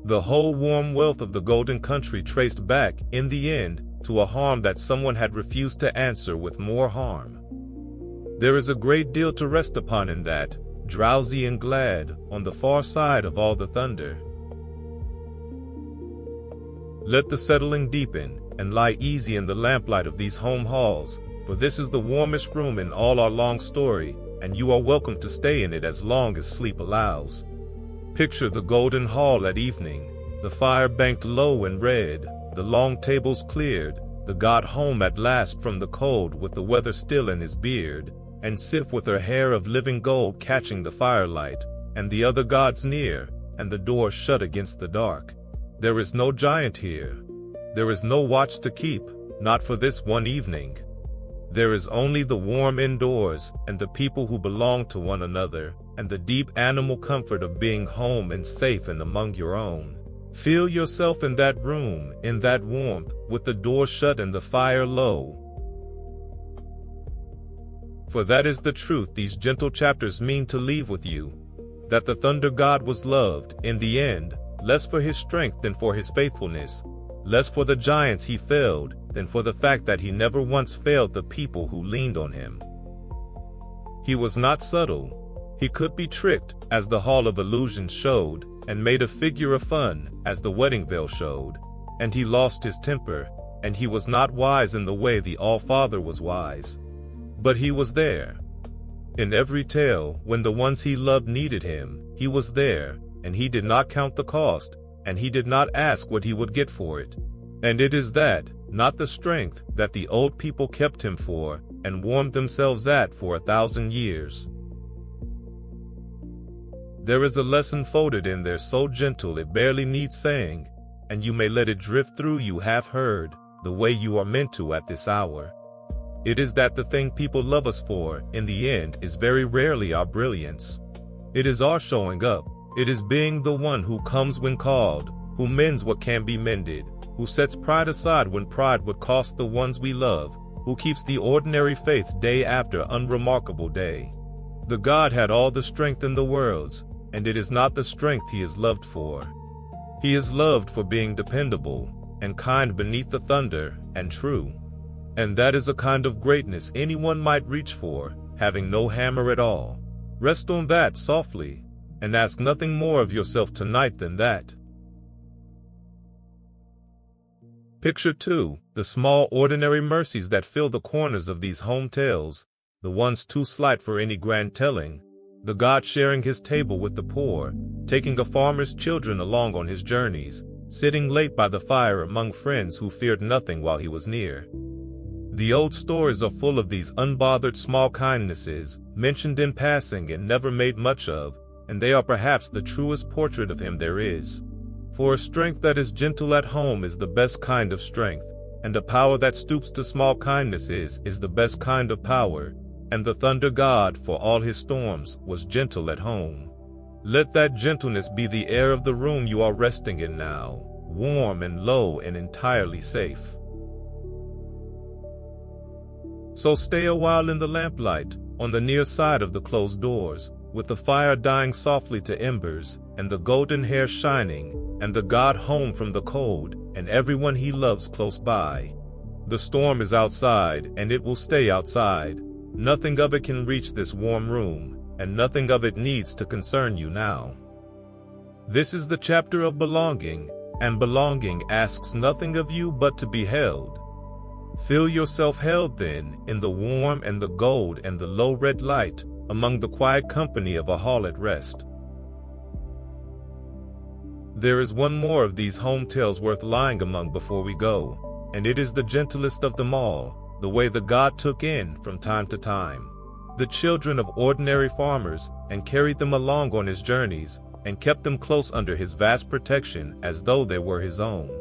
The whole warm wealth of the Golden Country traced back, in the end, to a harm that someone had refused to answer with more harm. There is a great deal to rest upon in that, drowsy and glad, on the far side of all the thunder. Let the settling deepen, and lie easy in the lamplight of these home halls, for this is the warmest room in all our long story, and you are welcome to stay in it as long as sleep allows. Picture the golden hall at evening, the fire banked low and red, the long tables cleared, the god home at last from the cold with the weather still in his beard, and Sif with her hair of living gold catching the firelight, and the other gods near, and the door shut against the dark. There is no giant here. There is no watch to keep, not for this one evening. There is only the warm indoors, and the people who belong to one another, and the deep animal comfort of being home and safe and among your own. Feel yourself in that room, in that warmth, with the door shut and the fire low. For that is the truth these gentle chapters mean to leave with you, that the thunder god was loved, in the end, less for his strength than for his faithfulness, less for the giants he felled than for the fact that he never once failed the people who leaned on him. He was not subtle. He could be tricked, as the Hall of Illusions showed, and made a figure of fun, as the wedding veil showed, and he lost his temper, and he was not wise in the way the All-Father was wise. But he was there. In every tale, when the ones he loved needed him, he was there, and he did not count the cost, and he did not ask what he would get for it. And it is that, not the strength, that the old people kept him for, and warmed themselves at for 1,000 years. There is a lesson folded in there so gentle it barely needs saying, and you may let it drift through you half heard, the way you are meant to at this hour. It is that the thing people love us for, in the end, is very rarely our brilliance. It is our showing up. It is being the one who comes when called, who mends what can be mended, who sets pride aside when pride would cost the ones we love, who keeps the ordinary faith day after unremarkable day. The god had all the strength in the worlds, and it is not the strength he is loved for. He is loved for being dependable, and kind beneath the thunder, and true. And that is a kind of greatness anyone might reach for, having no hammer at all. Rest on that softly, and ask nothing more of yourself tonight than that. Picture, too, the small ordinary mercies that fill the corners of these home tales, the ones too slight for any grand telling, the god sharing his table with the poor, taking a farmer's children along on his journeys, sitting late by the fire among friends who feared nothing while he was near. The old stories are full of these unbothered small kindnesses, mentioned in passing and never made much of, and they are perhaps the truest portrait of him there is. For a strength that is gentle at home is the best kind of strength, and a power that stoops to small kindnesses is the best kind of power, and the thunder god, for all his storms, was gentle at home. Let that gentleness be the air of the room you are resting in now, warm and low and entirely safe. So stay a while in the lamplight, on the near side of the closed doors, with the fire dying softly to embers, and the golden hair shining, and the god home from the cold, and everyone he loves close by. The storm is outside, and it will stay outside. Nothing of it can reach this warm room, and nothing of it needs to concern you now. This is the chapter of belonging, and belonging asks nothing of you but to be held. Feel yourself held then, in the warm and the gold and the low red light, among the quiet company of a hall at rest. There is one more of these home tales worth lying among before we go, and it is the gentlest of them all, the way the god took in, from time to time, the children of ordinary farmers, and carried them along on his journeys, and kept them close under his vast protection as though they were his own.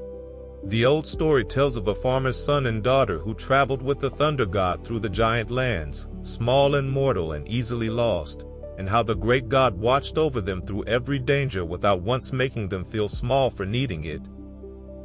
The old story tells of a farmer's son and daughter who traveled with the thunder god through the giant lands, small and mortal and easily lost, and how the great god watched over them through every danger without once making them feel small for needing it.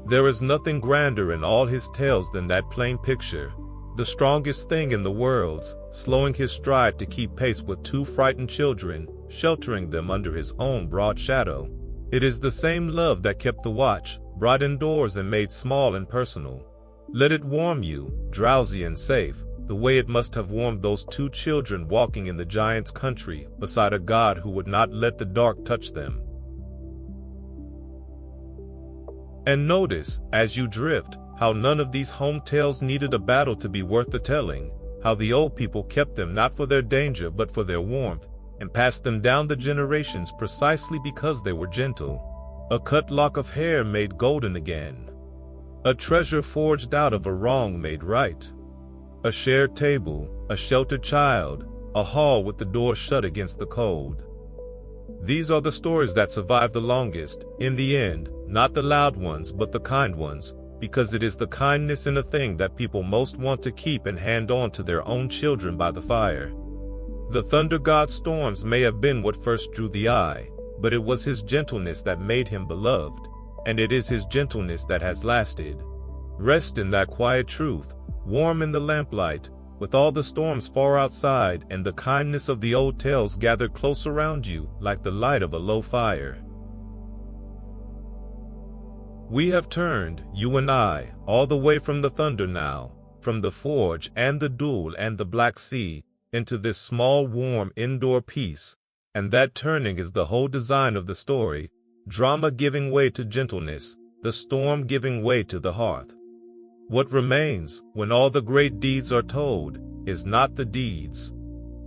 There is nothing grander in all his tales than that plain picture, the strongest thing in the world, slowing his stride to keep pace with two frightened children, sheltering them under his own broad shadow. It is the same love that kept the watch, brought indoors and made small and personal. Let it warm you, drowsy and safe, the way it must have warmed those two children walking in the giant's country beside a god who would not let the dark touch them. And notice, as you drift, how none of these home tales needed a battle to be worth the telling, how the old people kept them not for their danger but for their warmth, and passed them down the generations precisely because they were gentle. A cut lock of hair made golden again. A treasure forged out of a wrong made right. A shared table, a sheltered child, a hall with the door shut against the cold. These are the stories that survive the longest, in the end, not the loud ones but the kind ones, because it is the kindness in a thing that people most want to keep and hand on to their own children by the fire. The thunder god's storms may have been what first drew the eye, but it was his gentleness that made him beloved, and it is his gentleness that has lasted. Rest in that quiet truth, warm in the lamplight, with all the storms far outside and the kindness of the old tales gathered close around you like the light of a low fire. We have turned, you and I, all the way from the thunder now, from the forge and the duel and the Black Sea, into this small warm indoor peace, and that turning is the whole design of the story, drama giving way to gentleness, the storm giving way to the hearth. What remains, when all the great deeds are told, is not the deeds.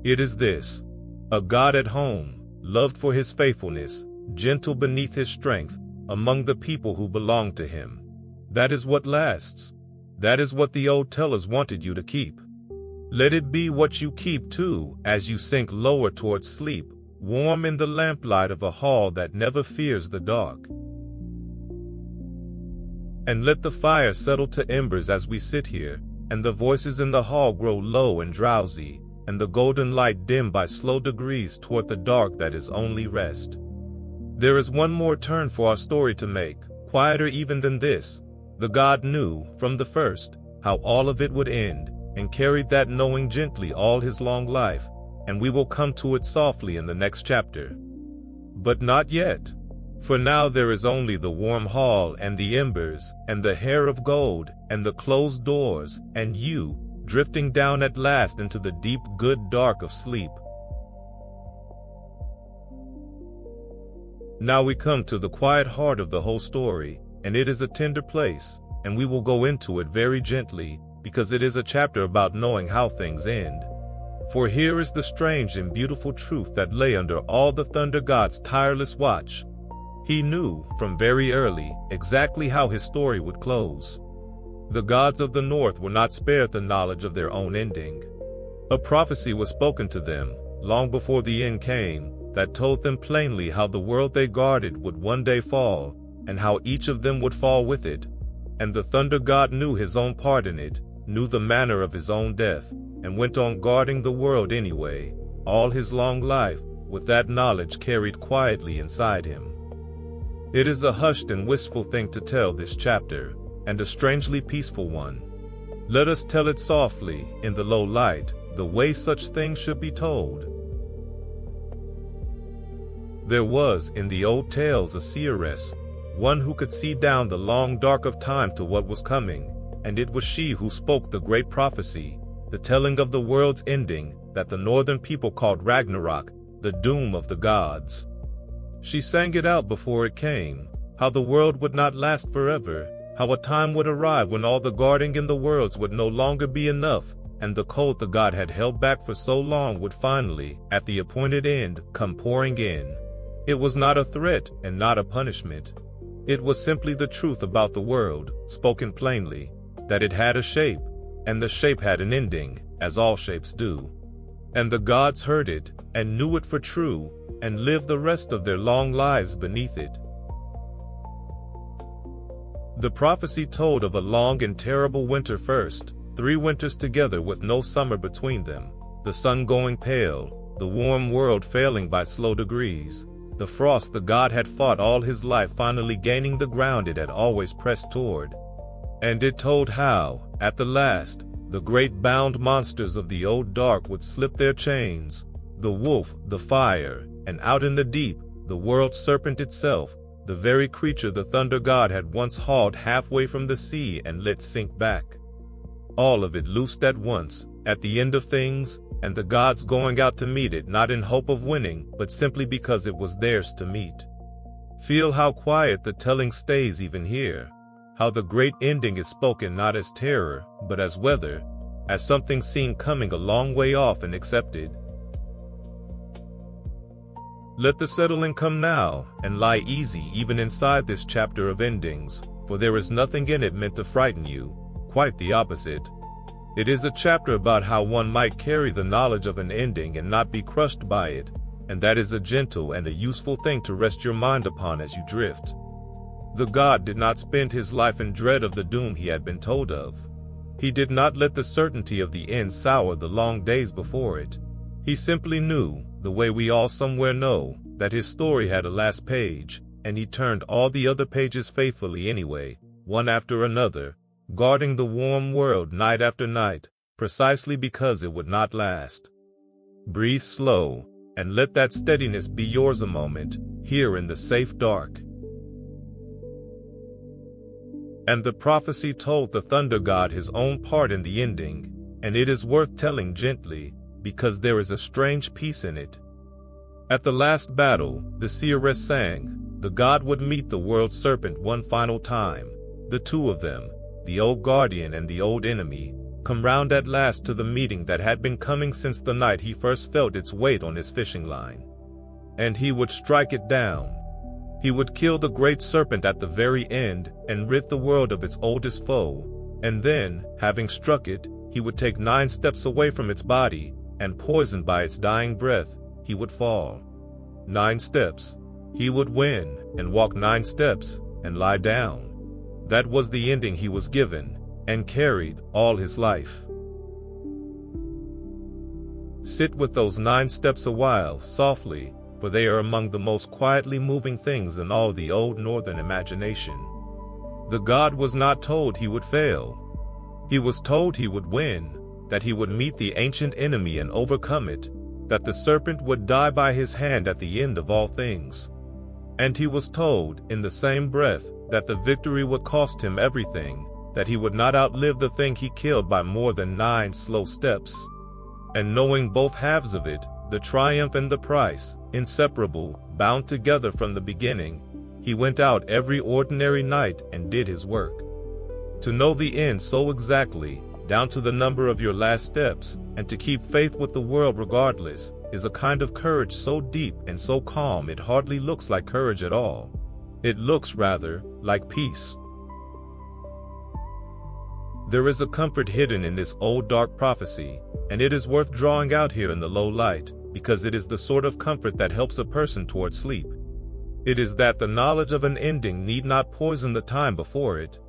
It is this: a God at home, loved for his faithfulness, gentle beneath his strength, among the people who belong to him. That is what lasts. That is what the old tellers wanted you to keep. Let it be what you keep too, as you sink lower towards sleep, warm in the lamplight of a hall that never fears the dark. And let the fire settle to embers as we sit here, and the voices in the hall grow low and drowsy, and the golden light dim by slow degrees toward the dark that is only rest. There is one more turn for our story to make, quieter even than this. The god knew, from the first, how all of it would end, and carried that knowing gently all his long life, and we will come to it softly in the next chapter. But not yet. For now there is only the warm hall and the embers, and the hair of gold, and the closed doors, and you, drifting down at last into the deep good dark of sleep. Now we come to the quiet heart of the whole story, and it is a tender place, and we will go into it very gently, because it is a chapter about knowing how things end. For here is the strange and beautiful truth that lay under all the thunder god's tireless watch. He knew, from very early, exactly how his story would close. The gods of the north were not spared the knowledge of their own ending. A prophecy was spoken to them, long before the end came, that told them plainly how the world they guarded would one day fall, and how each of them would fall with it. And the thunder god knew his own part in it, knew the manner of his own death, and went on guarding the world anyway, all his long life, with that knowledge carried quietly inside him. It is a hushed and wistful thing to tell this chapter, and a strangely peaceful one. Let us tell it softly, in the low light, the way such things should be told. There was, in the old tales, a seeress, one who could see down the long dark of time to what was coming, and it was she who spoke the great prophecy, the telling of the world's ending, that the northern people called Ragnarok, the doom of the gods. She sang it out before it came, how the world would not last forever, how a time would arrive when all the guarding in the worlds would no longer be enough, and the cold the god had held back for so long would finally, at the appointed end, come pouring in. It was not a threat and not a punishment. It was simply the truth about the world, spoken plainly, that it had a shape, and the shape had an ending, as all shapes do. And the gods heard it, and knew it for true, and lived the rest of their long lives beneath it. The prophecy told of a long and terrible winter first, 3 winters together with no summer between them, the sun going pale, the warm world failing by slow degrees, the frost the god had fought all his life finally gaining the ground it had always pressed toward. And it told how, at the last, the great bound monsters of the old dark would slip their chains, the wolf, the fire, and out in the deep, the world serpent itself, the very creature the thunder god had once hauled halfway from the sea and let sink back. All of it loosed at once, at the end of things, and the gods going out to meet it not in hope of winning, but simply because it was theirs to meet. Feel how quiet the telling stays even here, how the great ending is spoken not as terror, but as weather, as something seen coming a long way off and accepted. Let the settling come now, and lie easy even inside this chapter of endings, for there is nothing in it meant to frighten you, quite the opposite. It is a chapter about how one might carry the knowledge of an ending and not be crushed by it, and that is a gentle and a useful thing to rest your mind upon as you drift. The god did not spend his life in dread of the doom he had been told of. He did not let the certainty of the end sour the long days before it. He simply knew, the way we all somewhere know, that his story had a last page, and he turned all the other pages faithfully anyway, one after another, guarding the warm world night after night, precisely because it would not last. Breathe slow, and let that steadiness be yours a moment, here in the safe dark. And the prophecy told the thunder god his own part in the ending, and it is worth telling gently, because there is a strange peace in it. At the last battle, the seeress sang, the god would meet the world serpent one final time, the two of them, the old guardian and the old enemy, come round at last to the meeting that had been coming since the night he first felt its weight on his fishing line. And he would strike it down. He would kill the great serpent at the very end and rid the world of its oldest foe, and then, having struck it, he would take 9 steps away from its body, and poisoned by its dying breath, he would fall. 9 steps. He would win, and walk 9 steps, and lie down. That was the ending he was given, and carried all his life. Sit with those 9 steps a while, softly, for they are among the most quietly moving things in all the old northern imagination. The god was not told he would fail. He was told he would win, that he would meet the ancient enemy and overcome it, that the serpent would die by his hand at the end of all things. And he was told, in the same breath, that the victory would cost him everything, that he would not outlive the thing he killed by more than 9 slow steps. And knowing both halves of it, the triumph and the price, inseparable, bound together from the beginning, he went out every ordinary night and did his work. To know the end so exactly, down to the number of your last steps, and to keep faith with the world regardless, is a kind of courage so deep and so calm it hardly looks like courage at all. It looks, rather, like peace. There is a comfort hidden in this old dark prophecy, and it is worth drawing out here in the low light, because it is the sort of comfort that helps a person toward sleep. It is that the knowledge of an ending need not poison the time before it.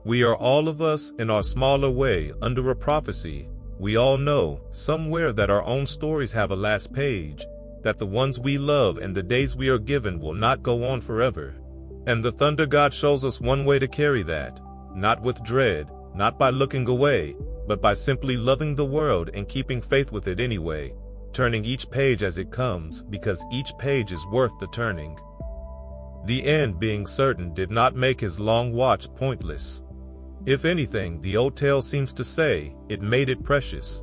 We are all of us, in our smaller way, under a prophecy. We all know, somewhere, that our own stories have a last page, that the ones we love and the days we are given will not go on forever. And the thunder god shows us one way to carry that, not with dread, not by looking away, but by simply loving the world and keeping faith with it anyway, turning each page as it comes, because each page is worth the turning. The end being certain did not make his long watch pointless. If anything, the old tale seems to say, it made it precious.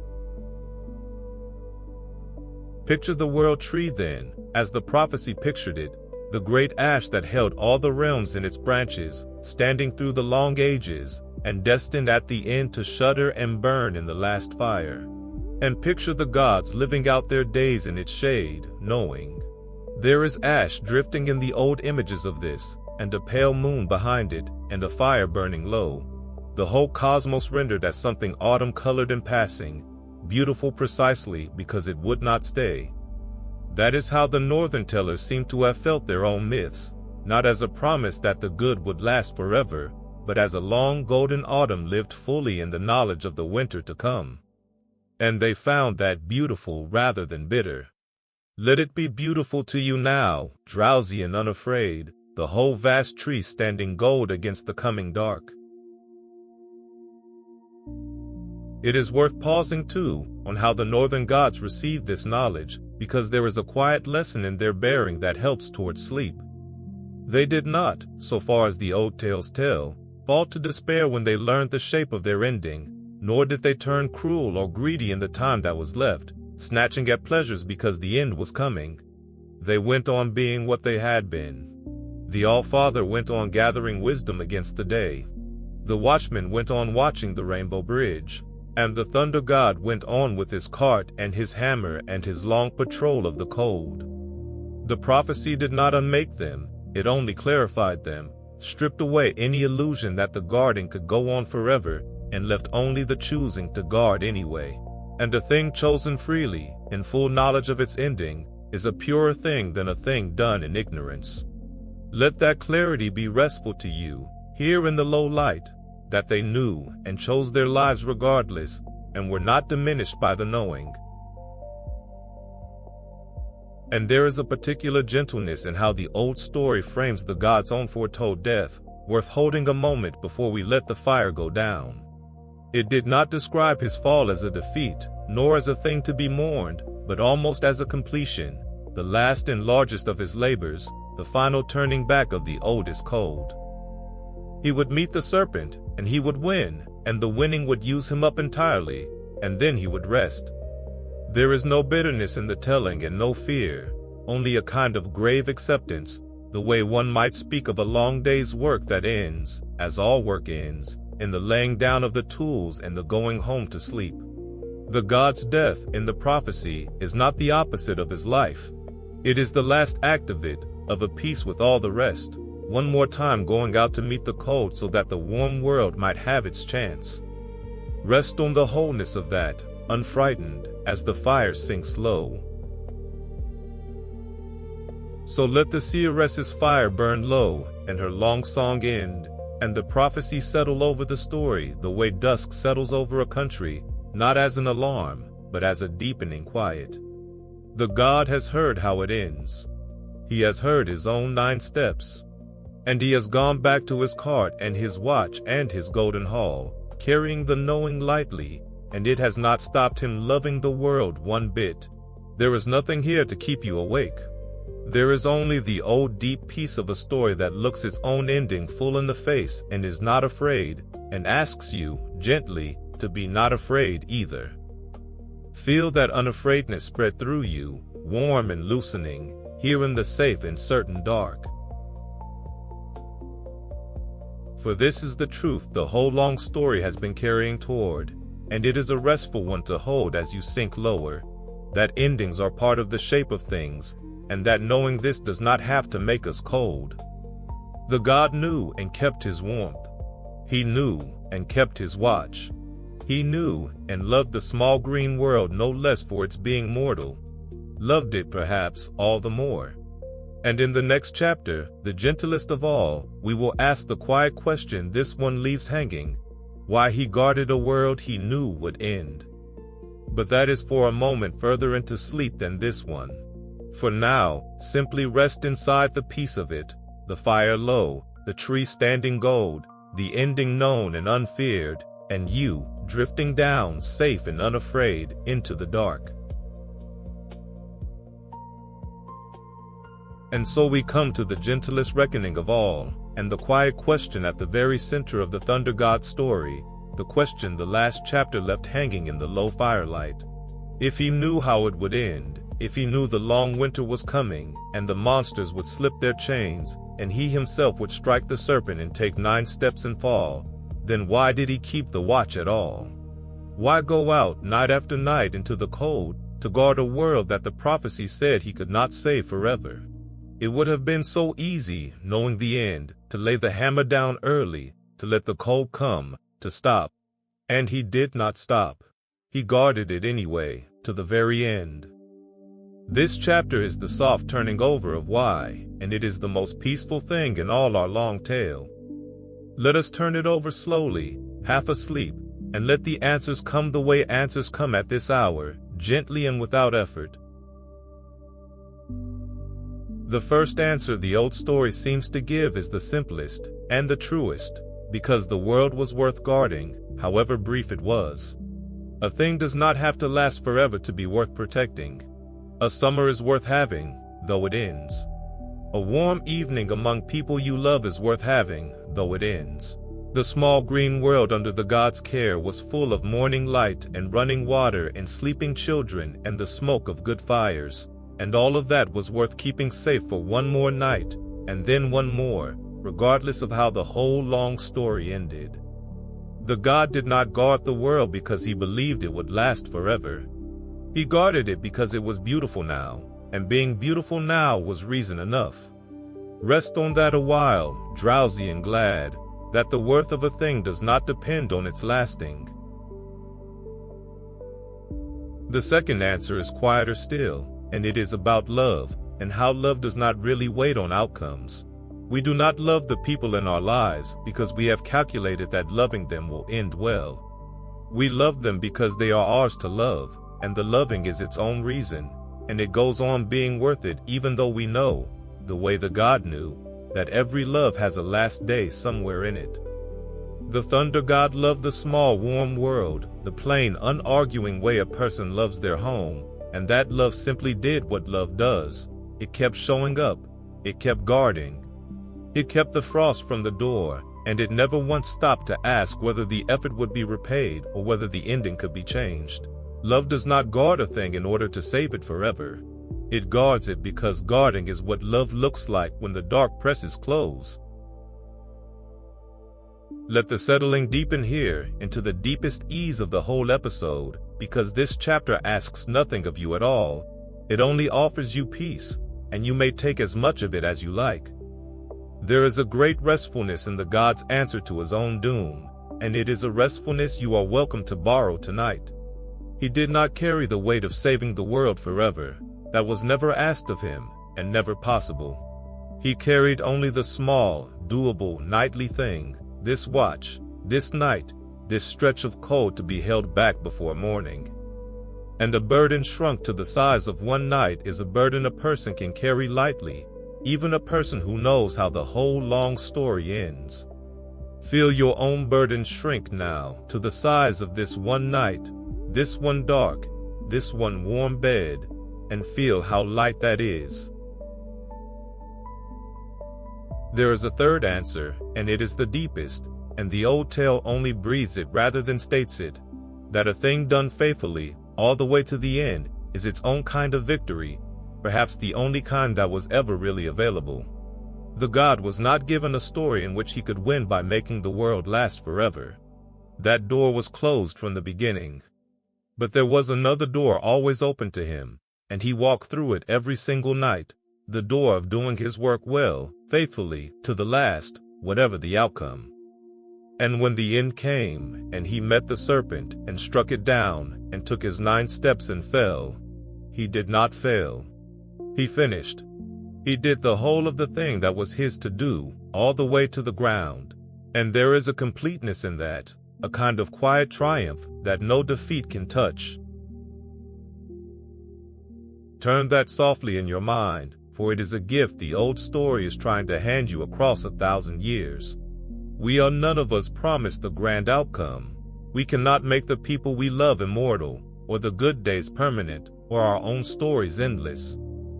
Picture the world tree then, as the prophecy pictured it, the great ash that held all the realms in its branches, standing through the long ages, and destined at the end to shudder and burn in the last fire. And picture the gods living out their days in its shade, knowing there is ash drifting in the old images of this, and a pale moon behind it, and a fire burning low. The whole cosmos rendered as something autumn-colored and passing, beautiful precisely because it would not stay. That is how the northern tellers seem to have felt their own myths, not as a promise that the good would last forever, but as a long golden autumn lived fully in the knowledge of the winter to come. And they found that beautiful rather than bitter. Let it be beautiful to you now, drowsy and unafraid, the whole vast tree standing gold against the coming dark. It is worth pausing too on how the northern gods received this knowledge, because there is a quiet lesson in their bearing that helps towards sleep. They did not, so far as the old tales tell, fall to despair when they learned the shape of their ending, nor did they turn cruel or greedy in the time that was left, snatching at pleasures because the end was coming. They went on being what they had been. The All-Father went on gathering wisdom against the day. The watchman went on watching the rainbow bridge. And the thunder god went on with his cart and his hammer and his long patrol of the cold. The prophecy did not unmake them, it only clarified them, stripped away any illusion that the guarding could go on forever, and left only the choosing to guard anyway. And a thing chosen freely, in full knowledge of its ending, is a purer thing than a thing done in ignorance. Let that clarity be restful to you, here in the low light, that they knew and chose their lives regardless, and were not diminished by the knowing. And there is a particular gentleness in how the old story frames the god's own foretold death, worth holding a moment before we let the fire go down. It did not describe his fall as a defeat, nor as a thing to be mourned, but almost as a completion, the last and largest of his labors, the final turning back of the oldest cold. He would meet the serpent, and he would win, and the winning would use him up entirely, and then he would rest. There is no bitterness in the telling and no fear, only a kind of grave acceptance, the way one might speak of a long day's work that ends, as all work ends, in the laying down of the tools and the going home to sleep. The god's death in the prophecy is not the opposite of his life. It is the last act of it, of a piece with all the rest. One more time going out to meet the cold so that the warm world might have its chance. Rest on the wholeness of that, unfrightened, as the fire sinks low. So let the seeress's fire burn low, and her long song end, and the prophecy settle over the story the way dusk settles over a country, not as an alarm, but as a deepening quiet. The god has heard how it ends. He has heard his own 9 steps. And he has gone back to his cart and his watch and his golden hall, carrying the knowing lightly, and it has not stopped him loving the world one bit. There is nothing here to keep you awake. There is only the old deep piece of a story that looks its own ending full in the face and is not afraid, and asks you, gently, to be not afraid either. Feel that unafraidness spread through you, warm and loosening, here in the safe and certain dark. For this is the truth the whole long story has been carrying toward, and it is a restful one to hold as you sink lower, that endings are part of the shape of things, and that knowing this does not have to make us cold. The god knew and kept his warmth. He knew and kept his watch. He knew and loved the small green world no less for its being mortal, loved it perhaps all the more. And in the next chapter, the gentlest of all, we will ask the quiet question this one leaves hanging, why he guarded a world he knew would end. But that is for a moment further into sleep than this one. For now, simply rest inside the peace of it, the fire low, the tree standing gold, the ending known and unfeared, and you, drifting down safe and unafraid into the dark. And so we come to the gentlest reckoning of all, and the quiet question at the very center of the Thunder God story, the question the last chapter left hanging in the low firelight. If he knew how it would end, if he knew the long winter was coming, and the monsters would slip their chains, and he himself would strike the serpent and take 9 steps and fall, then why did he keep the watch at all? Why go out night after night into the cold to guard a world that the prophecy said he could not save forever? It would have been so easy, knowing the end, to lay the hammer down early, to let the cold come, to stop. And he did not stop. He guarded it anyway, to the very end. This chapter is the soft turning over of why, and it is the most peaceful thing in all our long tale. Let us turn it over slowly, half asleep, and let the answers come the way answers come at this hour, gently and without effort. The first answer the old story seems to give is the simplest and the truest, because the world was worth guarding, however brief it was. A thing does not have to last forever to be worth protecting. A summer is worth having, though it ends. A warm evening among people you love is worth having, though it ends. The small green world under the god's care was full of morning light and running water and sleeping children and the smoke of good fires, and all of that was worth keeping safe for one more night, and then one more, regardless of how the whole long story ended. The god did not guard the world because he believed it would last forever. He guarded it because it was beautiful now, and being beautiful now was reason enough. Rest on that a while, drowsy and glad, that the worth of a thing does not depend on its lasting. The second answer is quieter still, and it is about love, and how love does not really wait on outcomes. We do not love the people in our lives because we have calculated that loving them will end well. We love them because they are ours to love, and the loving is its own reason, and it goes on being worth it even though we know, the way the god knew, that every love has a last day somewhere in it. The thunder god loved the small warm world, the plain unarguing way a person loves their home, and that love simply did what love does. It kept showing up, it kept guarding. It kept the frost from the door, and it never once stopped to ask whether the effort would be repaid or whether the ending could be changed. Love does not guard a thing in order to save it forever. It guards it because guarding is what love looks like when the dark presses close. Let the settling deepen here into the deepest ease of the whole episode, because this chapter asks nothing of you at all. It only offers you peace, and you may take as much of it as you like. There is a great restfulness in the god's answer to his own doom, and it is a restfulness you are welcome to borrow tonight. He did not carry the weight of saving the world forever. That was never asked of him, and never possible. He carried only the small, doable, nightly thing, this watch, this night, this stretch of cold to be held back before morning. And a burden shrunk to the size of one night is a burden a person can carry lightly, even a person who knows how the whole long story ends. Feel your own burden shrink now to the size of this one night, this one dark, this one warm bed, and feel how light that is. There is a third answer, and it is the deepest, and the old tale only breathes it rather than states it, that a thing done faithfully, all the way to the end, is its own kind of victory, perhaps the only kind that was ever really available. The god was not given a story in which he could win by making the world last forever. That door was closed from the beginning. But there was another door always open to him, and he walked through it every single night, the door of doing his work well, faithfully, to the last, whatever the outcome. And when the end came, and he met the serpent, and struck it down, and took his 9 steps and fell, he did not fail. He finished. He did the whole of the thing that was his to do, all the way to the ground. And there is a completeness in that, a kind of quiet triumph that no defeat can touch. Turn that softly in your mind, for it is a gift the old story is trying to hand you across 1,000 years. We are none of us promised the grand outcome. We cannot make the people we love immortal, or the good days permanent, or our own stories endless.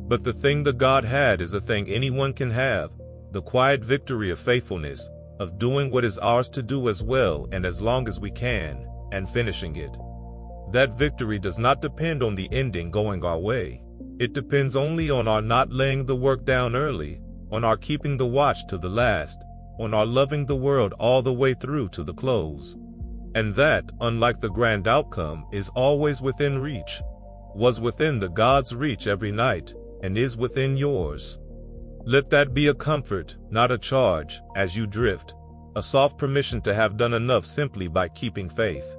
But the thing the god had is a thing anyone can have, the quiet victory of faithfulness, of doing what is ours to do as well and as long as we can, and finishing it. That victory does not depend on the ending going our way. It depends only on our not laying the work down early, on our keeping the watch to the last, on our loving the world all the way through to the close. And that, unlike the grand outcome, is always within reach, was within the god's reach every night, and is within yours. Let that be a comfort, not a charge, as you drift, a soft permission to have done enough simply by keeping faith.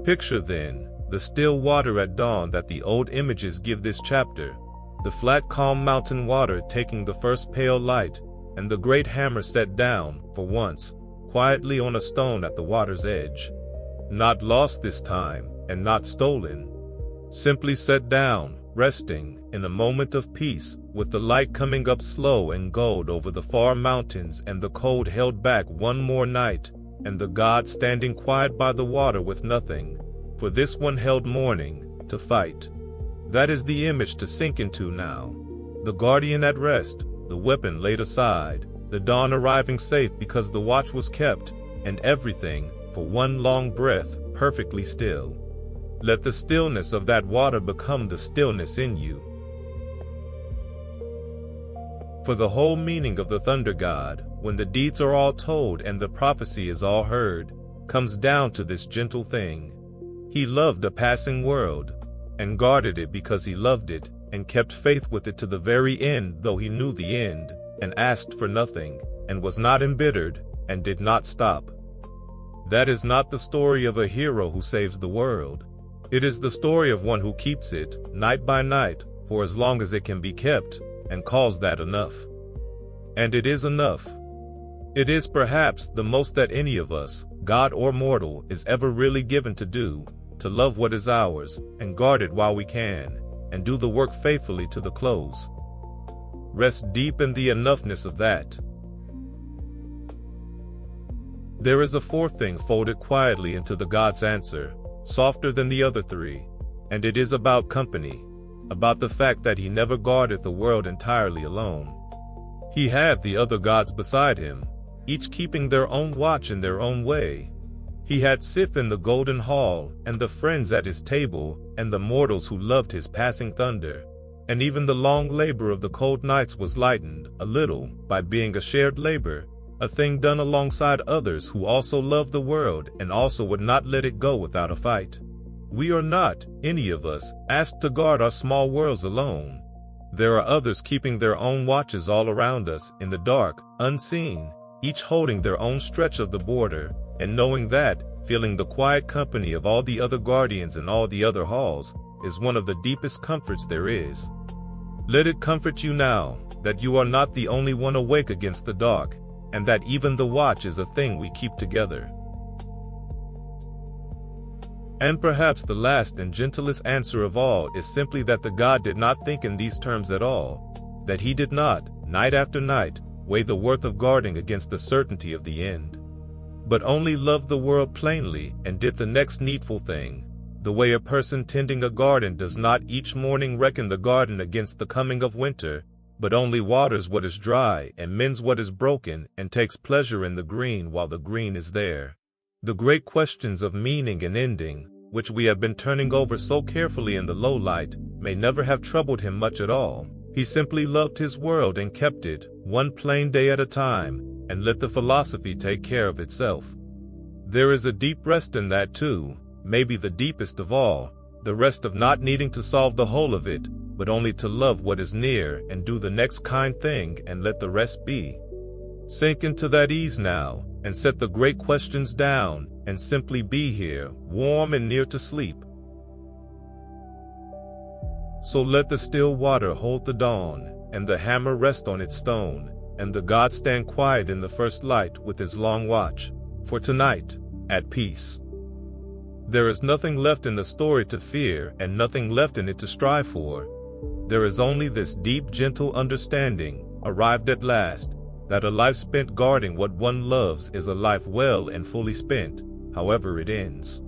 Picture then, the still water at dawn that the old images give this chapter, the flat calm mountain water taking the first pale light, and the great hammer set down, for once, quietly on a stone at the water's edge. Not lost this time, and not stolen. Simply set down, resting, in a moment of peace, with the light coming up slow and gold over the far mountains and the cold held back one more night, and the god standing quiet by the water with nothing, for this one held mourning, to fight. That is the image to sink into now. The guardian at rest, the weapon laid aside, the dawn arriving safe because the watch was kept, and everything, for one long breath, perfectly still. Let the stillness of that water become the stillness in you. For the whole meaning of the thunder god, when the deeds are all told and the prophecy is all heard, comes down to this gentle thing. He loved a passing world, and guarded it because he loved it, and kept faith with it to the very end though he knew the end, and asked for nothing, and was not embittered, and did not stop. That is not the story of a hero who saves the world. It is the story of one who keeps it, night by night, for as long as it can be kept, and calls that enough. And it is enough. It is perhaps the most that any of us, God or mortal, is ever really given to do, to love what is ours, and guard it while we can, and do the work faithfully to the close. Rest deep in the enoughness of that. There is a fourth thing folded quietly into the god's answer, softer than the other three, and it is about company, about the fact that he never guarded the world entirely alone. He had the other gods beside him, each keeping their own watch in their own way. He had Sif in the golden hall, and the friends at his table, and the mortals who loved his passing thunder. And even the long labor of the cold nights was lightened, a little, by being a shared labor, a thing done alongside others who also loved the world and also would not let it go without a fight. We are not, any of us, asked to guard our small worlds alone. There are others keeping their own watches all around us, in the dark, unseen, each holding their own stretch of the border, and knowing that, feeling the quiet company of all the other guardians in all the other halls, is one of the deepest comforts there is. Let it comfort you now, that you are not the only one awake against the dark, and that even the watch is a thing we keep together. And perhaps the last and gentlest answer of all is simply that the god did not think in these terms at all, that he did not, night after night, weigh the worth of guarding against the certainty of the end, but only loved the world plainly and did the next needful thing, the way a person tending a garden does not each morning reckon the garden against the coming of winter, but only waters what is dry and mends what is broken and takes pleasure in the green while the green is there. The great questions of meaning and ending, which we have been turning over so carefully in the low light, may never have troubled him much at all. He simply loved his world and kept it, one plain day at a time, and let the philosophy take care of itself. There is a deep rest in that too, maybe the deepest of all, the rest of not needing to solve the whole of it, but only to love what is near and do the next kind thing and let the rest be. Sink into that ease now, and set the great questions down, and simply be here, warm and near to sleep. So let the still water hold the dawn, and the hammer rest on its stone, and the god stand quiet in the first light with his long watch, for tonight, at peace. There is nothing left in the story to fear and nothing left in it to strive for. There is only this deep, gentle understanding, arrived at last, that a life spent guarding what one loves is a life well and fully spent, however it ends.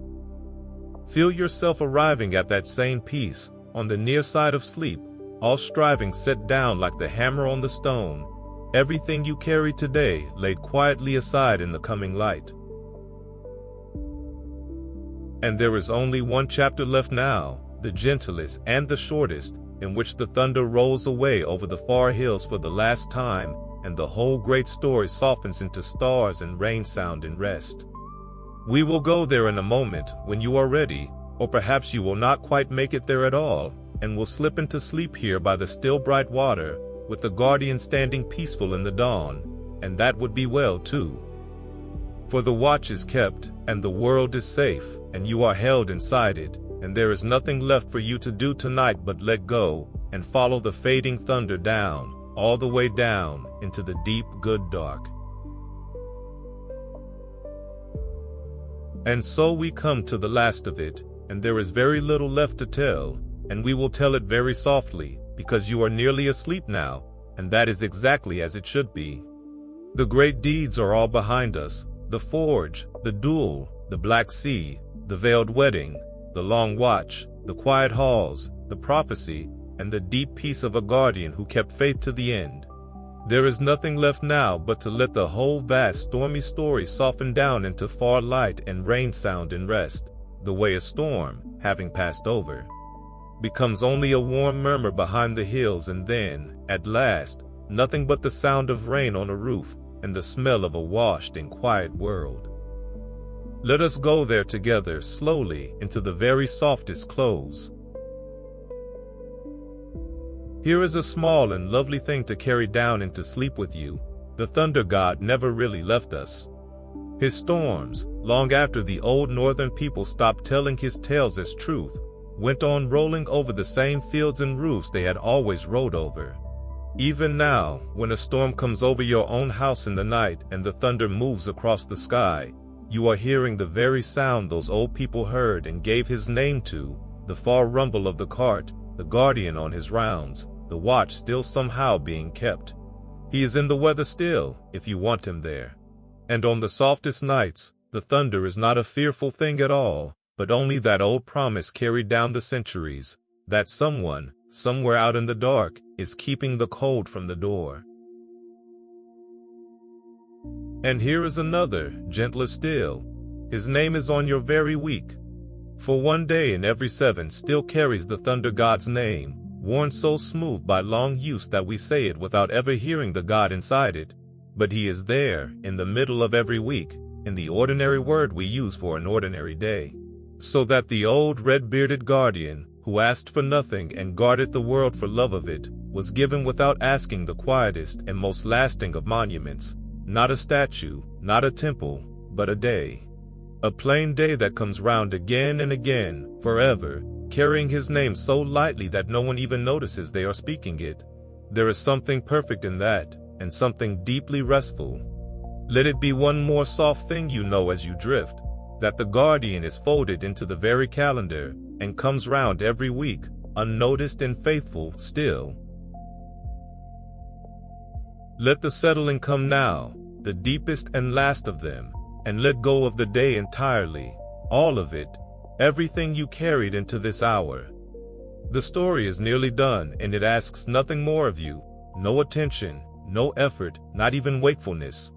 Feel yourself arriving at that same peace, on the near side of sleep, all striving set down like the hammer on the stone, everything you carry today laid quietly aside in the coming light. And there is only one chapter left now, the gentlest and the shortest, in which the thunder rolls away over the far hills for the last time, and the whole great story softens into stars and rain sound in rest. We will go there in a moment when you are ready, or perhaps you will not quite make it there at all, and will slip into sleep here by the still bright water, with the guardian standing peaceful in the dawn, and that would be well too. For the watch is kept, and the world is safe, and you are held inside it, and there is nothing left for you to do tonight but let go, and follow the fading thunder down, all the way down, into the deep, good dark. And so we come to the last of it, and there is very little left to tell, and we will tell it very softly, because you are nearly asleep now, and that is exactly as it should be. The great deeds are all behind us, the forge, the duel, the Black Sea, the veiled wedding, the long watch, the quiet halls, the prophecy, and the deep peace of a guardian who kept faith to the end. There is nothing left now but to let the whole vast stormy story soften down into far light and rain sound in rest, the way a storm, having passed over, becomes only a warm murmur behind the hills, and then, at last, nothing but the sound of rain on a roof and the smell of a washed and quiet world. Let us go there together slowly into the very softest clothes. Here is a small and lovely thing to carry down into sleep with you. The thunder god never really left us. His storms, long after the old northern people stopped telling his tales as truth, went on rolling over the same fields and roofs they had always rode over. Even now, when a storm comes over your own house in the night and the thunder moves across the sky, you are hearing the very sound those old people heard and gave his name to, the far rumble of the cart, the guardian on his rounds, the watch still somehow being kept. He is in the weather still, if you want him there. And on the softest nights, the thunder is not a fearful thing at all, but only that old promise carried down the centuries, that someone, somewhere out in the dark, is keeping the cold from the door. And here is another, gentler still. His name is on your very week. For one day in every 7 still carries the thunder god's name, worn so smooth by long use that we say it without ever hearing the god inside it. But he is there, in the middle of every week, in the ordinary word we use for an ordinary day. So that the old red-bearded guardian, who asked for nothing and guarded the world for love of it, was given without asking the quietest and most lasting of monuments. Not a statue, not a temple, but a day. A plain day that comes round again and again, forever, carrying his name so lightly that no one even notices they are speaking it. There is something perfect in that, and something deeply restful. Let it be one more soft thing you know as you drift, that the guardian is folded into the very calendar, and comes round every week, unnoticed and faithful still. Let the settling come now, the deepest and last of them, and let go of the day entirely, all of it, everything you carried into this hour. The story is nearly done, and it asks nothing more of you, no attention, no effort, not even wakefulness.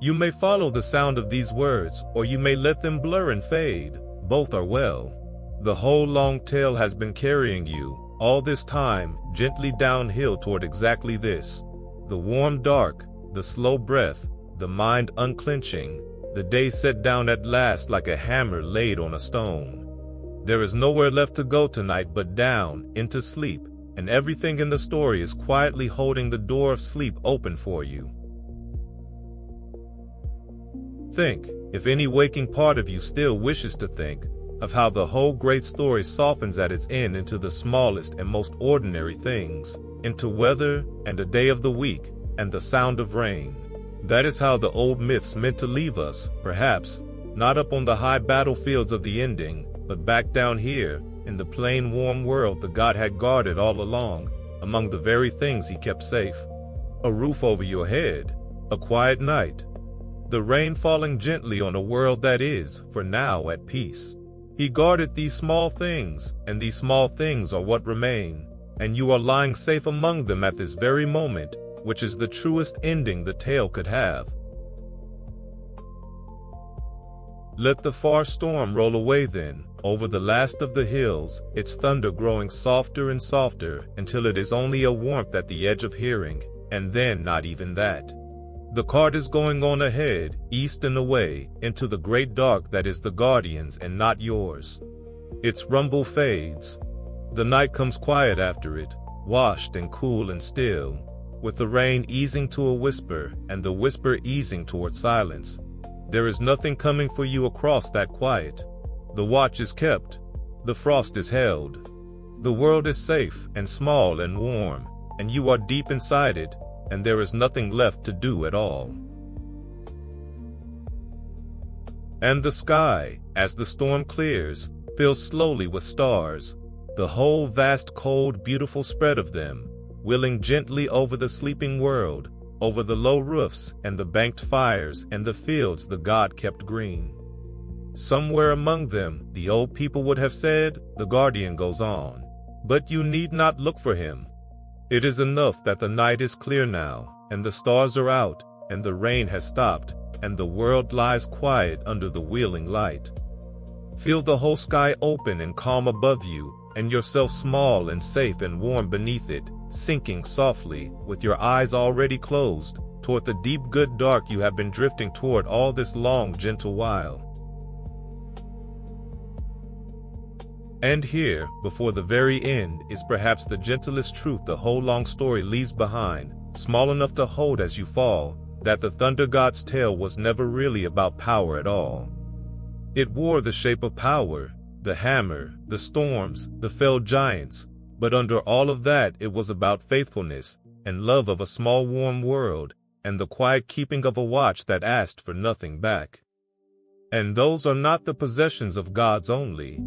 You may follow the sound of these words, or you may let them blur and fade, both are well. The whole long tale has been carrying you, all this time, gently downhill toward exactly this. The warm dark, the slow breath, the mind unclenching, the day set down at last like a hammer laid on a stone. There is nowhere left to go tonight but down, into sleep, and everything in the story is quietly holding the door of sleep open for you. Think, if any waking part of you still wishes to think, of how the whole great story softens at its end into the smallest and most ordinary things, into weather, and a day of the week, and the sound of rain. That is how the old myths meant to leave us, perhaps, not up on the high battlefields of the ending, but back down here, in the plain warm world the god had guarded all along, among the very things he kept safe. A roof over your head, a quiet night, the rain falling gently on a world that is, for now, at peace. He guarded these small things, and these small things are what remain, and you are lying safe among them at this very moment, which is the truest ending the tale could have. Let the far storm roll away then, over the last of the hills, its thunder growing softer and softer until it is only a warmth at the edge of hearing, and then not even that. The cart is going on ahead, east and away, into the great dark that is the guardian's and not yours. Its rumble fades. The night comes quiet after it, washed and cool and still, with the rain easing to a whisper and the whisper easing toward silence. There is nothing coming for you across that quiet. The watch is kept. The frost is held. The world is safe and small and warm, and you are deep inside it, and there is nothing left to do at all. And the sky, as the storm clears, fills slowly with stars, the whole vast cold beautiful spread of them, wheeling gently over the sleeping world, over the low roofs and the banked fires and the fields the god kept green. Somewhere among them, the old people would have said, the guardian goes on. But you need not look for him. It is enough that the night is clear now, and the stars are out, and the rain has stopped, and the world lies quiet under the wheeling light. Feel the whole sky open and calm above you, and yourself small and safe and warm beneath it, sinking softly, with your eyes already closed, toward the deep good dark you have been drifting toward all this long gentle while. And here, before the very end, is perhaps the gentlest truth the whole long story leaves behind, small enough to hold as you fall, that the thunder god's tale was never really about power at all. It wore the shape of power, the hammer, the storms, the felled giants, but under all of that it was about faithfulness, and love of a small warm world, and the quiet keeping of a watch that asked for nothing back. And those are not the possessions of gods only.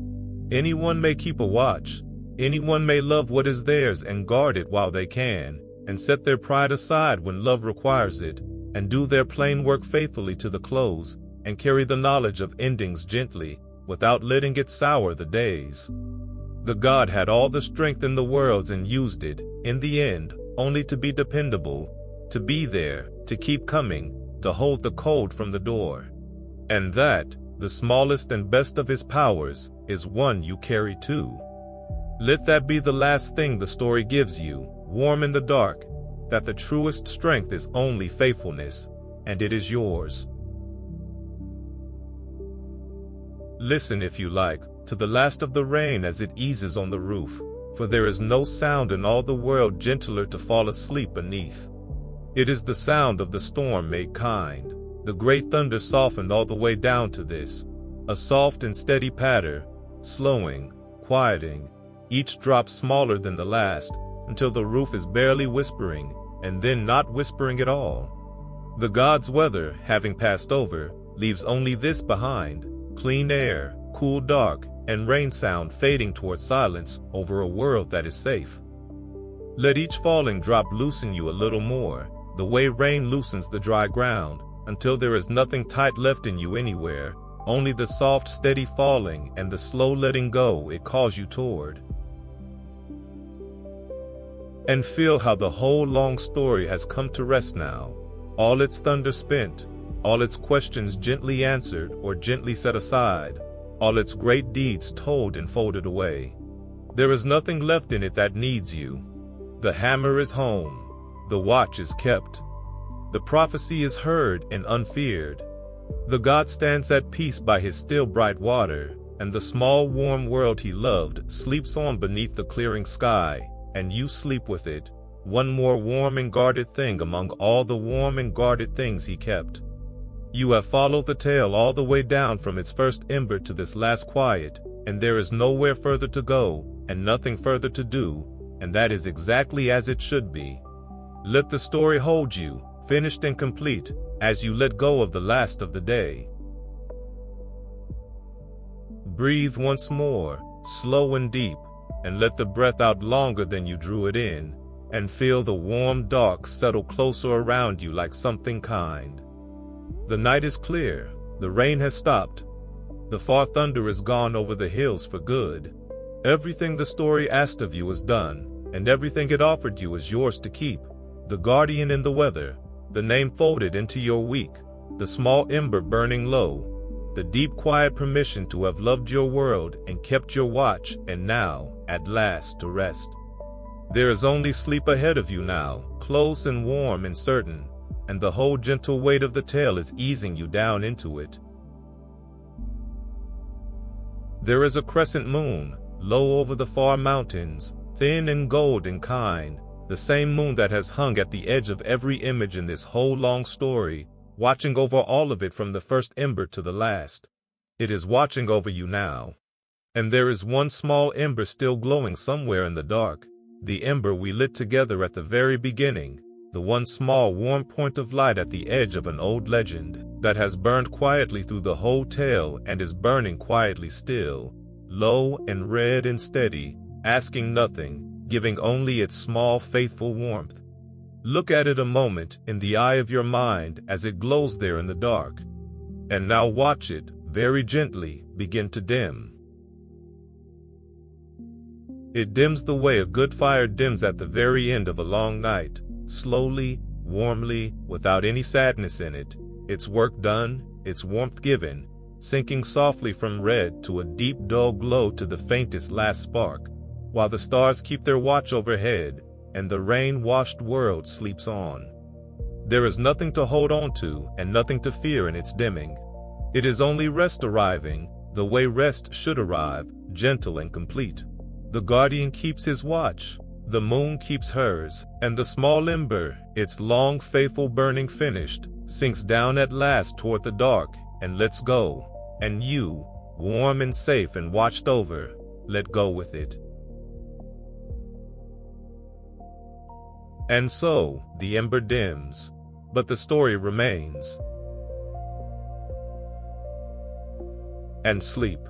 Anyone may keep a watch, anyone may love what is theirs and guard it while they can, and set their pride aside when love requires it, and do their plain work faithfully to the close, and carry the knowledge of endings gently, without letting it sour the days. The god had all the strength in the worlds and used it, in the end, only to be dependable, to be there, to keep coming, to hold the cold from the door. And that, the smallest and best of his powers, is one you carry too. Let that be the last thing the story gives you, warm in the dark, that the truest strength is only faithfulness, and it is yours. Listen, if you like, to the last of the rain as it eases on the roof, for there is no sound in all the world gentler to fall asleep beneath. It is the sound of the storm made kind, the great thunder softened all the way down to this, a soft and steady patter, slowing, quieting, each drop smaller than the last, until the roof is barely whispering, and then not whispering at all. The god's weather, having passed over, leaves only this behind, clean air, cool dark, and rain sound fading toward silence over a world that is safe. Let each falling drop loosen you a little more, the way rain loosens the dry ground, until there is nothing tight left in you anywhere, only the soft steady falling and the slow letting go it calls you toward. And feel how the whole long story has come to rest now, all its thunder spent, all its questions gently answered or gently set aside, all its great deeds told and folded away. There is nothing left in it that needs you. The hammer is home, the watch is kept, the prophecy is heard and unfeared. The god stands at peace by his still bright water, and the small warm world he loved sleeps on beneath the clearing sky, and you sleep with it, one more warm and guarded thing among all the warm and guarded things he kept. You have followed the tale all the way down from its first ember to this last quiet, and there is nowhere further to go, and nothing further to do, and that is exactly as it should be. Let the story hold you, finished and complete, as you let go of the last of the day. Breathe once more, slow and deep, and let the breath out longer than you drew it in, and feel the warm dark settle closer around you like something kind. The night is clear, the rain has stopped. The far thunder is gone over the hills for good. Everything the story asked of you is done, and everything it offered you is yours to keep. The guardian in the weather, the name folded into your week, the small ember burning low, the deep quiet permission to have loved your world and kept your watch, and now, at last, to rest. There is only sleep ahead of you now, close and warm and certain, and the whole gentle weight of the tale is easing you down into it. There is a crescent moon, low over the far mountains, thin and gold and kind, the same moon that has hung at the edge of every image in this whole long story, watching over all of it from the first ember to the last. It is watching over you now. And there is one small ember still glowing somewhere in the dark, the ember we lit together at the very beginning, the one small warm point of light at the edge of an old legend, that has burned quietly through the whole tale and is burning quietly still, low and red and steady, asking nothing, giving only its small faithful warmth. Look at it a moment in the eye of your mind as it glows there in the dark. And now watch it, very gently, begin to dim. It dims the way a good fire dims at the very end of a long night, slowly, warmly, without any sadness in it, its work done, its warmth given, sinking softly from red to a deep dull glow to the faintest last spark, while the stars keep their watch overhead, and the rain-washed world sleeps on. There is nothing to hold on to and nothing to fear in its dimming. It is only rest arriving, the way rest should arrive, gentle and complete. The guardian keeps his watch, the moon keeps hers, and the small ember, its long faithful burning finished, sinks down at last toward the dark, and lets go, and you, warm and safe and watched over, let go with it. And so, the ember dims, but the story remains. And sleep.